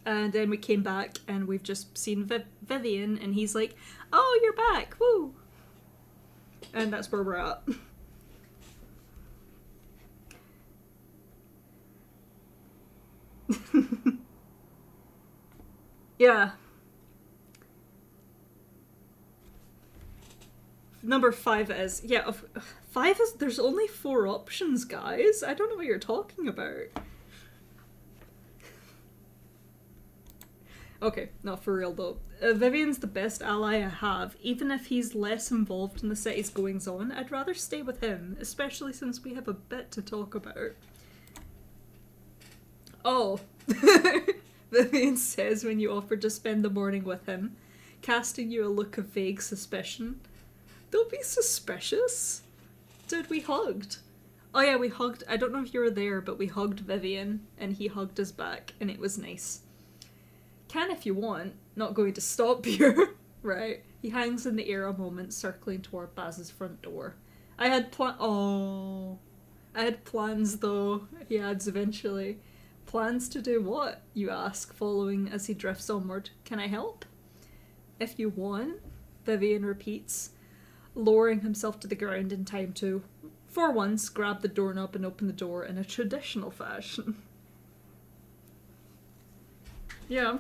[SPEAKER 1] And then we came back and we've just seen Vivian, and he's like, oh, you're back, woo! And that's where we're at. Yeah. Number 5 is, yeah, 5 is, there's only 4 options, guys. I don't know what you're talking about. Okay, not for real though. Vivian's the best ally I have. Even if he's less involved in the city's goings on, I'd rather stay with him, especially since we have a bit to talk about. Oh. Vivian says when you offered to spend the morning with him, casting you a look of vague suspicion. Don't be suspicious. Dude, we hugged. Oh yeah, we hugged. I don't know if you were there, but we hugged Vivian, and he hugged us back, and it was nice. Can if you want. Not going to stop you. Right. He hangs in the air a moment, circling toward Baz's front door. I had plans though, he adds eventually. Plans to do what, you ask, following as he drifts onward. Can I help? If you want, Vivian repeats, lowering himself to the ground in time to, for once, grab the doorknob and open the door in a traditional fashion. Yeah,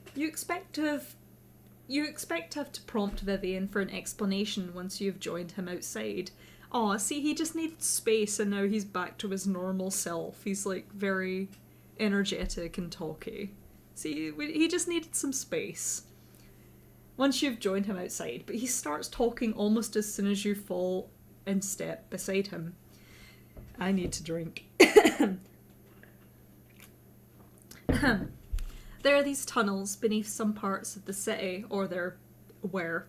[SPEAKER 1] You expect to have to prompt Vivian for an explanation once you've joined him outside. Aw, see, he just needed space and now he's back to his normal self. He's, like, very energetic and talky. See, he just needed some space. Once you've joined him outside, but he starts talking almost as soon as you fall in step beside him. I need to drink. There are these tunnels beneath some parts of the city, or there were.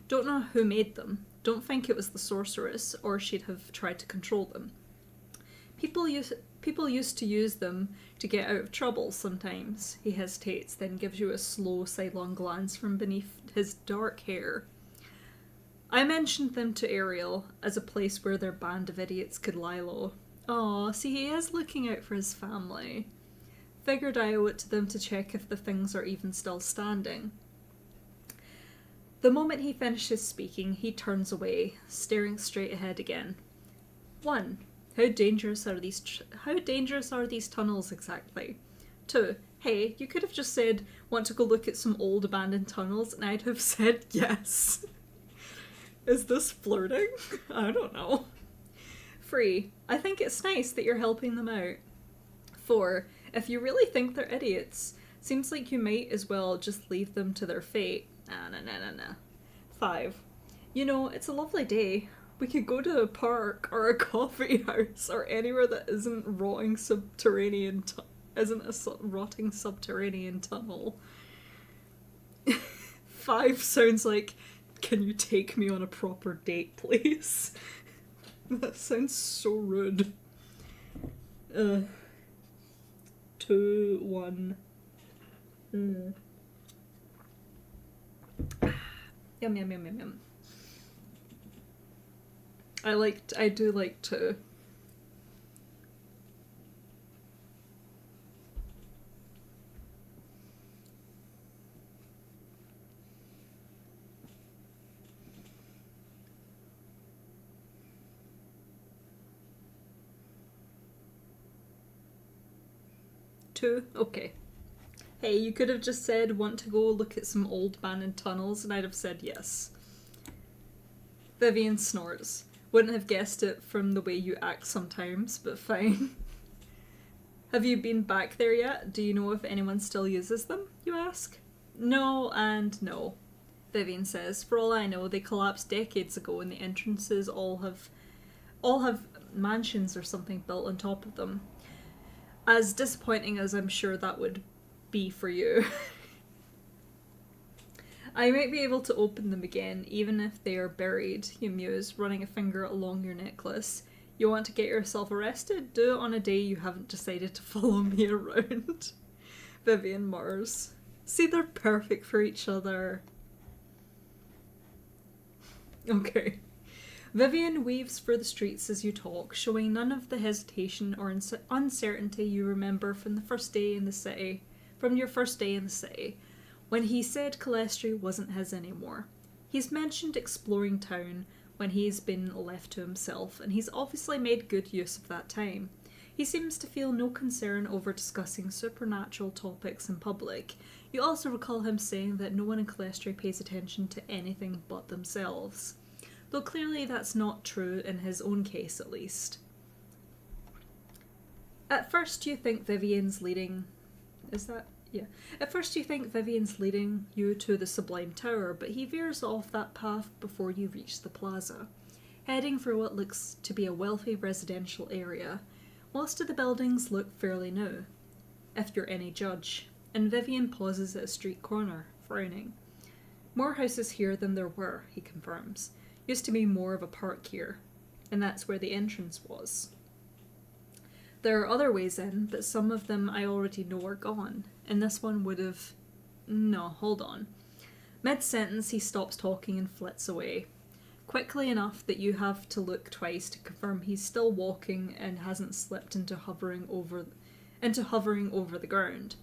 [SPEAKER 1] Don't know who made them. Don't think it was the sorceress, or she'd have tried to control them. People used to use them to get out of trouble sometimes. He hesitates, then gives you a slow, sidelong glance from beneath his dark hair. I mentioned them to Ariel as a place where their band of idiots could lie low. Aw, see, he is looking out for his family. Figured I owe it to them to check if the things are even still standing. The moment he finishes speaking, he turns away, staring straight ahead again. 1. How dangerous are these tunnels exactly? 2. Hey, you could have just said, want to go look at some old abandoned tunnels, and I'd have said yes. Is this flirting? I don't know. 3. I think it's nice that you're helping them out. 4. If you really think they're idiots, seems like you might as well just leave them to their fate. Nah. 5. You know, it's a lovely day. We could go to a park or a coffee house or anywhere that isn't rotting subterranean rotting subterranean tunnel. 5 sounds like, can you take me on a proper date, please? That sounds so rude. 2, 1. Yum. I do like to. Two? Okay. Hey, you could have just said, want to go look at some old abandoned tunnels, and I'd have said yes. Vivian snorts. Wouldn't have guessed it from the way you act sometimes, but fine. Have you been back there yet? Do you know if anyone still uses them, you ask? No and no, Vivian says. For all I know, they collapsed decades ago and the entrances all have mansions or something built on top of them. As disappointing as I'm sure that would be for you. I might be able to open them again, even if they are buried, you muse, running a finger along your necklace. You want to get yourself arrested? Do it on a day you haven't decided to follow me around. Vivian mutters. See, they're perfect for each other. Okay. Vivian weaves through the streets as you talk, showing none of the hesitation or uncertainty you remember from your first day in the city, when he said Calestri wasn't his anymore. He's mentioned exploring town when he's been left to himself, and he's obviously made good use of that time. He seems to feel no concern over discussing supernatural topics in public. You also recall him saying that no one in Calestri pays attention to anything but themselves. Though clearly that's not true in his own case, at least. At first you think Vivian's leading you to the Sublime Tower, but he veers off that path before you reach the plaza, heading for what looks to be a wealthy residential area. Most of the buildings look fairly new, if you're any judge, and Vivian pauses at a street corner, frowning. More houses here than there were, he confirms. Used to be more of a park here, and that's where the entrance was. There are other ways in, but some of them I already know are gone, and this one would have... No, hold on. Mid-sentence he stops talking and flits away, quickly enough that you have to look twice to confirm he's still walking and hasn't slipped into hovering over the ground.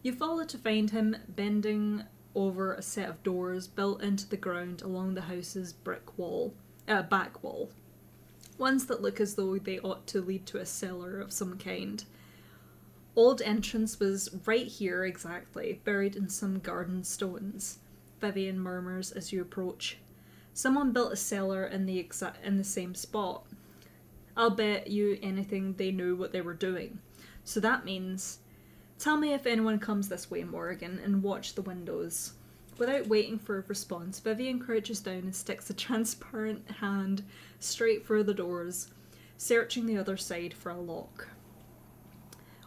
[SPEAKER 1] You follow to find him bending over a set of doors built into the ground along the house's back wall. Ones that look as though they ought to lead to a cellar of some kind. Old entrance was right here exactly, buried in some garden stones, Vivian murmurs as you approach. Someone built a cellar in the same spot. I'll bet you anything they knew what they were doing. So that means... Tell me if anyone comes this way, Morrigan, and watch the windows. Without waiting for a response, Vivian crouches down and sticks a transparent hand straight through the doors, searching the other side for a lock.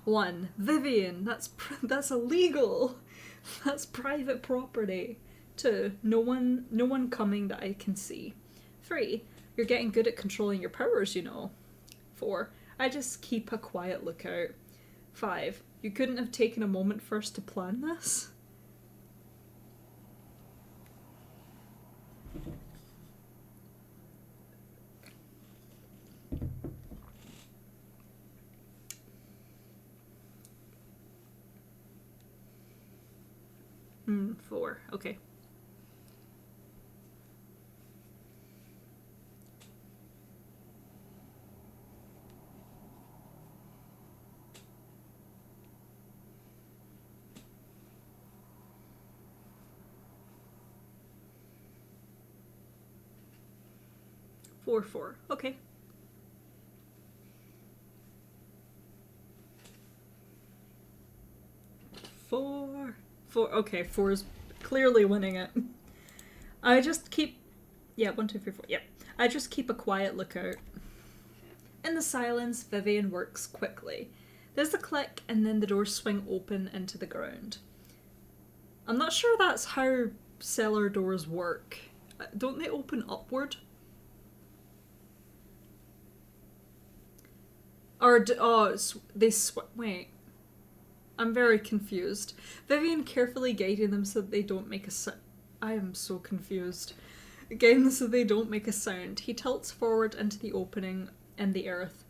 [SPEAKER 1] 1. Vivian, that's illegal. That's private property. 2. No one coming that I can see. 3. You're getting good at controlling your powers, you know. 4. I just keep a quiet lookout. 5. You couldn't have taken a moment first to plan this? 4. Okay. Four. Okay. 4. Okay, 4 is clearly winning it. I just keep... Yeah, 1, 2, 3, 4. Yep. I just keep a quiet lookout. In the silence, Vivian works quickly. There's a click, and then the doors swing open into the ground. I'm not sure that's how cellar doors work. Don't they open upward? Or wait. I'm very confused. Vivian carefully guiding them so that they don't make a sound. I am so confused. Guiding so they don't make a sound. He tilts forward into the opening in the earth.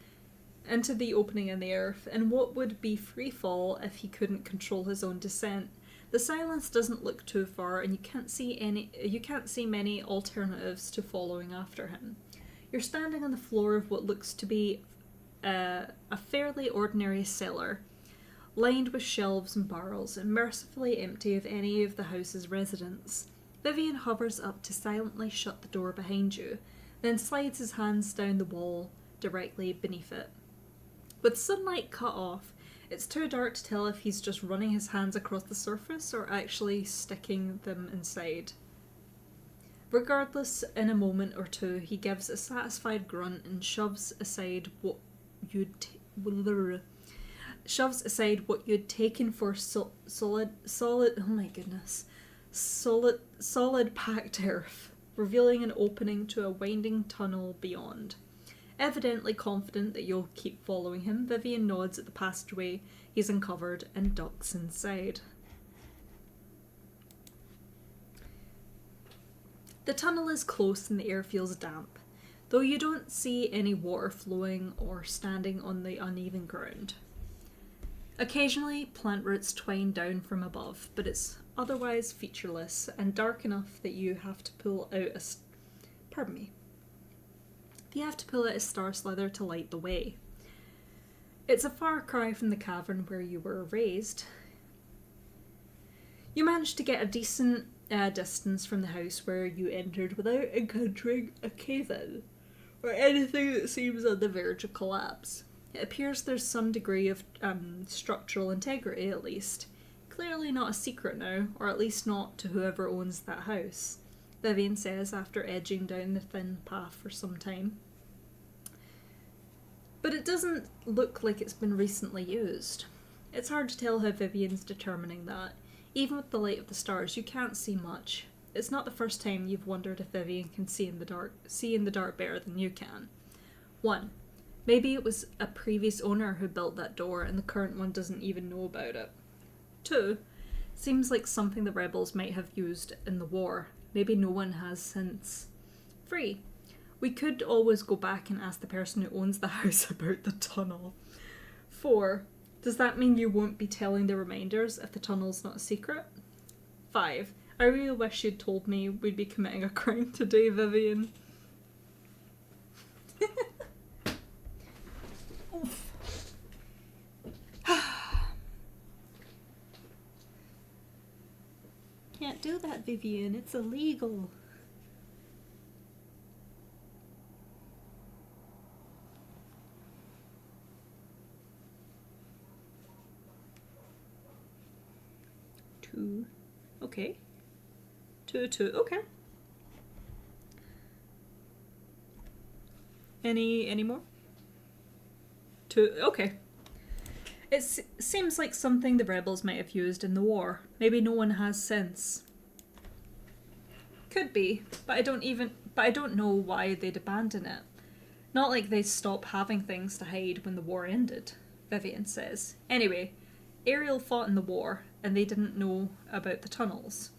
[SPEAKER 1] And what would be free fall if he couldn't control his own descent? The silence doesn't look too far, and you can't see many alternatives to following after him. You're standing on the floor of what looks to be a fairly ordinary cellar, lined with shelves and barrels, and mercifully empty of any of the house's residents. Vivian hovers up to silently shut the door behind you, then slides his hands down the wall directly beneath it. With sunlight cut off, it's too dark to tell if he's just running his hands across the surface or actually sticking them inside. Regardless, in a moment or two, he gives a satisfied grunt and shoves aside what you'd taken for solid packed earth, revealing an opening to a winding tunnel beyond. Evidently confident that you'll keep following him, Vivian nods at the passageway he's uncovered and ducks inside. The tunnel is close and the air feels damp, though you don't see any water flowing or standing on the uneven ground. Occasionally, plant roots twine down from above, but it's otherwise featureless and dark enough that you have to pull out a star slither to light the way. It's a far cry from the cavern where you were raised. You managed to get a decent distance from the house where you entered without encountering a cave-in, or anything that seems on the verge of collapse. It appears there's some degree of structural integrity at least. Clearly not a secret now, or at least not to whoever owns that house, Vivian says after edging down the thin path for some time. But it doesn't look like it's been recently used. It's hard to tell how Vivian's determining that. Even with the light of the stars, you can't see much. It's not the first time you've wondered if Vivian can see in the dark better than you can. 1. Maybe it was a previous owner who built that door and the current one doesn't even know about it. 2. Seems like something the rebels might have used in the war. Maybe no one has since. 3. We could always go back and ask the person who owns the house about the tunnel. 4. Does that mean you won't be telling the reminders if the tunnel's not a secret? 5. I really wish you'd told me we'd be committing a crime today, Vivian. Can't do that, Vivian. It's illegal. Two. Okay. 2. Okay. Any more? 2. Okay. It seems like something the rebels might have used in the war. Maybe no one has since. Could be, but I don't know why they'd abandon it. Not like they'd stop having things to hide when the war ended, Vivian says. Anyway, Ariel fought in the war, and they didn't know about the tunnels.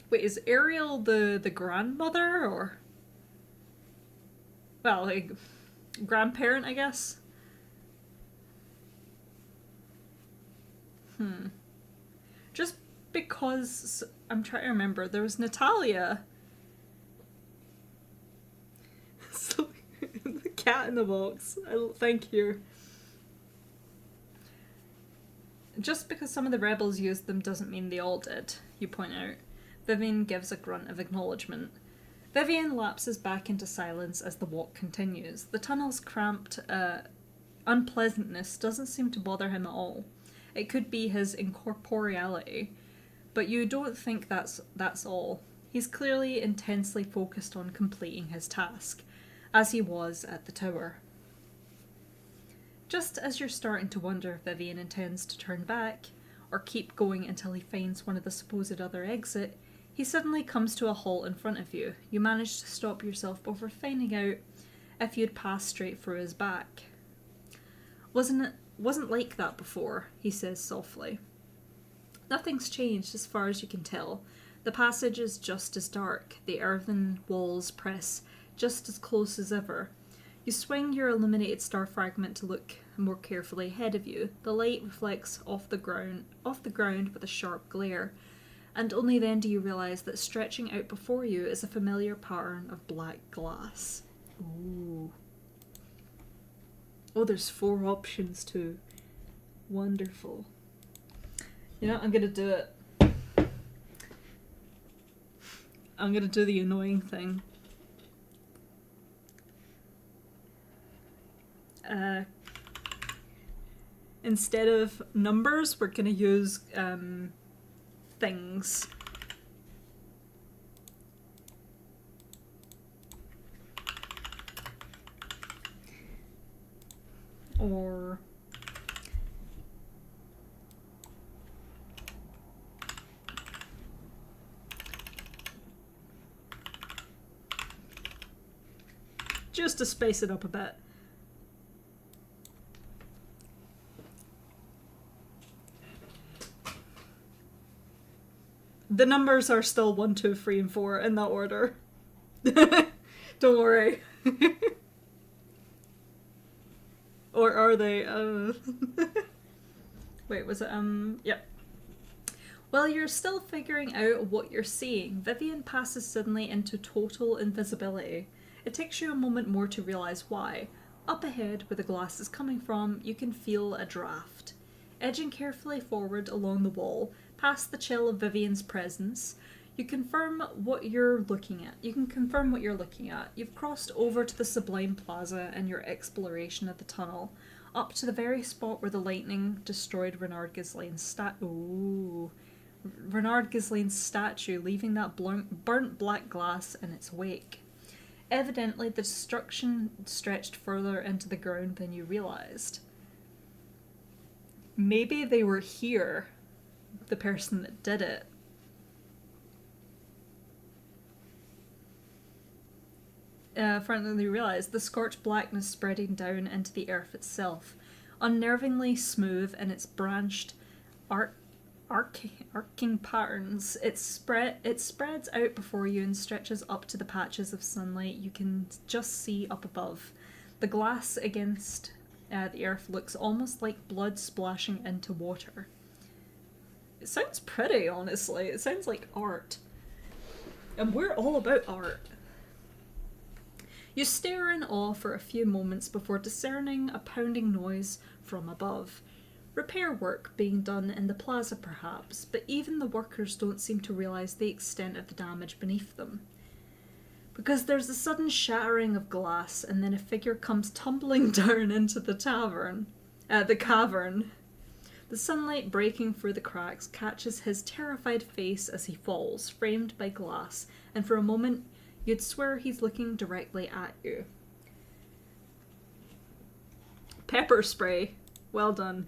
[SPEAKER 1] Wait, is Ariel the grandmother, or... Well, like, grandparent, I guess? because I'm trying to remember, there was Natalia. So, the cat in the box. Thank you. Just because some of the rebels used them doesn't mean they all did, you point out. Vivian gives a grunt of acknowledgement. Vivian lapses back into silence as the walk continues. The tunnel's cramped unpleasantness doesn't seem to bother him at all. It could be his incorporeality, but you don't think that's all. He's clearly intensely focused on completing his task, as he was at the tower. Just as you're starting to wonder if Vivian intends to turn back, or keep going until he finds one of the supposed other exit, he suddenly comes to a halt in front of you. You manage to stop yourself before finding out if you'd passed straight through his back. Wasn't like that before, he says softly. Nothing's changed as far as you can tell. The passage is just as dark. The earthen walls press just as close as ever. You swing your illuminated star fragment to look more carefully ahead of you. The light reflects off the ground with a sharp glare, and only then do you realise that stretching out before you is a familiar pattern of black glass. Ooh. Oh, there's 4 options too. Wonderful. You know, I'm gonna do it. I'm gonna do the annoying thing. Instead of numbers, we're gonna use things. Or just to spice it up a bit. The numbers are still 1, 2, 3, and 4 in that order. Don't worry. Or are they? Wait, was it? Yep. While you're still figuring out what you're seeing, Vivian passes suddenly into total invisibility. It takes you a moment more to realise why. Up ahead, where the glass is coming from, you can feel a draft. Edging carefully forward along the wall, past the chill of Vivian's presence, you confirm what you're looking at. You've crossed over to the Sublime Plaza in your exploration of the tunnel, up to the very spot where the lightning destroyed Renard Ghislaine's statue, leaving that burnt black glass in its wake. Evidently, the destruction stretched further into the ground than you realised. Maybe they were here, the person that did it. Finally realised the scorched blackness spreading down into the earth itself, unnervingly smooth in its branched, arcing patterns. It spreads out before you and stretches up to the patches of sunlight you can just see up above. The glass against the earth looks almost like blood splashing into water. It sounds pretty, honestly. It sounds like art. And we're all about art. You stare in awe for a few moments before discerning a pounding noise from above. Repair work being done in the plaza perhaps, but even the workers don't seem to realise the extent of the damage beneath them. Because there's a sudden shattering of glass and then a figure comes tumbling down into the cavern. The sunlight breaking through the cracks catches his terrified face as he falls, framed by glass, and for a moment you'd swear he's looking directly at you. Pepper spray. Well done.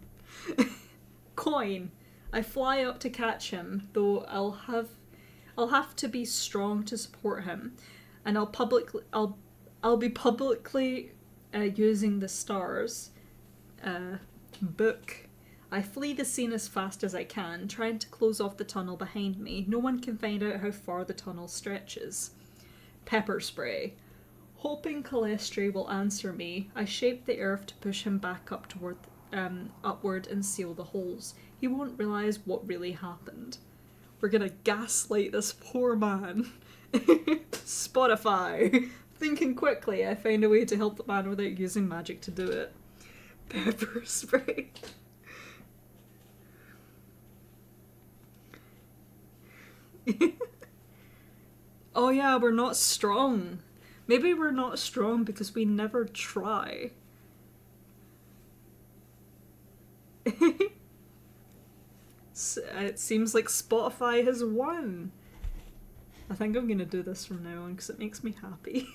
[SPEAKER 1] Coin. I fly up to catch him, though I'll have to be strong to support him, and I'll be publicly using the stars book. I flee the scene as fast as I can, trying to close off the tunnel behind me. No one can find out how far the tunnel stretches. Pepper spray. Hoping Calestri will answer me, I shape the earth to push him back up upward and seal the holes. He won't realise what really happened. We're gonna gaslight this poor man. Spotify. Thinking quickly, I find a way to help the man without using magic to do it. Pepper spray. Oh yeah, we're not strong. Maybe we're not strong because we never try. It seems like Spotify has won. I think I'm gonna do this from now on because it makes me happy.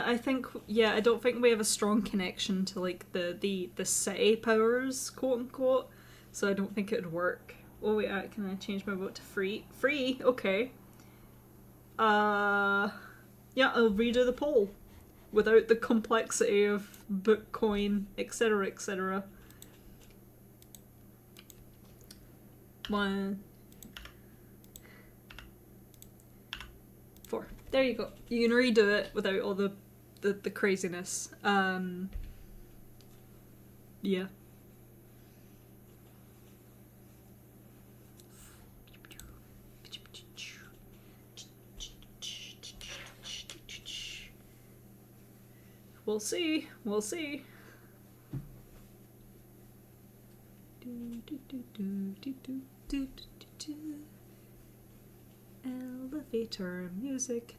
[SPEAKER 1] I think, yeah, I don't think we have a strong connection to like the city powers, quote unquote. So I don't think it would work. Oh wait, can I change my vote to free? Free, okay. Yeah, I'll redo the poll without the complexity of book, coin, etc., etc. 1, 4. There you go. You can redo it without all the craziness. Yeah. We'll see. We'll see. Elevator music.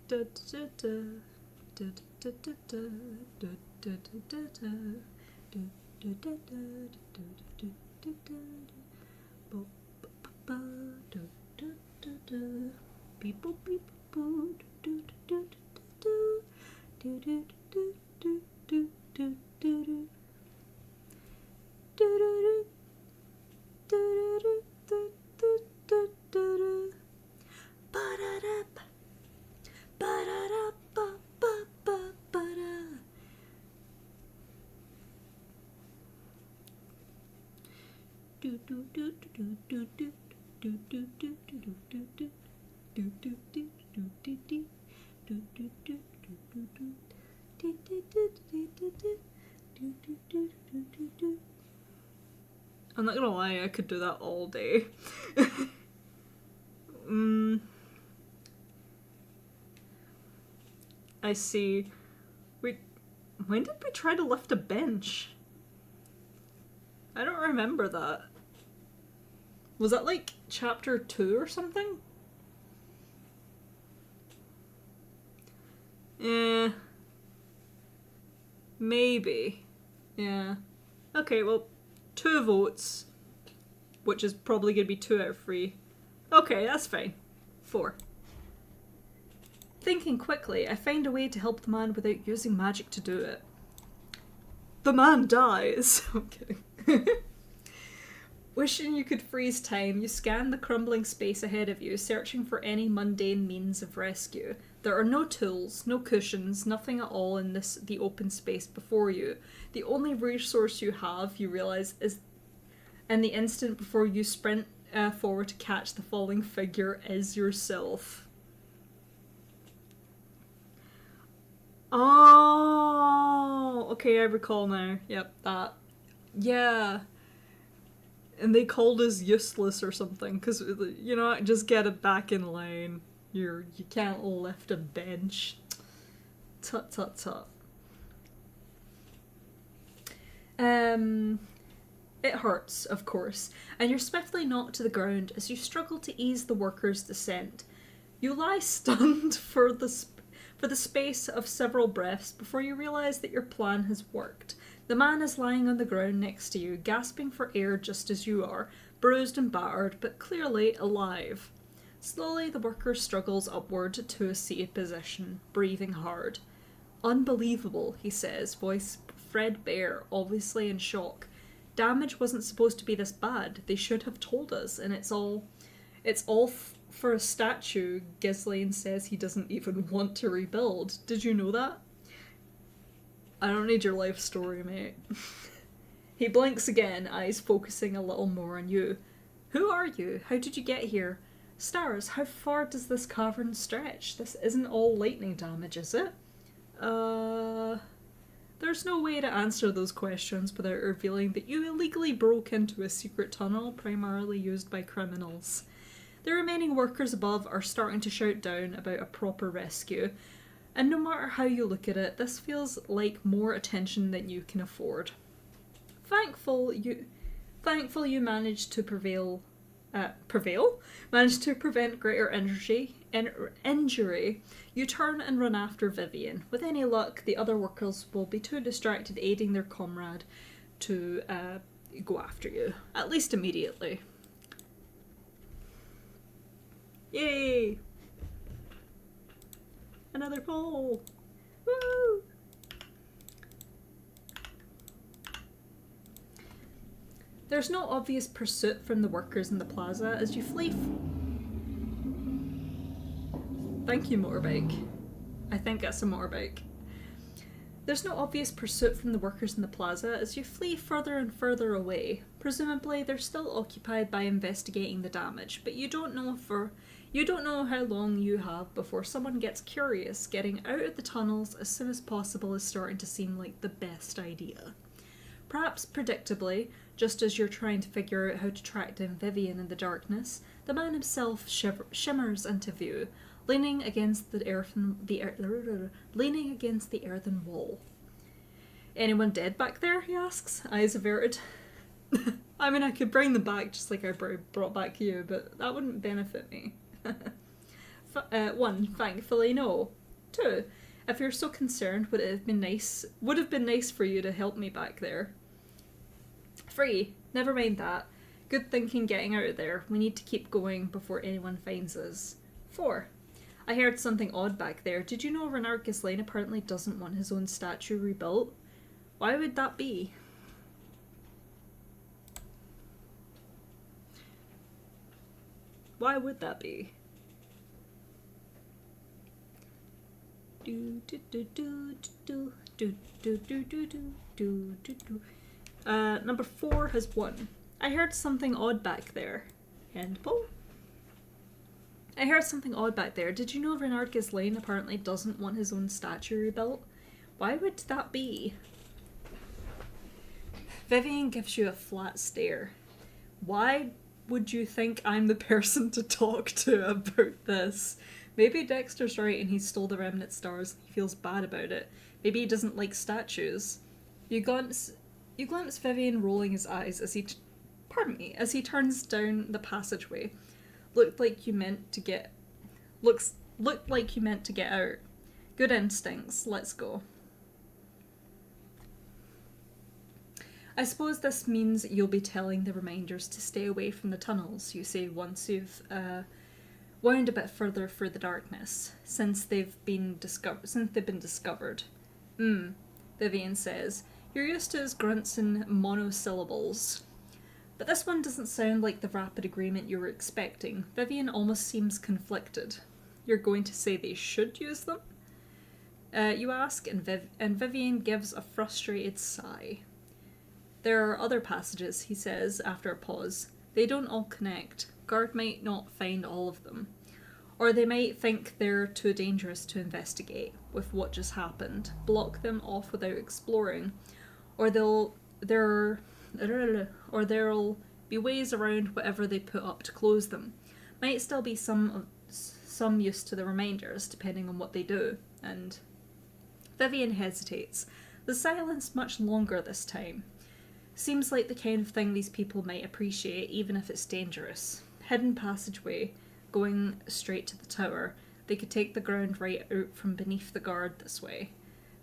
[SPEAKER 1] I'm not gonna lie, I could do that all day. I see. When did we try to lift a bench? I don't remember that. Was that like chapter 2 or something? Maybe. Yeah. Okay, well, 2 votes, which is probably going to be 2 out of 3. Okay, that's fine. 4. Thinking quickly, I find a way to help the man without using magic to do it. The man dies. I'm kidding. Wishing you could freeze time, you scan the crumbling space ahead of you, searching for any mundane means of rescue. There are no tools, no cushions, nothing at all in the open space before you. The only resource you have, you realise, is in the instant before you sprint forward to catch the falling figure, is yourself. Oh, okay, I recall now. Yep, that. Yeah. And they called us useless or something, because, you know, just get it back in line. You can't lift a bench. Tut tut tut. It hurts, of course, and you're swiftly knocked to the ground as you struggle to ease the worker's descent. You lie stunned for the space of several breaths before you realise that your plan has worked. The man is lying on the ground next to you, gasping for air just as you are, bruised and battered, but clearly alive. Slowly, the worker struggles upward to a seated position, breathing hard. "Unbelievable," he says, voice threadbare, obviously in shock. "Damage wasn't supposed to be this bad. They should have told us, and it's all for a statue." Ghislaine says he doesn't even want to rebuild. Did you know that? I don't need your life story, mate. He blinks again, eyes focusing a little more on you. "Who are you? How did you get here? Stars, how far does this cavern stretch? This isn't all lightning damage, is it?" There's no way to answer those questions without revealing that you illegally broke into a secret tunnel primarily used by criminals. The remaining workers above are starting to shout down about a proper rescue, and no matter how you look at it, this feels like more attention than you can afford. Thankful you managed to managed to prevent greater injury. You turn and run after Vivian. With any luck, the other workers will be too distracted aiding their comrade to go after you, at least immediately. Yay! Another poll! Woo! There's no obvious pursuit from the workers in the plaza as you flee. Thank you, motorbike. I think that's a motorbike. There's no obvious pursuit from the workers in the plaza as you flee further and further away. Presumably, they're still occupied by investigating the damage, but you don't know how long you have before someone gets curious. Getting out of the tunnels as soon as possible is starting to seem like the best idea. Perhaps predictably, just as you're trying to figure out how to track down Vivian in the darkness, the man himself shimmers into view, leaning against the earthen wall. Anyone dead back there? He asks, eyes averted. I mean, I could bring them back just like I brought back you, but that wouldn't benefit me. 1. Thankfully, no. 2. If you're so concerned, would have been nice for you to help me back there. 3. Never mind that. Good thinking getting out of there. We need to keep going before anyone finds us. 4. I heard something odd back there. Did you know Renard Ghislaine apparently doesn't want his own statue rebuilt? Why would that be? Why would that be? Number 4 has 1. I heard something odd back there. End poll. I heard something odd back there. Did you know Renard Ghislaine apparently doesn't want his own statue rebuilt? Why would that be? Vivian gives you a flat stare. Why would you think I'm the person to talk to about this? Maybe Dexter's right and he stole the remnant stars and he feels bad about it. Maybe he doesn't like statues. You glance Vivian rolling his eyes as he turns down the passageway. Looked like you meant to get out. Good instincts. Let's go. I suppose this means you'll be telling the reminders to stay away from the tunnels, you say once you've wound a bit further through the darkness, since they've been discovered. Vivian says. You're used to his grunts and monosyllables. But this one doesn't sound like the rapid agreement you were expecting. Vivian almost seems conflicted. You're going to say they should use them? You ask, and Vivian gives a frustrated sigh. There are other passages, he says, after a pause. They don't all connect. Guard might not find all of them. Or they might think they're too dangerous to investigate with what just happened, block them off without exploring. Or there'll be ways around whatever they put up to close them. Might still be some use to the reminders, depending on what they do. And Vivian hesitates. The silence much longer this time. Seems like the kind of thing these people might appreciate, even if it's dangerous. Hidden passageway, going straight to the tower. They could take the ground right out from beneath the guard this way.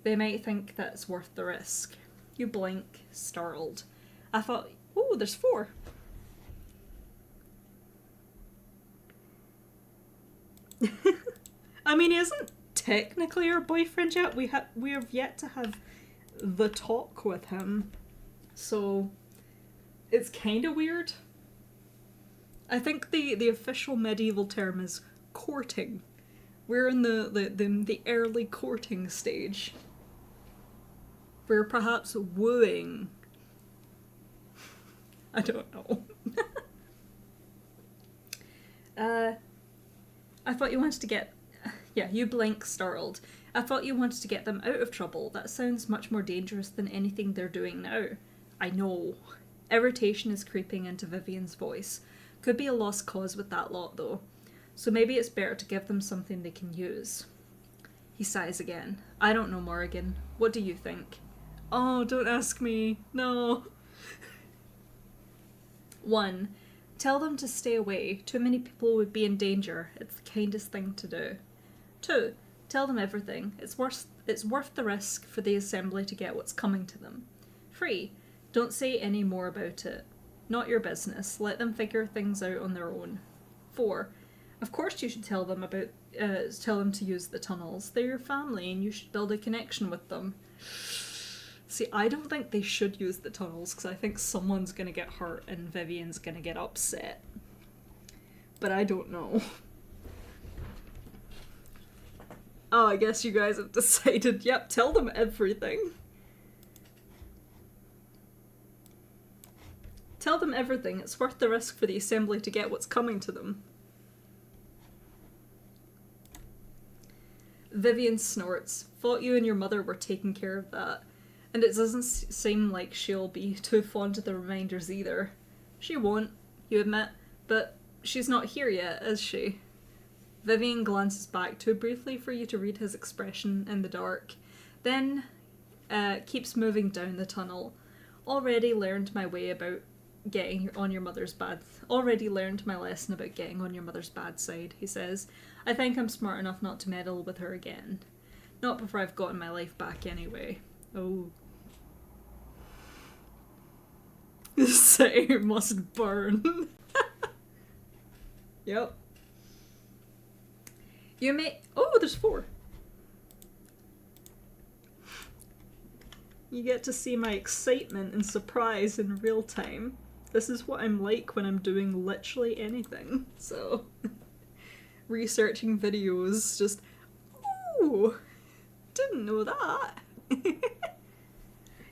[SPEAKER 1] They might think that's worth the risk. You blink, startled. I thought, ooh, there's 4. I mean, he isn't technically our boyfriend yet. We have yet to have the talk with him. So, it's kind of weird. I think the official medieval term is courting. We're in the early courting stage. We're perhaps wooing. I don't know. I thought you wanted to get... Yeah, you blink, startled. I thought you wanted to get them out of trouble. That sounds much more dangerous than anything they're doing now. I know. Irritation is creeping into Vivian's voice. Could be a lost cause with that lot, though. So maybe it's better to give them something they can use. He sighs again. I don't know, Morrigan. What do you think? Oh, don't ask me. No. 1. Tell them to stay away. Too many people would be in danger. It's the kindest thing to do. 2. Tell them everything. It's worth the risk for the assembly to get what's coming to them. 3. Don't say any more about it. Not your business. Let them figure things out on their own. 4. Of course you should tell them to use the tunnels. They're your family and you should build a connection with them. See, I don't think they should use the tunnels because I think someone's going to get hurt and Vivian's going to get upset. But I don't know. Oh, I guess you guys have decided, yep, tell them everything. Tell them everything. It's worth the risk for the assembly to get what's coming to them. Vivian snorts. Thought you and your mother were taking care of that. And it doesn't seem like she'll be too fond of the reminders either. She won't, you admit, but she's not here yet, is she? Vivian glances back too briefly for you to read his expression in the dark, then keeps moving down the tunnel. Already learned my lesson about getting on your mother's bad side, he says. I think I'm smart enough not to meddle with her again. Not before I've gotten my life back anyway. Oh. This city must burn. Yep. You may... Oh, there's 4. You get to see my excitement and surprise in real time. This is what I'm like when I'm doing literally anything. So, researching videos, just... Ooh! Didn't know that.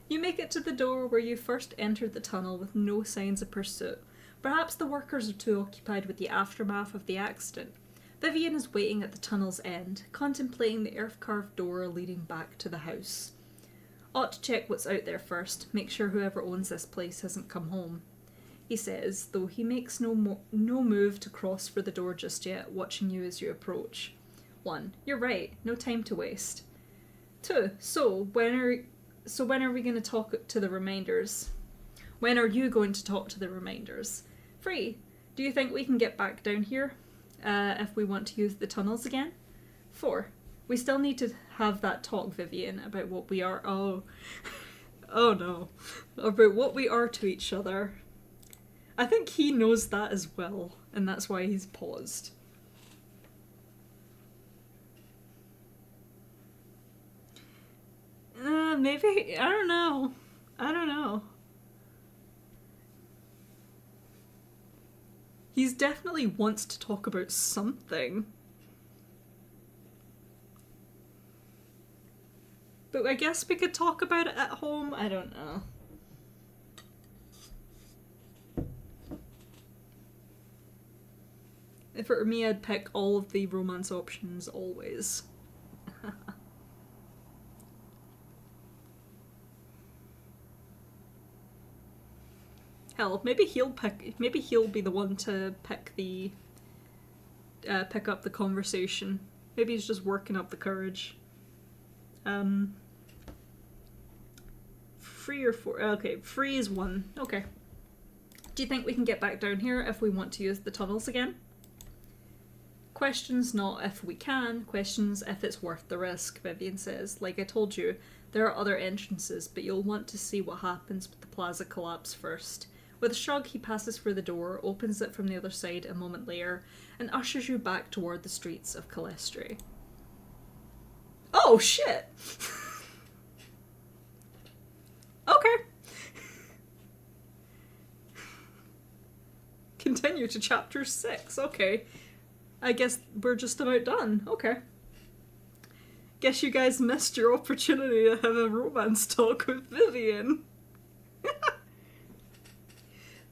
[SPEAKER 1] You make it to the door where you first entered the tunnel with no signs of pursuit. Perhaps the workers are too occupied with the aftermath of the accident. Vivian is waiting at the tunnel's end, contemplating the earth-carved door leading back to the house. Ought to check what's out there first, make sure whoever owns this place hasn't come home. He says, though he makes no move to cross for the door just yet, watching you as you approach. 1. You're right, no time to waste. 2. So when are we going to talk to the reminders? When are you going to talk to the reminders? 3. Do you think we can get back down here if we want to use the tunnels again? 4. We still need to have that talk, Vivian, about what we are... Oh. Oh no. About what we are to each other. I think he knows that as well, and that's why he's paused. Maybe... I don't know. He's definitely wants to talk about something. But I guess we could talk about it at home? I don't know. If it were me, I'd pick all of the romance options always. Hell, maybe he'll be the one to pick up the conversation. Maybe he's just working up the courage. 3 or 4. Okay, 3 is 1. Okay. Do you think we can get back down here if we want to use the tunnels again? Questions not if we can, questions if it's worth the risk, Vivian says. Like I told you, there are other entrances, but you'll want to see what happens with the plaza collapse first. With a shrug, he passes through the door, opens it from the other side a moment later, and ushers you back toward the streets of Calestri. Oh, shit! Okay. Continue to chapter 6, okay. I guess we're just about done, okay. Guess you guys missed your opportunity to have a romance talk with Vivian.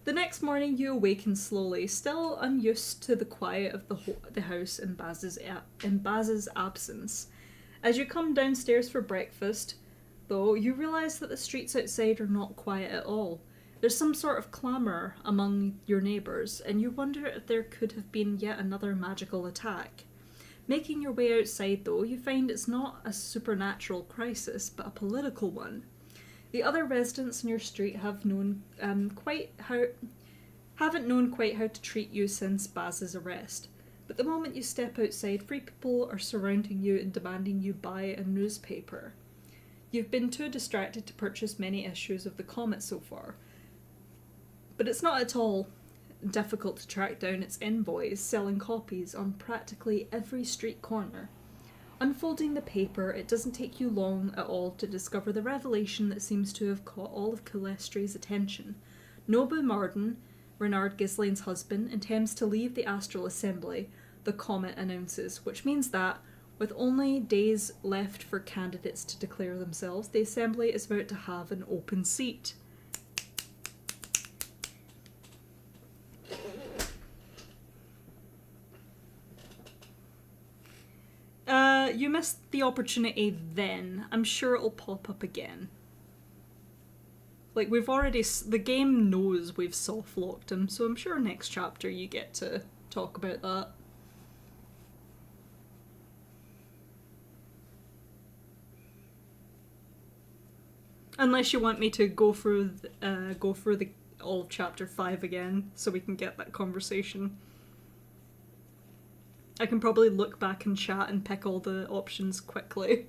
[SPEAKER 1] The next morning you awaken slowly, still unused to the quiet of the house in Baz's absence. As you come downstairs for breakfast, though, you realise that the streets outside are not quiet at all. There's some sort of clamour among your neighbours, and you wonder if there could have been yet another magical attack. Making your way outside, though, you find it's not a supernatural crisis, but a political one. The other residents in your street haven't known quite how to treat you since Baz's arrest. But the moment you step outside, free people are surrounding you and demanding you buy a newspaper. You've been too distracted to purchase many issues of the Comet so far. But it's not at all difficult to track down its envoys selling copies on practically every street corner. Unfolding the paper, it doesn't take you long at all to discover the revelation that seems to have caught all of Calestre's attention. Nobu Marden, Renard Gislane's husband, intends to leave the Astral Assembly, the Comet announces, which means that, with only days left for candidates to declare themselves, the Assembly is about to have an open seat. You missed the opportunity then. I'm sure it'll pop up again. Like, the game knows we've soft-locked him, so I'm sure next chapter you get to talk about that. Unless you want me to go through all of chapter 5 again, so we can get that conversation. I can probably look back and chat and pick all the options quickly.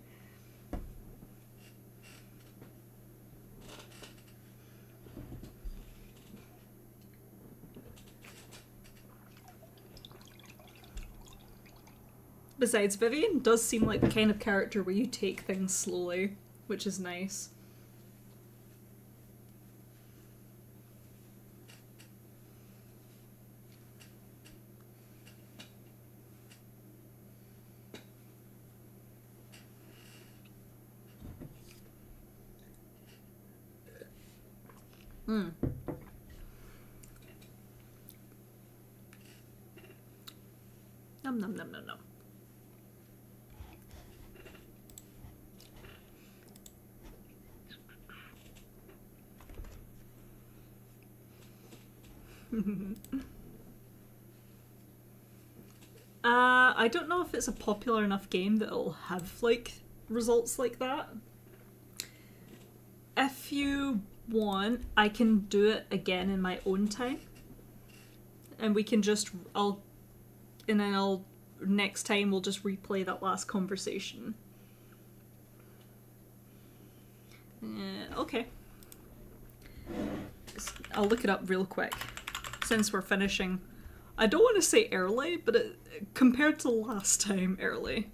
[SPEAKER 1] Besides, Vivian does seem like the kind of character where you take things slowly, which is nice. Nom nom nom nom nom. I don't know if it's a popular enough game that it'll have, like, results like that. If you want, I can do it again in my own time. And we can just, next time we'll just replay that last conversation. Okay. I'll look it up real quick, since we're finishing. I don't want to say early, but compared to last time, early.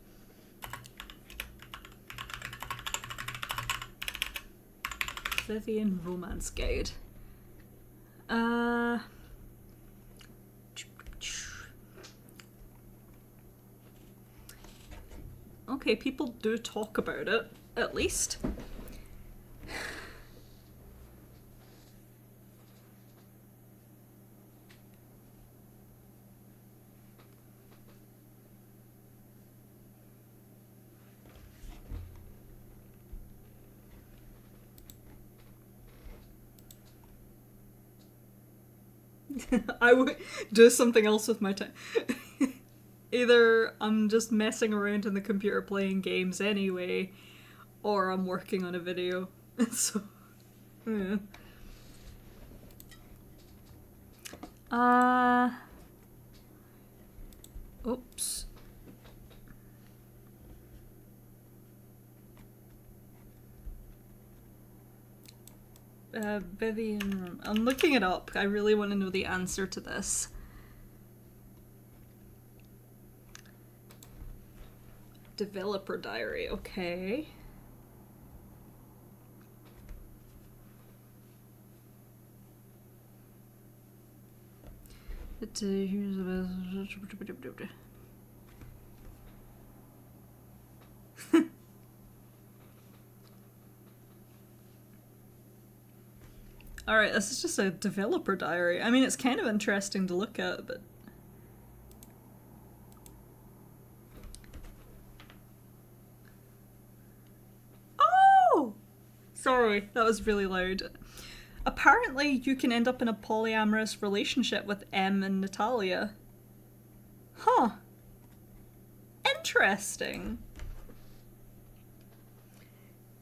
[SPEAKER 1] Vivian Romance Guide. Okay, people do talk about it, at least. I would do something else with my time. Either I'm just messing around on the computer playing games anyway, or I'm working on a video. So, yeah. Oops. Vivian, I'm looking it up. I really want to know the answer to this. Developer diary, okay. Alright, this is just a developer diary. I mean, it's kind of interesting to look at, but... Sorry, that was really loud. Apparently, you can end up in a polyamorous relationship with M and Natalia. Huh. Interesting.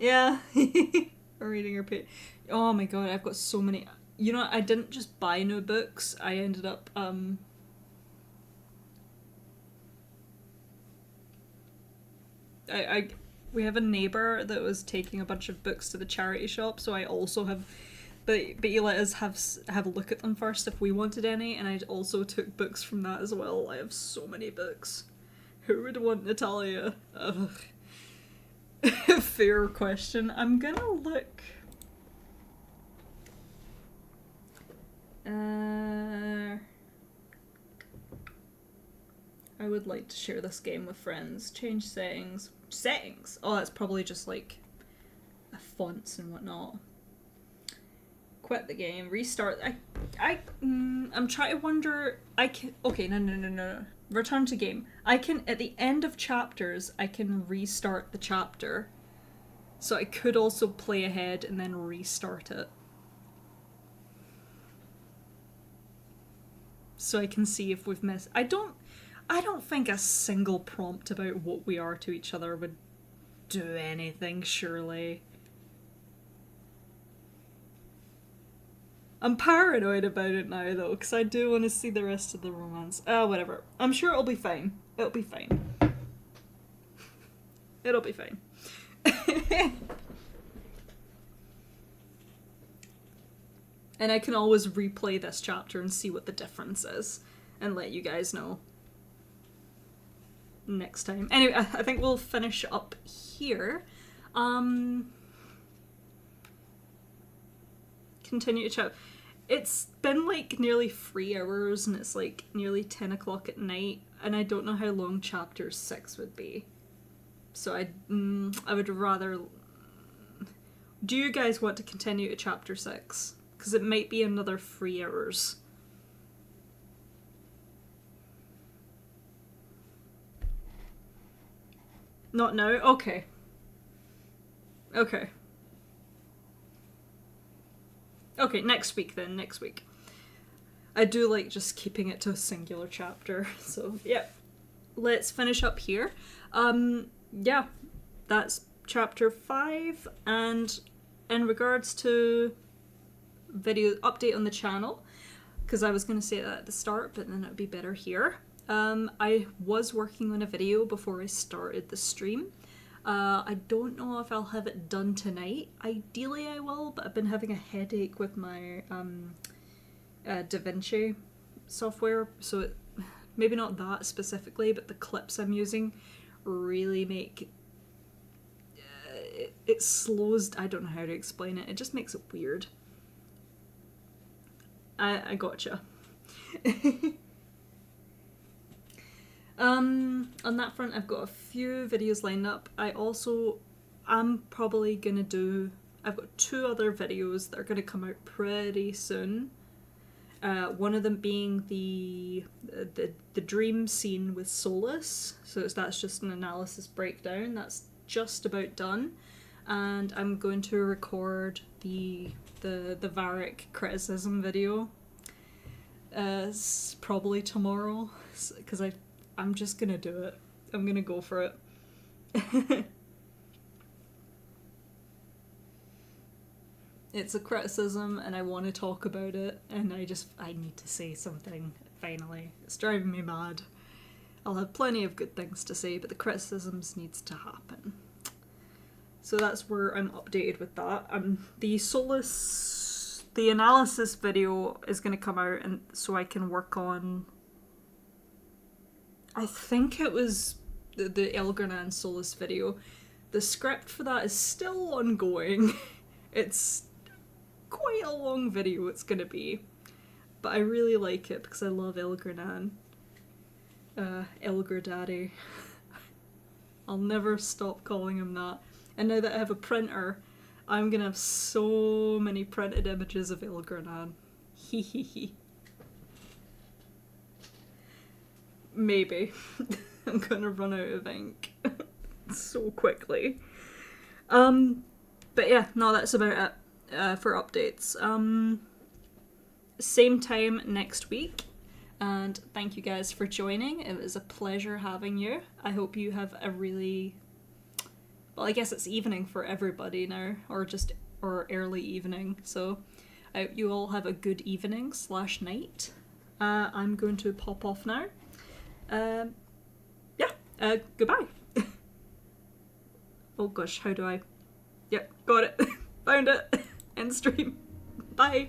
[SPEAKER 1] Yeah. We're reading her page. Oh my god, I've got so many. You know, I didn't just buy new books. I ended up, we have a neighbour that was taking a bunch of books to the charity shop, so I also have, but he let us have a look at them first if we wanted any, and I also took books from that as well. I have so many books. Who would want Natalia? Ugh. Fair question. I'm gonna look. I would like to share this game with friends. Change settings. Settings? Oh, that's probably just like fonts and whatnot. Quit the game. Restart. I'm trying to wonder. Okay, no. Return to game. I can, at the end of chapters, I can restart the chapter. So I could also play ahead and then restart it. So I can see if we've missed. I don't think a single prompt about what we are to each other would do anything, surely. I'm paranoid about it now, though, because I do want to see the rest of the romance. Whatever. I'm sure it'll be fine. It'll be fine. It'll be fine. And I can always replay this chapter and see what the difference is, and let you guys know next time. Anyway, I think we'll finish up here. Continue to chat. It's been like nearly 3 hours and it's like nearly 10 o'clock at night, and I don't know how long chapter 6 would be. So I would rather... Do you guys want to continue to chapter 6? Because it might be another 3 hours. Not now? Okay. Okay. Okay, next week then, next week. I do like just keeping it to a singular chapter, so yeah. Let's finish up here. Yeah, that's chapter 5, and in regards to video update on the channel, because I was going to say that at the start, but then it would be better here. I was working on a video before I started the stream. I don't know if I'll have it done tonight. Ideally I will, but I've been having a headache with my DaVinci software, so maybe not that specifically, but the clips I'm using really make... it slows... I don't know how to explain it. It just makes it weird. I gotcha. On that front, I've got a few videos lined up. I'm probably gonna do... I've got 2 other videos that are gonna come out pretty soon. One of them being the dream scene with Solus. So that's just an analysis breakdown. That's just about done. And I'm going to record the Varric criticism video. Probably tomorrow, because I'm just gonna do it. I'm gonna go for it. It's a criticism and I want to talk about it, and I need to say something, finally. It's driving me mad. I'll have plenty of good things to say, but the criticisms needs to happen. So that's where I'm updated with that. The analysis video is going to come out, and so I can work on... I think it was the Elgornan Solus video. The script for that is still ongoing. It's quite a long video it's going to be. But I really like it because I love Elgornan. Elgar Daddy. I'll never stop calling him that. And now that I have a printer, I'm going to have so many printed images of Elgornan. Hee hee hee. Maybe. I'm gonna run out of ink so quickly. But But yeah, no, that's about it for updates. Same time next week. And thank you guys for joining. It was a pleasure having you. I hope you have a really... Well, I guess it's evening for everybody now, or early evening. So you all have a good evening / night. I'm going to pop off now. Goodbye. Oh gosh, how do I... Yep, got it. Found it. End stream. Bye.